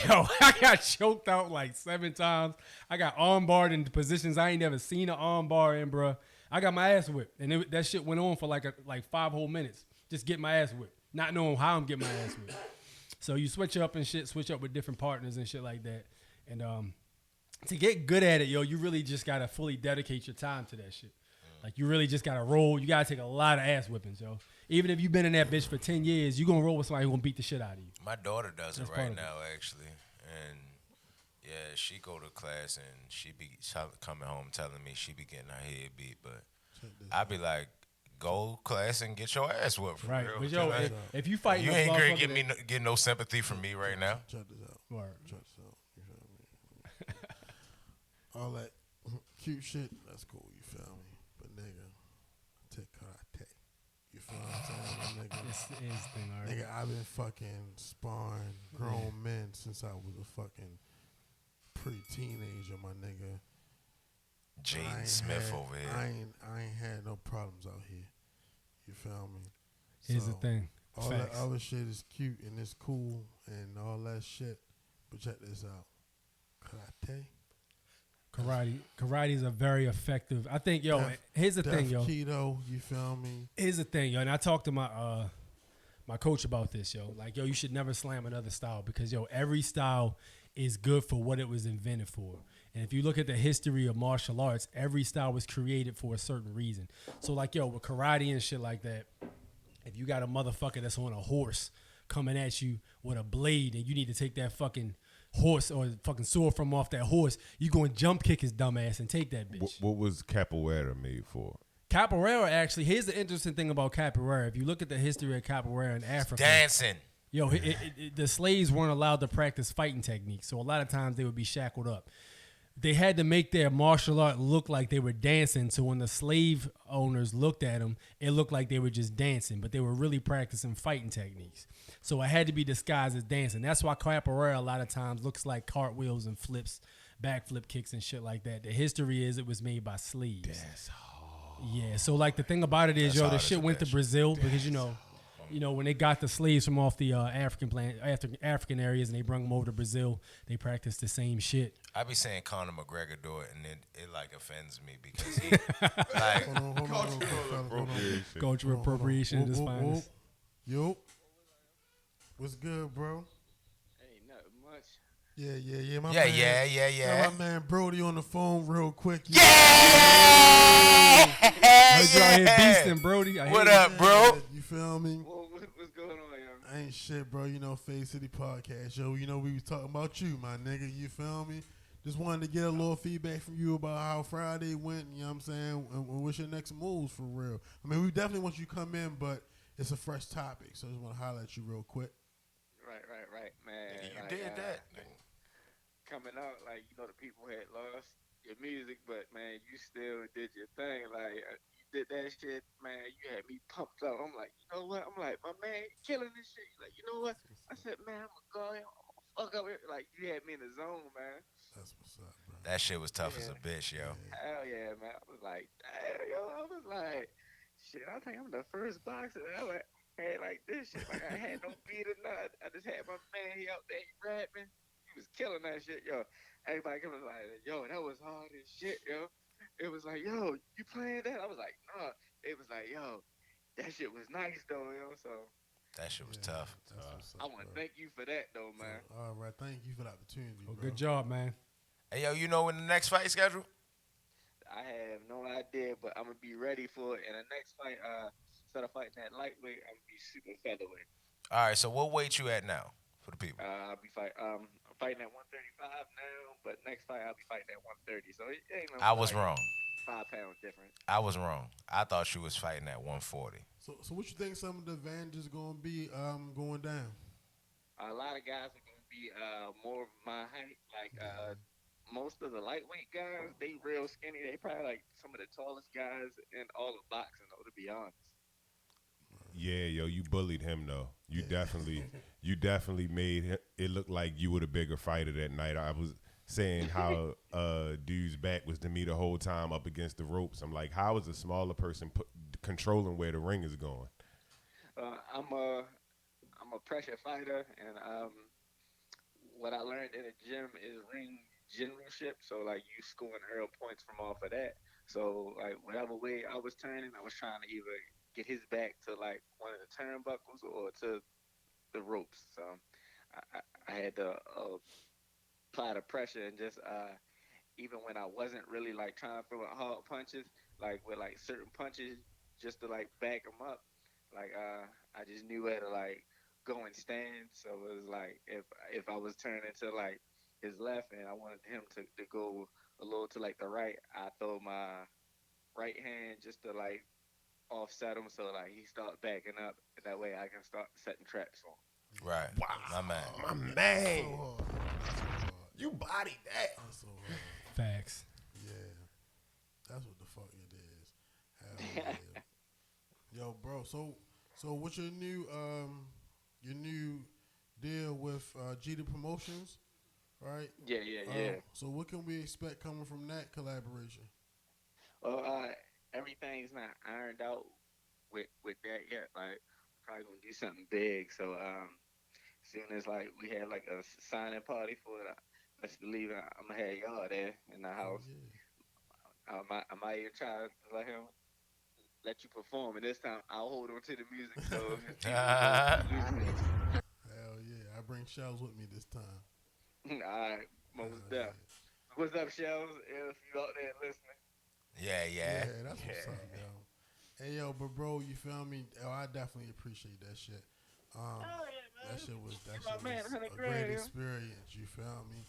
Speaker 9: Yo, I got choked out like 7 times. I got armbarred in positions I ain't never seen an armbar in, bruh. I got my ass whipped, and that shit went on for like 5 whole minutes. Just get my ass whipped, not knowing how I'm getting my ass whipped. So you switch up and shit, switch up with different partners and shit like that. And to get good at it, yo, you really just gotta fully dedicate your time to that shit. Like, you really just gotta roll. You gotta take a lot of ass whippings, yo. Even if you've been in that bitch for 10 years, you gonna roll with somebody who gonna beat the shit out of you.
Speaker 7: My daughter does
Speaker 9: That's
Speaker 7: it right now, actually, and yeah, she go to class and she be coming home telling me she be getting her head beat, but I be like, go class and get your ass whooped.
Speaker 9: Right,
Speaker 7: real.
Speaker 9: but yo, if you fight,
Speaker 7: you ain't gonna get no sympathy from me right now.
Speaker 8: Check this out.
Speaker 9: Word.
Speaker 8: Check this out. You feel me? All that cute shit, that's cool. You feel me? But nigga, take karate. You feel what I'm saying, my nigga?
Speaker 9: It's thing, all right.
Speaker 8: Nigga, I've been fucking sparring grown men since I was a fucking pre-teenager, my nigga.
Speaker 7: Jaden Smith over here.
Speaker 8: I ain't had no problems out here. You feel me?
Speaker 9: Here's the thing.
Speaker 8: All that other shit is cute and it's cool and all that shit. But check this out.
Speaker 9: Karate is a very effective. I think, yo, here's the thing, yo.
Speaker 8: Keto, you feel me?
Speaker 9: Here's the thing, yo, and I talked to my coach about this, yo. Like, yo, you should never slam another style because, yo, every style is good for what it was invented for. And if you look at the history of martial arts, every style was created for a certain reason. So, like, yo, with karate and shit like that, if you got a motherfucker that's on a horse coming at you with a blade, and you need to take that fucking horse or fucking sword from off that horse, you going to jump kick his dumb ass and take that bitch.
Speaker 10: What was capoeira made for?
Speaker 9: Capoeira, actually, here's the interesting thing about capoeira. If you look at the history of capoeira in Africa,
Speaker 7: dancing.
Speaker 9: Yo, the slaves weren't allowed to practice fighting techniques, so a lot of times they would be shackled up. They had to make their martial art look like they were dancing, so when the slave owners looked at them, it looked like they were just dancing, but they were really practicing fighting techniques. So it had to be disguised as dancing. That's why capoeira a lot of times looks like cartwheels and flips, backflip kicks and shit like that. The history is it was made by slaves.
Speaker 10: That's hard.
Speaker 9: Yeah, so like the thing about it is, the shit went to Brazil because when they got the slaves from off the African areas and they brought them over to Brazil, they practiced the same shit.
Speaker 7: I be saying Conor McGregor do it, and it like offends me because he like
Speaker 9: cultural appropriation is fine.
Speaker 8: Yo, what's good, bro?
Speaker 16: Ain't nothing much.
Speaker 8: Yeah.
Speaker 7: Yeah.
Speaker 8: My man Brody on the phone real quick.
Speaker 7: Yeah.
Speaker 9: I heard y'all here beasting, Brody.
Speaker 7: What up, bro?
Speaker 8: You feel me?
Speaker 16: What's going on, yo?
Speaker 8: Ain't shit, bro. Phase City Podcast, yo. We was talking about you, my nigga. You feel me? Just wanted to get a little feedback from you about how Friday went, you know what I'm saying? And what's your next moves for real? I mean, we definitely want you to come in, but it's a fresh topic, so I just want to holler at you real quick.
Speaker 16: Right, man.
Speaker 7: You did that.
Speaker 16: Coming out, the people had lost your music, but, man, you still did your thing. You did that shit, man. You had me pumped up. I'm like, you know what? I'm like, my man, killing this shit. Like, you know what? I said, man, I'm going to go ahead and fuck up here. Like, you had me in the zone, man.
Speaker 8: That's what's up, bro.
Speaker 7: That shit was tough as a bitch, yo.
Speaker 16: Hell yeah, man. I was like, damn, yo. I was like, shit, I think I'm the first boxer that ever had like this shit. Like, I had no beat or nothing. I just had my man, he out there, he rapping. He was killing that shit, yo. Everybody coming like, yo, that was hard as shit, yo. It was like, yo, you playing that? I was like, nah. It was like, yo, that shit was nice, though, yo. So
Speaker 7: that shit was tough.
Speaker 16: I want to thank you for that, though, man.
Speaker 8: All right, thank you for the opportunity, bro.
Speaker 9: Good job, man.
Speaker 7: Hey, yo, you know when the next fight scheduled?
Speaker 16: I have no idea, but I'm going to be ready for it. And the next fight, instead of fighting that lightweight, I'm going to be super featherweight.
Speaker 7: All right, so what weight you at now for the people?
Speaker 16: I'm fighting at 135 now, but next fight I'll be fighting at 130. So it ain't no
Speaker 7: I was wrong.
Speaker 16: 5 pounds difference.
Speaker 7: I was wrong. I thought you was fighting at 140.
Speaker 8: So what you think some of the advantages going to be going down?
Speaker 16: A lot of guys are going to be more of my height. Most of the lightweight guys, they real skinny. They probably like some of the tallest guys in all of boxing, though, to be honest.
Speaker 10: Yeah, yo, you bullied him though. You definitely made it look like you were the bigger fighter that night. I was saying how dude's back was to me the whole time up against the ropes. I'm like, how is a smaller person controlling where the ring is going?
Speaker 16: I'm a pressure fighter, and what I learned in the gym is ring generalship. So you scoring early points from off of that. So whatever way I was turning, I was trying to either get his back to one of the turnbuckles or to the ropes. So I had to apply the pressure and just even when I wasn't really trying to throw hard punches, with certain punches just to back him up, I just knew where to go and stand. So it was if I was turning to his left and I wanted him to go a little to the right, I throw my right hand just to offset him so he start backing up. That way I can start setting traps on him.
Speaker 7: Right. Wow. My man.
Speaker 10: My man. You bodied that.
Speaker 8: That's so hard.
Speaker 9: Facts.
Speaker 8: Yeah. That's what the fuck it is. Hell yeah. Yo, bro, so what's your new deal with Jeter Promotions, right?
Speaker 16: Yeah.
Speaker 8: So what can we expect coming from that collaboration?
Speaker 16: Well, everything's not ironed out with that yet. Probably gonna do something big. So as soon as we have a signing party for it, let's believe I'm gonna have y'all there in the house. Oh, yeah. I might even try to let you perform, and this time I'll hold on to the music. So
Speaker 8: hell yeah, I bring Shells with me this time.
Speaker 16: All right, most deaf. What's up, Shells? If you out there listening.
Speaker 7: Yeah.
Speaker 8: That's what's up, yo. Hey, yo, but bro, you feel me? Oh, I definitely appreciate that shit. That shit was
Speaker 16: man,
Speaker 8: a
Speaker 16: 100
Speaker 8: great
Speaker 16: grand, yo.
Speaker 8: experience. You feel me?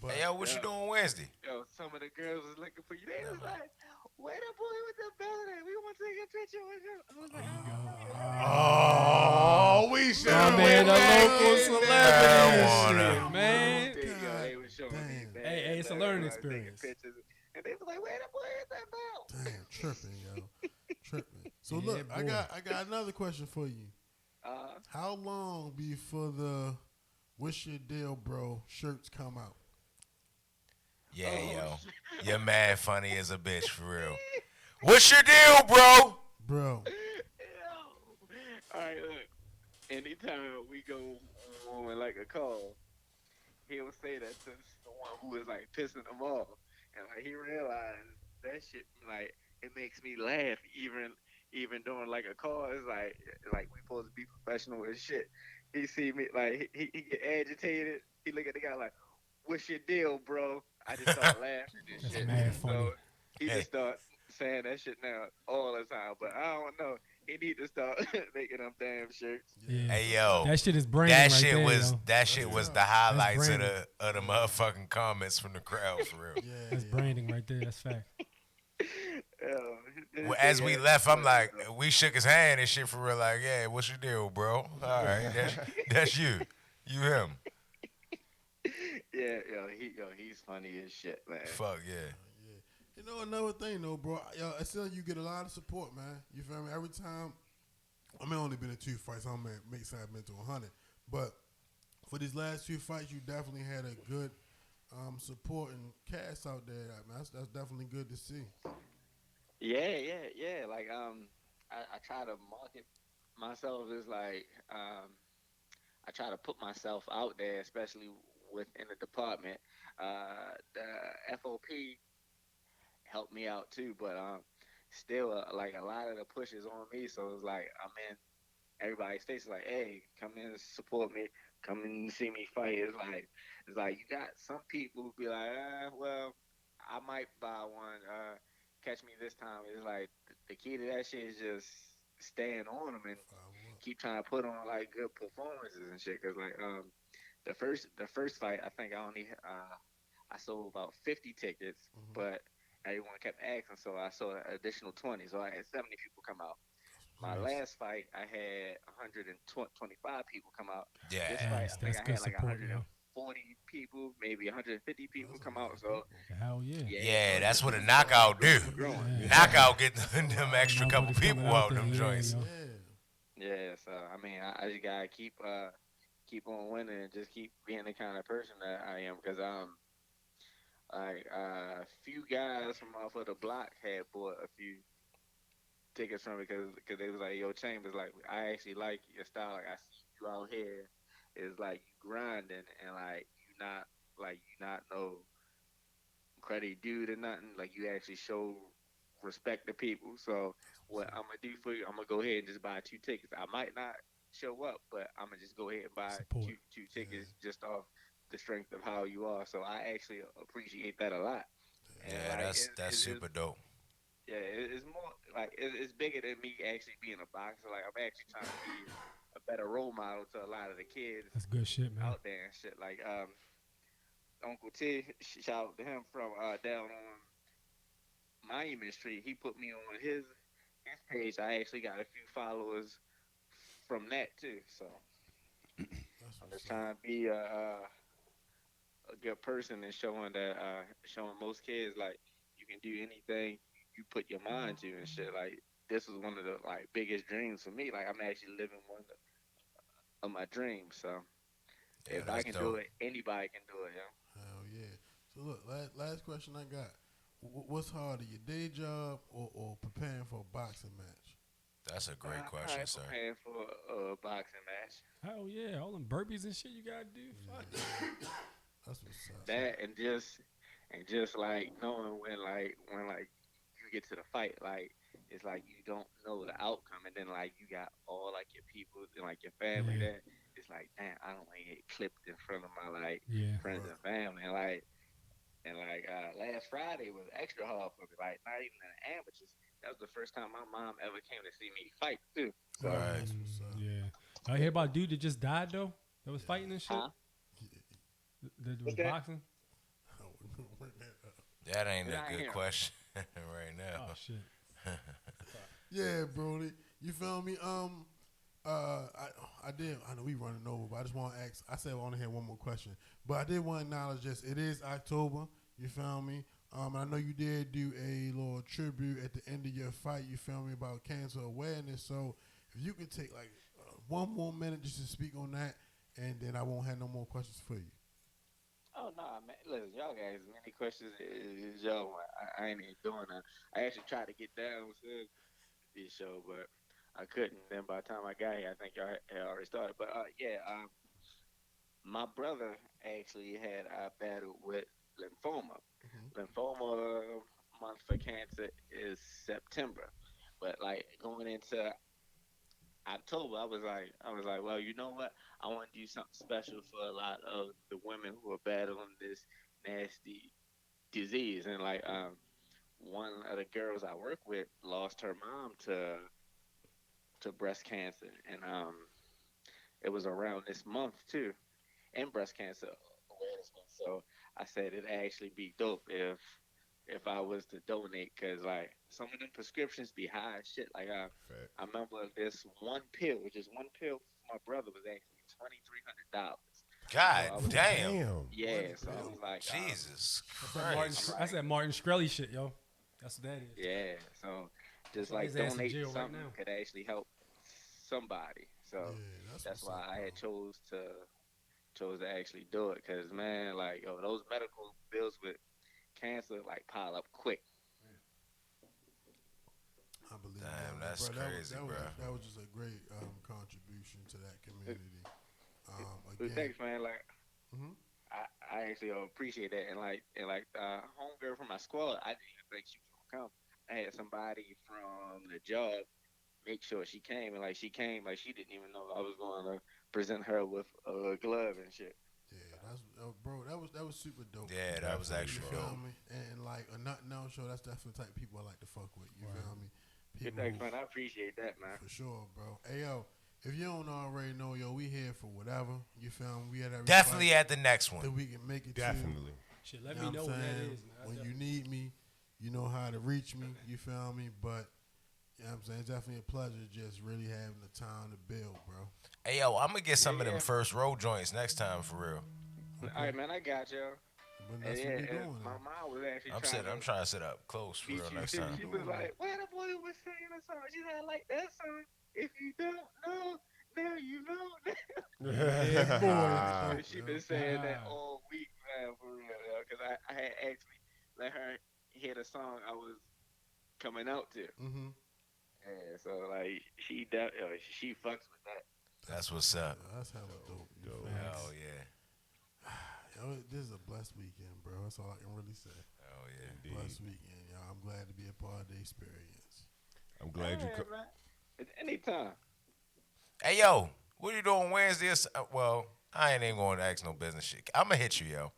Speaker 8: But
Speaker 7: Hey, yo, what you doing Wednesday?
Speaker 16: Yo, some of the girls was looking for you. They was like, where the boy with the belly? We want to take a picture with him. I was like,
Speaker 10: Oh, we should have
Speaker 9: man, the local celebrity
Speaker 7: marijuana.
Speaker 9: shit, man.
Speaker 16: They was showing me, man.
Speaker 9: Hey, it's a learning experience.
Speaker 16: Pictures. And they was like, where the boy with that belt?
Speaker 8: damn, tripping, yo, tripping. So
Speaker 9: Yeah,
Speaker 8: look, I
Speaker 9: boy.
Speaker 8: got another question for you. How long before the "What's Your Deal, Bro" shirts come out?
Speaker 7: Yeah, yo. You're mad funny as a bitch, for real. What's your deal, bro?
Speaker 8: Bro.
Speaker 16: All right, look. Anytime we go on like a call, he'll say that to the one who is like pissing him off, and like he realized that shit like it makes me laugh even during like a call. It's like we supposed to be professional as shit. He see me like he get agitated. He look at the guy like, "What's your deal, bro?" I just start laughing and
Speaker 9: That's
Speaker 16: shit.
Speaker 9: mad funny.
Speaker 16: So he just start saying that shit now all the time. But I don't know. He need to start making them damn shirts.
Speaker 9: Yeah.
Speaker 7: Hey, yo.
Speaker 9: That shit is branding
Speaker 7: That
Speaker 9: right
Speaker 7: shit
Speaker 9: there,
Speaker 7: was
Speaker 9: yo.
Speaker 7: that shit was the highlights of
Speaker 9: branding.
Speaker 7: the motherfucking comments from the crowd, for real.
Speaker 9: That's branding right there. That's fact.
Speaker 7: Well, as we left, I'm like, we shook his hand and shit for real. Like, yeah, what's your deal, bro? All right, that's you. You him.
Speaker 16: Yeah, he's funny as shit, man.
Speaker 7: Fuck yeah.
Speaker 8: You know another thing though, bro. Yo, I feel you get a lot of support, man. You feel me? Every time, I mean, only been in 2 fights. I don't make sure I've been to 100, but for these last 2 fights, you definitely had a good support and cast out there. Man, that's definitely good to see.
Speaker 16: Yeah. Like I try to market myself as like I try to put myself out there, especially within the department. The FOP helped me out too, but still like a lot of the push is on me. So it's like I'm in everybody's face, like, hey, come in and support me, come in and see me fight. It's like you got some people who be like, well, I might buy one. Catch me this time. It's like the key to that shit is just staying on them and keep trying to put on like good performances and shit. Cause like the first fight, I think I only I sold about 50 tickets, but everyone kept asking, so I sold an additional 20. So I had 70 people come out. My last fight, I had 125 people come out.
Speaker 7: Yeah,
Speaker 16: this fight, I think I
Speaker 9: good
Speaker 16: had like
Speaker 9: support,
Speaker 16: 140 people, maybe 150 people come out. So
Speaker 9: hell yeah.
Speaker 7: Yeah, that's what a knockout do. Knockout get them extra couple people out them joints.
Speaker 16: Yeah, so I mean, I just gotta keep on winning and just keep being the kind of person that I am, because like a few guys from off of the block had bought a few tickets from me because they was like, yo, Chambers, like I actually like your style. Like I see you out here, it's like you grinding and like you not no credit dude or nothing. Like you actually show respect to people. So what I'm gonna do for you, I'm gonna go ahead and just buy 2 tickets. I might not show up, but I'm gonna just go ahead and buy two tickets just off the strength of how you are. So I actually appreciate that a lot. And
Speaker 7: yeah,
Speaker 16: like,
Speaker 7: that's super dope.
Speaker 16: Yeah, it's more like it's bigger than me actually being a boxer. Like I'm actually trying to be a better role model to a lot of the kids.
Speaker 9: That's good shit, man.
Speaker 16: Out there and shit. Like Uncle T, shout out to him from down on Monument Street. He put me on his page. I actually got a few followers from that too. So I'm just trying to be a good person and showing most kids like you can do anything you put your mind to and shit. Like this was one of the like biggest dreams for me. Like I'm actually living one of my dreams. So if I can do it, anybody can do it. Yeah.
Speaker 8: Hell yeah. So look, last question I got. What's harder, your day job or preparing for a boxing match?
Speaker 7: That's a great question, sir.
Speaker 16: Preparing for a boxing match.
Speaker 9: Hell yeah, all them burpees and shit you gotta do. Fuck.
Speaker 8: That's what's up.
Speaker 16: That and just like knowing when you get to the fight, like it's like you don't know the outcome, and then like you got all like your people and like your family that it's like, damn, I don't want to get clipped in front of my friends and family, and last Friday was extra hard for me. Like not even in the amateurs. That was the first time my mom ever came to see me fight too. So,
Speaker 9: Yeah. I hear about a dude that just died though. That was fighting and shit.
Speaker 16: Huh?
Speaker 9: That was
Speaker 16: that?
Speaker 9: boxing.
Speaker 7: That ain't
Speaker 16: Yeah, I
Speaker 7: a good
Speaker 16: hear.
Speaker 7: question right now.
Speaker 9: Oh shit.
Speaker 8: Yeah, Brody. You feel me? I did. I know we running over, but I just want to ask. I said I want to hear one more question, but I did want to acknowledge this. It is October. You feel me? And I know you did do a little tribute at the end of your fight. You feel me about cancer awareness. So if you could take like one more minute just to speak on that, and then I won't have no more questions for you.
Speaker 16: Oh no, man! Listen, y'all got as many questions as y'all want. I ain't even doing that. I actually tried to get down with this show, but I couldn't. Then by the time I got here, I think y'all had already started. But my brother actually had a battle with lymphoma. Lymphoma month for cancer is September, but like going into October, I was like, well, you know what? I want to do something special for a lot of the women who are battling this nasty disease. And like, one of the girls I work with lost her mom to breast cancer, and it was around this month too, and breast cancer awareness month. So I said it'd actually be dope if I was to donate, cause like some of them prescriptions be high as shit. Like I remember this one pill, just one pill for my brother was actually $2,300.
Speaker 7: God damn.
Speaker 16: Yeah, so I was like,
Speaker 7: Jesus
Speaker 9: That's that Martin Shkreli shit, yo. That's what that is.
Speaker 16: yeah, so just
Speaker 9: His
Speaker 16: like
Speaker 9: ass in
Speaker 16: donate
Speaker 9: jail right
Speaker 16: something
Speaker 9: now.
Speaker 16: could actually help somebody. So that's why I had chose to actually do it, cause man, like yo, those medical bills with cancer like pile up quick.
Speaker 8: I believe
Speaker 7: Damn,
Speaker 8: that.
Speaker 7: that's crazy, bro.
Speaker 8: That was just a great contribution to that community.
Speaker 16: But thanks, man. Like,
Speaker 8: Mhm.
Speaker 16: I actually appreciate that, and like homegirl from my squad, I didn't even think she was gonna come. I had somebody from the job make sure she came, and like she came, like she didn't even know I was going to present her with a glove and shit.
Speaker 8: Bro, that was super dope.
Speaker 7: Yeah, that was actually
Speaker 8: you feel
Speaker 7: dope.
Speaker 8: me? And like a nothing else show, that's definitely the type of people I like to fuck with. You feel me?
Speaker 16: Good thanks, man. I appreciate that, man.
Speaker 8: For sure, bro. Hey yo, if you don't already know, yo, we here for whatever. You feel me? We had every
Speaker 7: Definitely
Speaker 8: fight
Speaker 7: at the next one.
Speaker 8: that we can make it
Speaker 10: Definitely.
Speaker 8: to.
Speaker 9: Shit, let
Speaker 8: You
Speaker 9: me
Speaker 8: what
Speaker 9: know
Speaker 8: I'm
Speaker 9: when that
Speaker 8: saying?
Speaker 9: is, man.
Speaker 8: When you need me, you know how to reach me. You feel me? But you know what I'm saying? It's definitely a pleasure just really having the time to build, bro.
Speaker 7: Hey yo, I'm gonna get some of them first row joints next time for real.
Speaker 16: All right, man. I got you.
Speaker 8: But that's what we doing.
Speaker 16: My mom was actually
Speaker 7: I'm trying to sit up close for real next time.
Speaker 16: She was like, "Where the boy was singing a song?" She said, "Like that song. If you don't know, now you know."
Speaker 8: Yeah, boy.
Speaker 16: She been saying that all week, man, for real. Because I had actually let her hear the song I was coming out to.
Speaker 8: Mm-hmm.
Speaker 16: Yeah, so like she fucks with that.
Speaker 7: That's what's up.
Speaker 8: That's hella dope.
Speaker 7: Hell yeah.
Speaker 8: Yo, this is a blessed weekend, bro. That's all I can really say.
Speaker 7: Oh yeah.
Speaker 8: Blessed weekend, y'all. I'm glad to be a part of the experience.
Speaker 10: I'm glad you.
Speaker 16: Man. It's anytime.
Speaker 7: Hey yo, what are you doing Wednesday? Well, I ain't even going to ask no business shit. I'm gonna hit you, yo.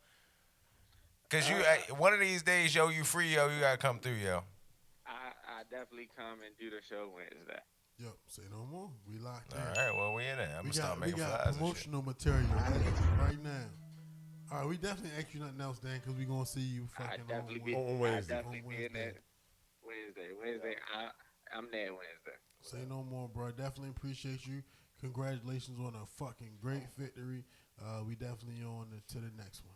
Speaker 7: Cause you one of these days, yo, you free, yo. You gotta come through, yo.
Speaker 16: I definitely come and do the show Wednesday.
Speaker 8: Yep, say no more. We locked in.
Speaker 7: All right, well, we in there. I'm gonna start making
Speaker 8: we got
Speaker 7: flyers
Speaker 8: promotional material right now. All right, we definitely ask you nothing else, Dan, because we're going to see you fucking on Wednesday.
Speaker 16: I definitely be in there Wednesday. I'm there Wednesday.
Speaker 8: Say no more, bro. Definitely appreciate you. Congratulations on a fucking great victory. We definitely on to the next one.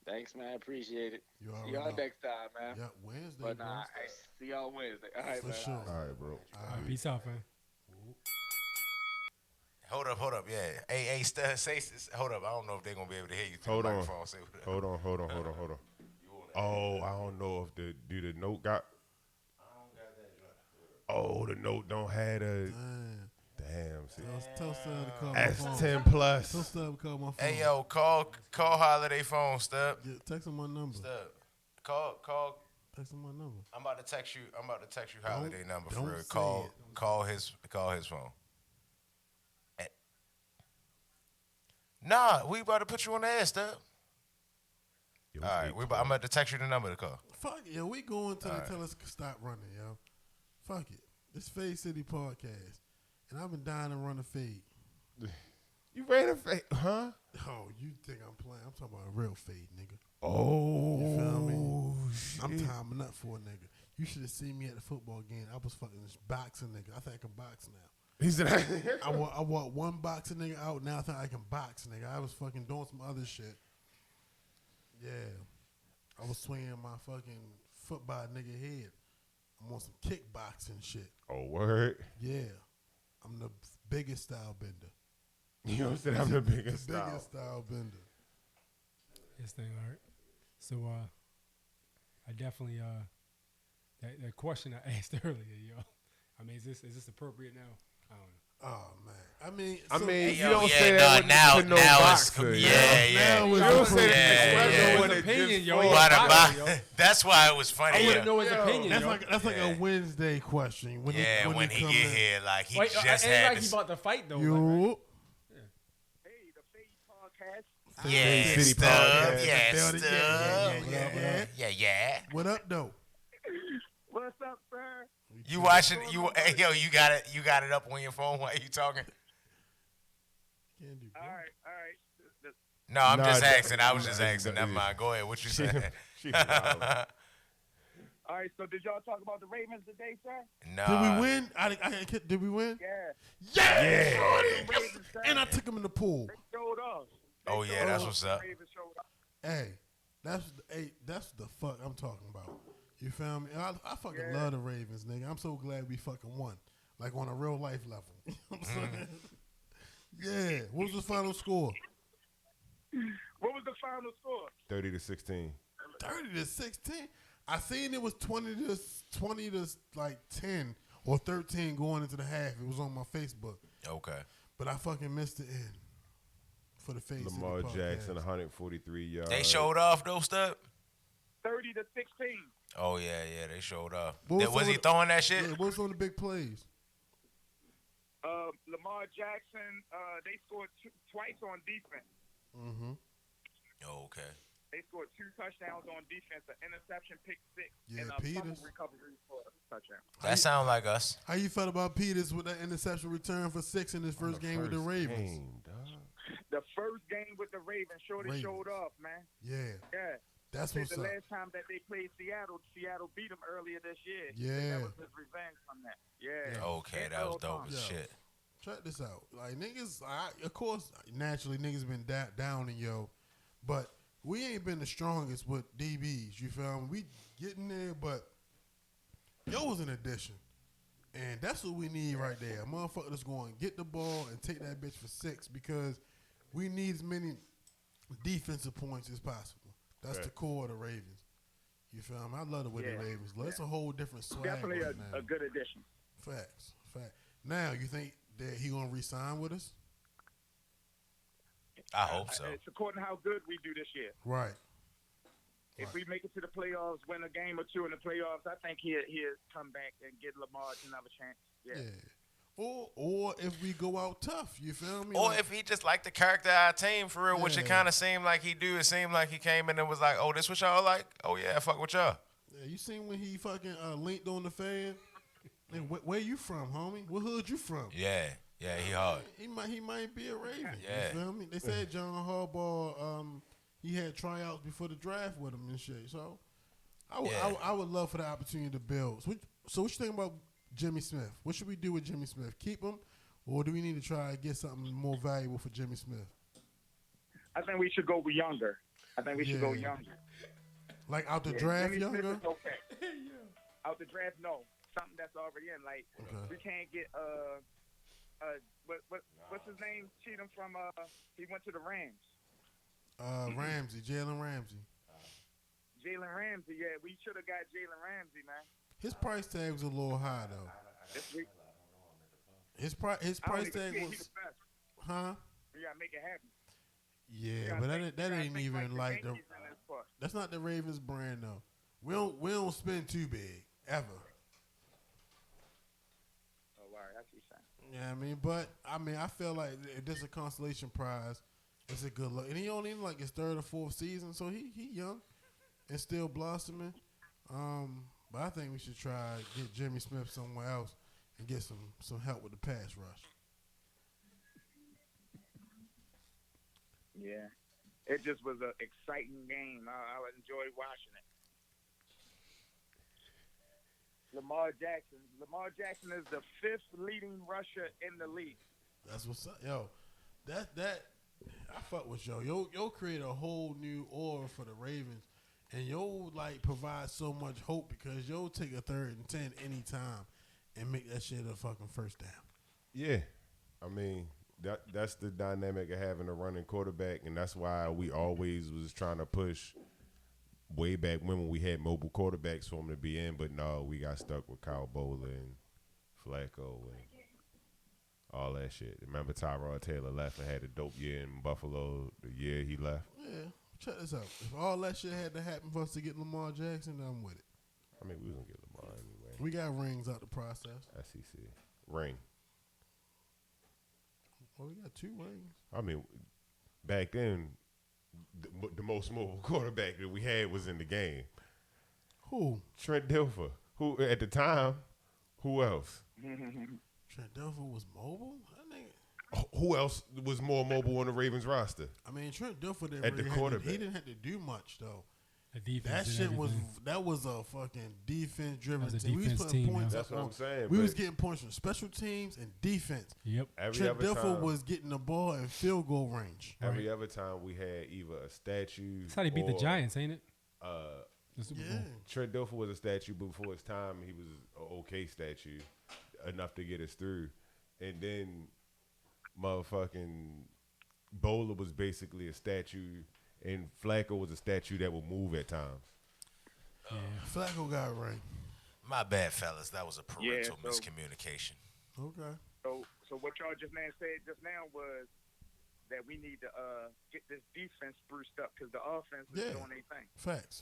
Speaker 16: Thanks, man. I appreciate it.
Speaker 8: You
Speaker 16: see y'all next time, man.
Speaker 8: Yeah, Wednesday,
Speaker 16: but
Speaker 8: bro.
Speaker 16: I see y'all Wednesday. All right,
Speaker 8: For
Speaker 16: man.
Speaker 8: sure.
Speaker 10: All right, bro.
Speaker 9: All right, peace out, man.
Speaker 7: Hold up, yeah. Hey, hold up. I don't know if they're gonna be able to hear you through
Speaker 10: Hold
Speaker 7: the
Speaker 10: on.
Speaker 7: microphone.
Speaker 10: Hold on. Oh, I don't know if the note got. Oh, the note don't have a. Damn. See.
Speaker 8: Tell Stub to call
Speaker 10: That's
Speaker 8: my phone.
Speaker 10: 10 plus.
Speaker 8: Tell Stub to call my phone.
Speaker 7: Hey yo, call Holiday phone, Stub.
Speaker 8: Yeah, text him my number.
Speaker 7: Stub. Call.
Speaker 8: Text him my number.
Speaker 7: I'm about to text you Holiday number for
Speaker 8: don't
Speaker 7: real.
Speaker 8: say
Speaker 7: Call his phone. Nah, we about to put you on the air, Stub. All right, I'm about to text you the number to call.
Speaker 8: Fuck it, yo. We going till they tell us to stop running, yo. Fuck it. This Fade City podcast. And I've been dying to run a fade.
Speaker 10: You ran a fade, huh?
Speaker 8: Oh, you think I'm playing? I'm talking about a real fade, nigga.
Speaker 10: Oh,
Speaker 8: you feel me?
Speaker 10: shit.
Speaker 8: I'm timing up for a nigga. You should have seen me at the football game. I was fucking this boxing nigga. I think I can box now.
Speaker 10: He said,
Speaker 8: I walked one boxing nigga out. Now I think I can box, nigga. I was fucking doing some other shit. Yeah. I was swinging my fucking foot by a nigga head. I'm on some kickboxing shit.
Speaker 10: Oh, word?
Speaker 8: Yeah. I'm the biggest style bender.
Speaker 10: You know, said I'm the biggest
Speaker 8: The
Speaker 10: style.
Speaker 8: biggest style bender.
Speaker 9: This thing, all right. So, I definitely, that question I asked earlier, yo. I mean, is this appropriate now? I don't know.
Speaker 8: Oh man, I mean,
Speaker 10: you don't say that to no boxer.
Speaker 7: You
Speaker 10: don't say that
Speaker 9: His opinion, yo.
Speaker 7: That's why it was funny.
Speaker 9: I want to know his opinion.
Speaker 8: That's like a Wednesday question. When
Speaker 7: he get here, like he just
Speaker 9: ain't
Speaker 7: had
Speaker 9: like
Speaker 7: this.
Speaker 9: he about to fight though.
Speaker 8: You.
Speaker 7: Yeah,
Speaker 10: City
Speaker 7: Stub.
Speaker 10: Podcast.
Speaker 7: Yeah, Stub. Yeah.
Speaker 8: What up, though?
Speaker 2: What's up, sir?
Speaker 7: You watching? Hey, yo, you got it up on your phone while you talking?
Speaker 2: All right.
Speaker 7: No, I'm just asking. I was just asking. Never mind. Go ahead. What you saying?
Speaker 2: All right, so did y'all talk about the Ravens today, sir?
Speaker 7: No.
Speaker 8: Did we win? Did we win?
Speaker 2: Yeah.
Speaker 8: Yeah. And I took him in the pool.
Speaker 2: They showed up.
Speaker 7: Oh yeah, that's what's up.
Speaker 8: Hey, that's the fuck I'm talking about. You feel me? I fucking love the Ravens, nigga. I'm so glad we fucking won, like on a real life level. You know what I'm saying? Yeah. What was the final score?
Speaker 2: What was the final score?
Speaker 10: 30-16.
Speaker 8: 30-16. I seen it was 20 to like 10 or 13 going into the half. It was on my Facebook.
Speaker 7: Okay.
Speaker 8: But I fucking missed the end. For the face.
Speaker 10: Lamar Jackson, 143 yards.
Speaker 7: They showed off though, Stub.
Speaker 2: 30-16.
Speaker 7: Oh yeah, they showed off.
Speaker 8: Was
Speaker 7: he throwing that shit?
Speaker 8: Yeah, what was on the big plays?
Speaker 2: Lamar Jackson, they scored twice on defense.
Speaker 8: Mm-hmm.
Speaker 7: Oh, okay.
Speaker 2: They scored 2 touchdowns on defense, an interception, pick 6,
Speaker 8: Yeah,
Speaker 2: and a fumble
Speaker 8: Peters.
Speaker 2: recovery for a touchdown.
Speaker 7: That sound like us.
Speaker 8: How you felt about Peters with that interception return for 6 in his first game with the Ravens?
Speaker 2: The first game with the Ravens showed off, man.
Speaker 8: Yeah. That's
Speaker 2: the
Speaker 8: what's up.
Speaker 2: last time that they played Seattle beat them earlier this year.
Speaker 8: Yeah.
Speaker 2: That was his revenge from that. Yeah.
Speaker 7: Okay, that was dope as shit.
Speaker 8: Check this out. Like, niggas, of course, naturally, niggas been down in yo, but we ain't been the strongest with DBs. You feel me? We getting there, but yo was an addition. And that's what we need right there. A motherfucker that's going to get the ball and take that bitch for 6 because we need as many defensive points as possible. That's the core of the Ravens. You feel me? I love the way the Ravens look. It's a whole different swag.
Speaker 2: Definitely
Speaker 8: right now.
Speaker 2: a good addition.
Speaker 8: Facts. Now, you think that he going to re-sign with us?
Speaker 7: I hope so.
Speaker 2: It's according to how good we do this year.
Speaker 8: Right.
Speaker 2: If we make it to the playoffs, win a game or 2 in the playoffs, I think he'll come back and get Lamar another chance. Yeah.
Speaker 8: Or if we go out tough, you feel me?
Speaker 7: Or if he just like the character of our team for real, which it kind of seemed like he do. It seemed like he came in and was like, "Oh, this what y'all like? Oh yeah, fuck with y'all."
Speaker 8: Yeah, you seen when he fucking linked on the fan? And where you from, homie? What hood you from?
Speaker 7: Yeah, he hard.
Speaker 8: He might be a Raven.
Speaker 7: Yeah.
Speaker 8: You feel me? They said John Harbaugh, he had tryouts before the draft with him and shit. So I would love for the opportunity to build. So what you think about Jimmy Smith? What should we do with Jimmy Smith? Keep him, or do we need to try to get something more valuable for Jimmy Smith?
Speaker 2: I think we should go younger.
Speaker 8: Like out the draft,
Speaker 2: Jimmy
Speaker 8: younger?
Speaker 2: Smith is okay. Out the draft, no. Something that's already in. Like we can't get what's his name? Cheatham from he went to the Rams.
Speaker 8: Jalen Ramsey.
Speaker 2: Jalen Ramsey, yeah, we should have got Jalen Ramsey, man.
Speaker 8: His price tag was a little high though. His price tag was, huh?
Speaker 2: We gotta make it happen.
Speaker 8: Yeah, but that ain't even like the. That's not the Ravens brand though. We don't spend too big ever.
Speaker 2: Oh, all right, that's what you're saying.
Speaker 8: Yeah, I mean, I feel like if this is a consolation prize, it's a good look. And he only in like his 3rd or 4th season, so he young and still blossoming. But I think we should try to get Jimmy Smith somewhere else and get some help with the pass rush.
Speaker 2: Yeah. It just was an exciting game. I enjoyed watching it. Lamar Jackson is the 5th leading rusher in the league.
Speaker 8: That's what's up, yo. That I fuck with yo create a whole new aura for the Ravens, and yo like provide so much hope because yo take a 3rd and 10 anytime and make that shit a fucking first down.
Speaker 10: Yeah, I mean that's the dynamic of having a running quarterback, and that's why we always was trying to push way back when we had mobile quarterbacks for him to be in, but no, we got stuck with Kyle Bowler and Flacco and all that shit. Remember Tyrod Taylor left and had a dope year in Buffalo the year he left?
Speaker 8: Yeah, check this out. If all that shit had to happen for us to get Lamar Jackson, then I'm with it.
Speaker 10: I mean, we was going to get Lamar anyway.
Speaker 8: We got rings out the process.
Speaker 10: SEC. Ring.
Speaker 8: Well, we got 2 rings.
Speaker 10: I mean, back then, the most mobile quarterback that we had was in the game.
Speaker 8: Who?
Speaker 10: Trent Dilfer. Who, at the time, who else?
Speaker 8: Trent Dilfer was mobile? That nigga.
Speaker 10: Who else was more mobile on the Ravens roster?
Speaker 8: I mean, Trent Dilfer didn't
Speaker 10: at the quarterback.
Speaker 8: He didn't have to do much though.
Speaker 9: The defense.
Speaker 8: That shit was a fucking defense driven team. We was
Speaker 9: defense
Speaker 8: putting
Speaker 9: team,
Speaker 8: points.
Speaker 10: That's what I'm saying.
Speaker 8: We was getting points from special teams and defense.
Speaker 9: Yep.
Speaker 8: Trent Dilfer was getting the ball in field goal range.
Speaker 10: Every other time we had either a statue.
Speaker 9: That's how they beat the Giants, ain't it?
Speaker 8: Yeah.
Speaker 10: Trent Dilfer was a statue before his time. He was an okay statue, enough to get us through. And then motherfucking Bowler was basically a statue, and Flacco was a statue that would move at times.
Speaker 8: Yeah. Flacco got it right.
Speaker 7: My bad, fellas. That was a parental
Speaker 2: Yeah, so-
Speaker 7: miscommunication.
Speaker 8: Okay.
Speaker 2: So what y'all just said just now was that we need to get this defense spruced up because the offense is doing their thing.
Speaker 8: Facts.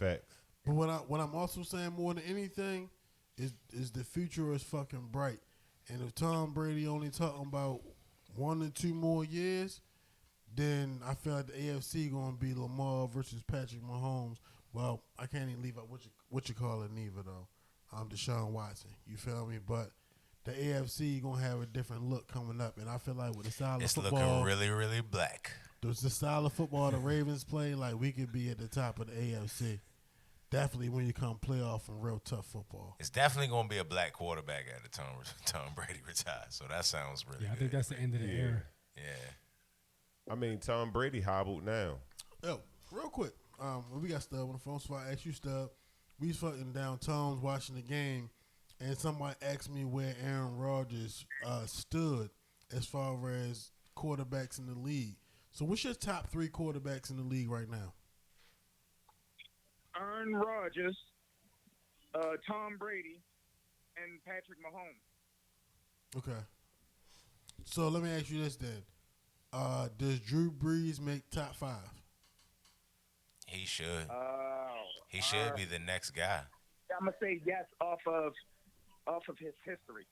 Speaker 10: But
Speaker 8: what I'm also saying more than anything is the future is fucking bright. And if Tom Brady only talking about 1 or 2 more years, then I feel like the AFC going to be Lamar versus Patrick Mahomes. Well, I can't even leave out what you call it neither though. Deshaun Watson. You feel me? But the AFC going to have a different look coming up, and I feel like with the style
Speaker 7: It's
Speaker 8: of football,
Speaker 7: looking really, really black.
Speaker 8: the style of football the Ravens play, like we could be at the top of the AFC. Definitely when you come playoff and real tough football.
Speaker 7: It's definitely going to be a black quarterback at the time Tom Brady retires. So that sounds really good.
Speaker 9: I think that's the end of the era.
Speaker 7: Yeah.
Speaker 10: I mean, Tom Brady hobbled now.
Speaker 8: Yo, real quick, we got Stub on the phone, so I asked you, Stub. We was fucking down Tom's watching the game, and somebody asked me where Aaron Rodgers stood as far as quarterbacks in the league. So what's your top 3 quarterbacks in the league right now?
Speaker 2: Aaron Rodgers, Tom Brady, and Patrick Mahomes.
Speaker 8: Okay. So let me ask you this then. Does Drew Brees make top 5?
Speaker 7: He should. He should be the next guy.
Speaker 2: I'm gonna say yes off of his history.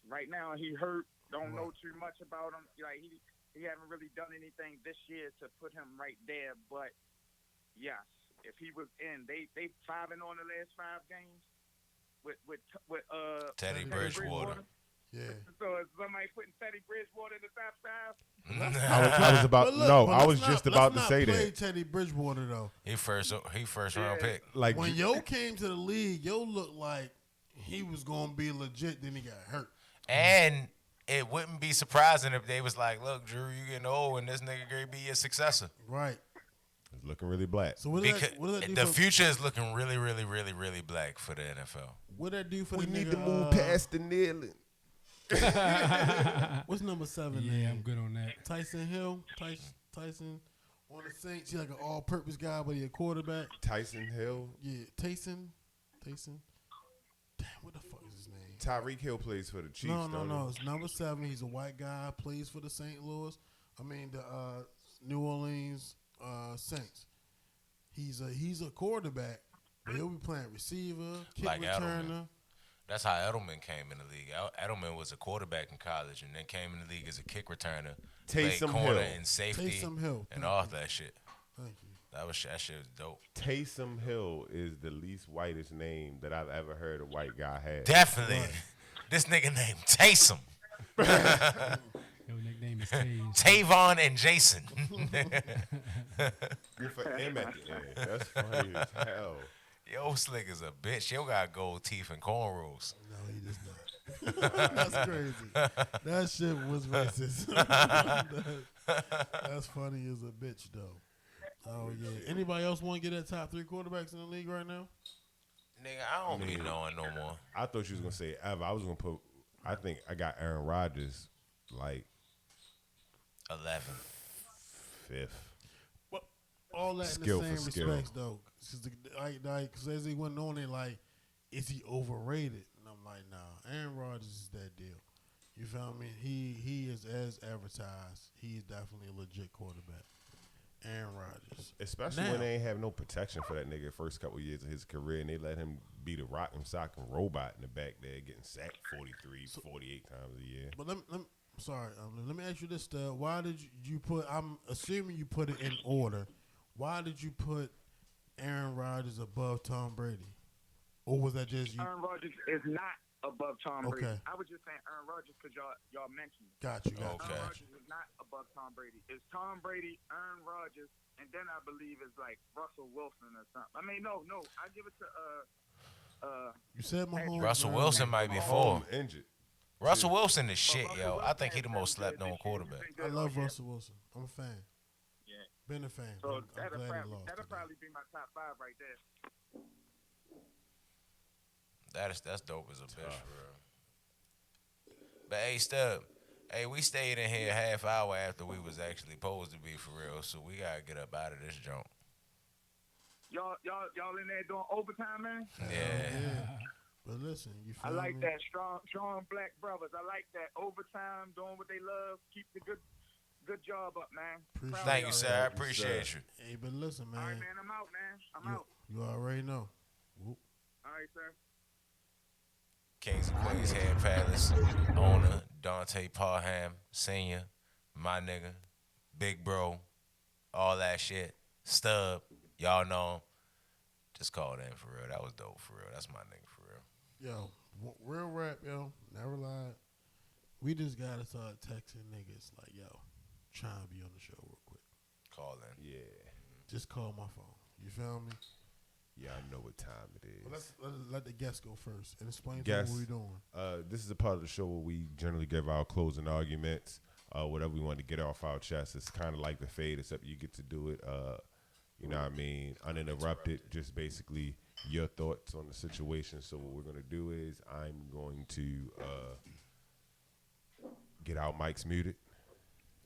Speaker 2: Right now he hurt. Don't know too much about him. Like he haven't really done anything this year to put him right there. But yes, if he was in, they 5-0 the last 5 games with
Speaker 7: Teddy Bridgewater.
Speaker 8: Yeah.
Speaker 2: So is somebody putting Teddy Bridgewater in the top 5?
Speaker 10: I was about I was just about to say
Speaker 8: play
Speaker 10: that.
Speaker 8: Teddy Bridgewater though.
Speaker 7: He first round pick.
Speaker 10: Like
Speaker 8: When Yo came to the league, Yo looked like he was gonna be legit. Then he got hurt.
Speaker 7: And it wouldn't be surprising if they was like, look, Drew, you getting old and this nigga gonna be your successor.
Speaker 8: Right.
Speaker 10: It's looking really black.
Speaker 8: So what does that do
Speaker 7: the
Speaker 8: for,
Speaker 7: future is looking really, really, really, really black for the NFL.
Speaker 8: what that do for
Speaker 10: We
Speaker 8: the
Speaker 10: need
Speaker 8: nigga,
Speaker 10: to move past the kneeling.
Speaker 8: What's number 7?
Speaker 9: Yeah,
Speaker 8: name?
Speaker 9: I'm good on that.
Speaker 8: Tyson Hill. Tyson on the Saints. He's like an all-purpose guy, but he a quarterback.
Speaker 10: Tyson Hill.
Speaker 8: Yeah, Taysom. Damn, what the fuck is his name?
Speaker 10: Tyreek Hill plays for the Chiefs.
Speaker 8: No. It's number 7. He's a white guy. Plays for the St. Louis. The New Orleans Saints. He's a quarterback, but he'll be playing receiver, kick
Speaker 7: Like
Speaker 8: returner.
Speaker 7: Edelman. That's how Edelman came in the league. Edelman was a quarterback in college and then came in the league as a kick returner, played
Speaker 10: Taysom
Speaker 7: corner
Speaker 10: Hill.
Speaker 7: and safety
Speaker 8: Taysom Hill.
Speaker 7: and
Speaker 8: Thank
Speaker 7: all
Speaker 8: you.
Speaker 7: that shit.
Speaker 8: Thank you.
Speaker 7: That shit was dope.
Speaker 10: Taysom Hill is the least whitest name that I've ever heard a white guy have.
Speaker 7: Definitely. This nigga named Taysom.
Speaker 9: Your nickname is Taves.
Speaker 7: Tavon and Jason.
Speaker 10: You're for M at the end. That's funny as hell.
Speaker 7: Yo, Slick is a bitch. Yo got gold teeth and cornrows.
Speaker 8: No, he does not. That's crazy. That shit was racist. That's funny as a bitch, though. Oh, yeah. Anybody else want to get that top 3 quarterbacks in the league right now?
Speaker 7: Nigga, I don't be knowing no more.
Speaker 10: I thought you was going to say ever. I was going to put, I think I got Aaron Rodgers, like
Speaker 7: 11.
Speaker 10: 5th.
Speaker 8: Well, all that
Speaker 10: Skill
Speaker 8: in the
Speaker 10: for
Speaker 8: same
Speaker 10: skill.
Speaker 8: respects, though. Because as he went on there, like, is he overrated? And I'm like, nah. Aaron Rodgers is that deal. You feel me? He is as advertised. He is definitely a legit quarterback. Aaron Rodgers.
Speaker 10: Especially when they ain't have no protection for that nigga first couple years of his career, and they let him be the rock and sock and robot in the back there, getting sacked 43, 48 times a year.
Speaker 8: But let me ask you this, Stud. Why did you put, I'm assuming you put it in order, why did you put Aaron Rodgers above Tom Brady? Or was that just you?
Speaker 2: Aaron Rodgers is not above Tom Brady.
Speaker 8: Okay.
Speaker 2: I was just saying Aaron Rodgers because y'all mentioned it.
Speaker 8: Got you.
Speaker 2: Aaron Rodgers is not above Tom Brady. It's Tom Brady, Aaron Rodgers, and then I believe it's like Russell Wilson or something. I mean, no, I give it to
Speaker 8: You said Mahomes.
Speaker 7: Russell Wilson might be 4.
Speaker 10: Injured.
Speaker 7: Russell Wilson is shit, yo. I think he the most slept on quarterback.
Speaker 8: I love Russell Wilson. I'm a fan.
Speaker 2: Yeah.
Speaker 8: Been a fan.
Speaker 2: So
Speaker 8: I'm glad he lost.
Speaker 2: that'll probably be my top 5 right there.
Speaker 7: That's dope as a bitch, for real. But hey, Stub, hey, we stayed in here half hour after we was actually supposed to be, for real. So we gotta get up out of this joint.
Speaker 2: Y'all in there doing overtime, man?
Speaker 7: Yeah.
Speaker 8: But listen, you feel
Speaker 2: I like
Speaker 8: me?
Speaker 2: that strong black brothers. I like that overtime, doing what they love. Keep the good job up, man.
Speaker 7: Thank you, sir. I appreciate you.
Speaker 8: Hey, but listen, man.
Speaker 2: All right, man. I'm out, man. I'm out.
Speaker 8: You already know. Whoop.
Speaker 2: All right, sir.
Speaker 7: Kings and Queens Head Palace owner Dante Parham Sr., my nigga, big bro, all that shit. Stub, y'all know him. Just called in for real. That was dope for real. That's my nigga for real.
Speaker 8: Yo, real rap, yo. Never lied. We just gotta start texting niggas like, yo, trying to be on the show real quick.
Speaker 7: Call in.
Speaker 10: Yeah.
Speaker 8: Just call my phone. You feel me?
Speaker 10: Yeah, I know what time it is.
Speaker 8: Well, let's let the guests go first and explain to
Speaker 10: Guests,
Speaker 8: them what we're doing.
Speaker 10: This is a part of the show where we generally give our closing arguments, whatever we want to get off our chest. It's kind of like the fade, except you get to do it, you know what I mean, uninterrupted, just basically your thoughts on the situation. So what we're going to do is I'm going to get our mics muted.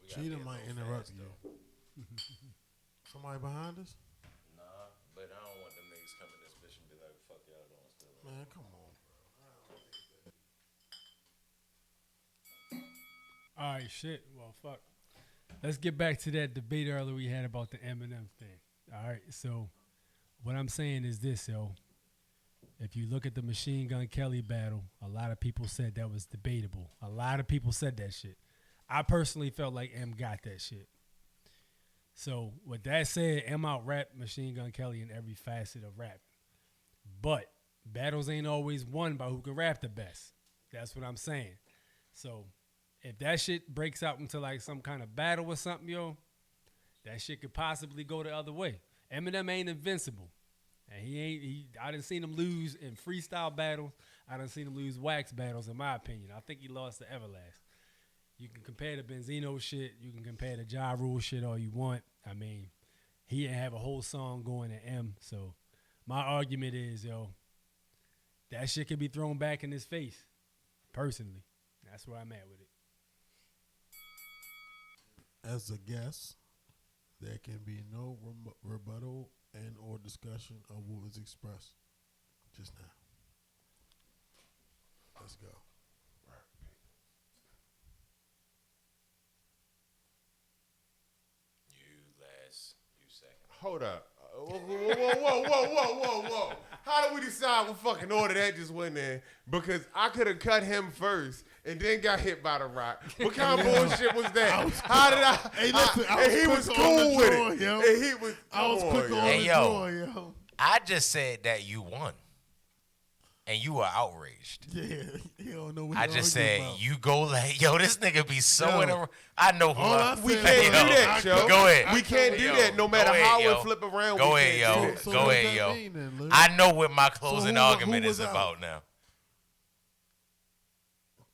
Speaker 8: Cheetah might interrupt you. Somebody behind us?
Speaker 7: Nah, but I don't want them niggas come in this bitch and be like, fuck y'all doing still.
Speaker 8: Man, come on,
Speaker 9: All right, shit. Well, fuck. Let's get back to that debate earlier we had about the Eminem thing. All right, so what I'm saying is this, yo. If you look at the Machine Gun Kelly battle, a lot of people said that was debatable. A lot of people said that shit. I personally felt like M got that shit. So with that said, M out-rapped Machine Gun Kelly in every facet of rap. But battles ain't always won by who can rap the best. That's what I'm saying. So if that shit breaks out into like some kind of battle or something, yo, that shit could possibly go the other way. Eminem ain't invincible. And I done seen him lose in freestyle battles. I done seen him lose wax battles, in my opinion. I think he lost to Everlast. You can compare the Benzino shit. You can compare the Ja Rule shit all you want. I mean, he didn't have a whole song going at M. So my argument is, yo, that shit can be thrown back in his face, personally. That's where I'm at with it.
Speaker 8: As a guest, there can be no rebuttal and or discussion of what was expressed just now. Let's go.
Speaker 7: You second.
Speaker 10: Hold up. Whoa. How do we decide what fucking order that just went in? Because I could have cut him first and then got hit by the rock. What kind of bullshit was that? How did I?
Speaker 8: Hey, listen,
Speaker 10: and he was cool with it.
Speaker 8: Yo.
Speaker 10: And he was.
Speaker 8: I was quick on
Speaker 7: Hey,
Speaker 8: the
Speaker 7: yo.
Speaker 8: draw, yo.
Speaker 7: I just said that you won. and you were outraged.
Speaker 8: Yeah, he don't know what
Speaker 7: I
Speaker 8: he
Speaker 7: just
Speaker 8: arguing
Speaker 7: said,
Speaker 8: about.
Speaker 7: you go like, yo, this nigga be so in
Speaker 8: Yo,
Speaker 7: I know who
Speaker 10: We can't do that, yo.
Speaker 7: Go ahead.
Speaker 10: We can't do that. No matter how we flip around,
Speaker 7: Go
Speaker 10: we
Speaker 7: ahead,
Speaker 10: can't
Speaker 7: yo.
Speaker 10: do that.
Speaker 7: Go ahead, yo. I know what my closing argument
Speaker 8: was
Speaker 7: is
Speaker 8: out?
Speaker 7: about now.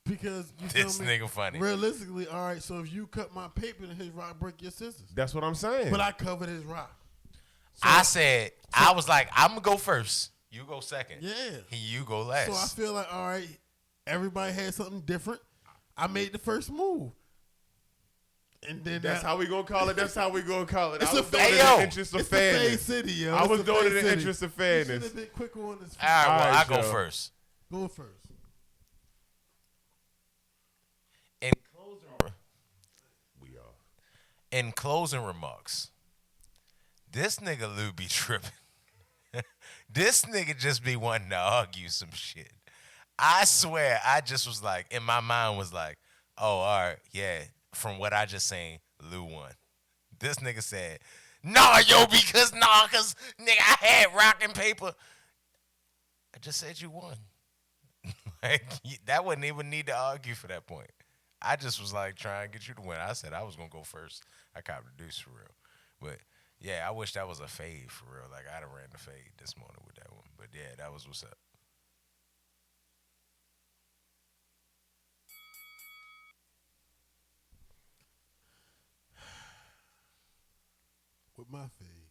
Speaker 8: Because you
Speaker 7: This
Speaker 8: feel me?
Speaker 7: nigga funny.
Speaker 8: Realistically, all right. So if you cut my paper, then his rock break your scissors.
Speaker 10: That's what I'm saying.
Speaker 8: But I covered his rock.
Speaker 7: I said, I was like, I'm gonna go first. You go second.
Speaker 8: Yeah.
Speaker 7: You go last.
Speaker 8: So I feel like, all right, everybody had something different. I made the first move. And then
Speaker 10: that's how we gonna call it. That's how we gonna call it.
Speaker 8: It's
Speaker 10: I was
Speaker 8: a
Speaker 10: doing it in the interest of
Speaker 8: it's a fade
Speaker 10: fairness.
Speaker 8: city, yo.
Speaker 10: I
Speaker 8: It's
Speaker 10: was
Speaker 8: a
Speaker 10: doing
Speaker 8: fade
Speaker 10: it in the
Speaker 8: city.
Speaker 10: interest of
Speaker 8: You
Speaker 10: fairness.
Speaker 8: should have been quicker on this.
Speaker 7: All right, well, I go
Speaker 10: Joe.
Speaker 7: first.
Speaker 8: Go first.
Speaker 7: In closing remarks, this nigga Lou be tripping. This nigga just be wanting to argue some shit. I swear, I just was like, in my mind was like, oh, all right, yeah, from what I just seen, Lou won. This nigga said, nah, cause nigga, I had rock and paper. I just said you won. Like, that wouldn't even need to argue for that point. I just was like trying to get you to win. I said I was gonna go first. I copped the deuce for real. But yeah, I wish that was a fade for real. Like I'd have ran the fade this morning with that one. But yeah, that was what's up.
Speaker 8: With my fade,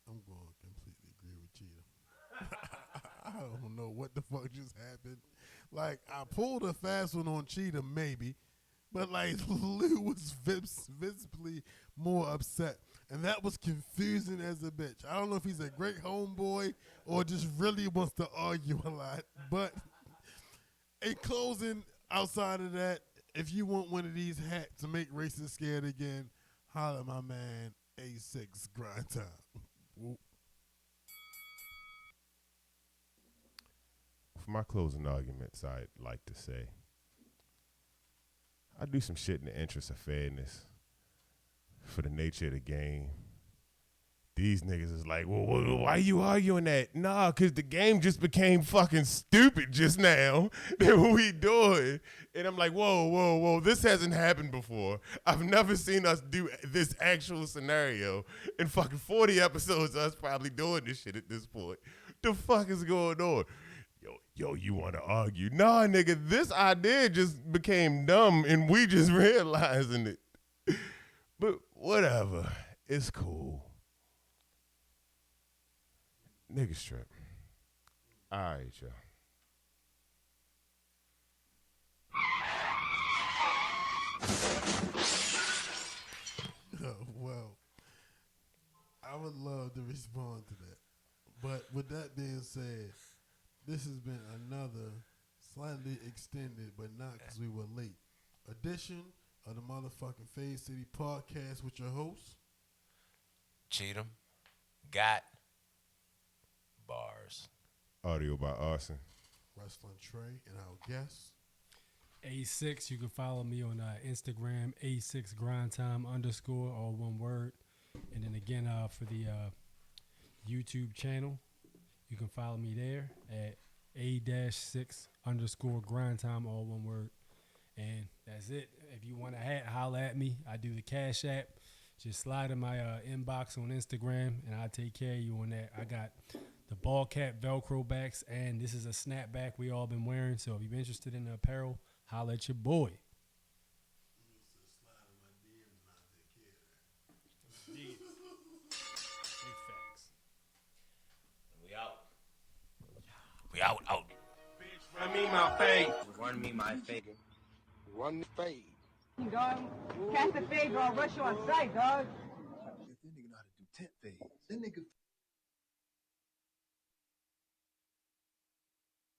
Speaker 8: I'm going to completely agree with Cheetah. I don't know what the fuck just happened. Like, I pulled a fast one on Cheetah, maybe, but like Lou was visibly more upset. And that was confusing as a bitch. I don't know if he's a great homeboy or just really wants to argue a lot. But in closing, outside of that, if you want one of these hats to make racists scared again, holler at my man A-6 grind time. Whoop.
Speaker 10: For my closing arguments, I'd like to say I do some shit in the interest of fairness for the nature of the game. These niggas is like, well, why are you arguing that? Nah, because the game just became fucking stupid just now. What we doing? And I'm like, whoa. This hasn't happened before. I've never seen us do this actual scenario in fucking 40 episodes of us probably doing this shit at this point. The fuck is going on? Yo, you want to argue? Nah, nigga, this idea just became dumb and we just realizing it. But whatever. It's cool. Niggas trip. All right, y'all.
Speaker 8: Well, I would love to respond to that. But with that being said, this has been another slightly extended, but not because we were late, edition of the motherfucking Fade City podcast with your host,
Speaker 7: Cheatham, got bars.
Speaker 10: Audio by Arson.
Speaker 8: Wrestling Trey, and our guest,
Speaker 9: A6. You can follow me on Instagram, A6 grindtime _ all one word. And then again, for the YouTube channel, you can follow me there at A-6 _ grindtime, all one word. And that's it. If you want a hat, holla at me. I do the Cash App. Just slide in my inbox on Instagram, and I'll take care of you on that. I got the ball cap Velcro backs, and this is a snapback we all been wearing. So if you're interested in the apparel, holla at your boy. Big facts.
Speaker 7: We out.
Speaker 3: Run me my fade. Run me my fade. Run the fade.
Speaker 4: Dog, cast the fade, or I'll rush you on sight, dog.
Speaker 5: That nigga know how to do tent fades. That nigga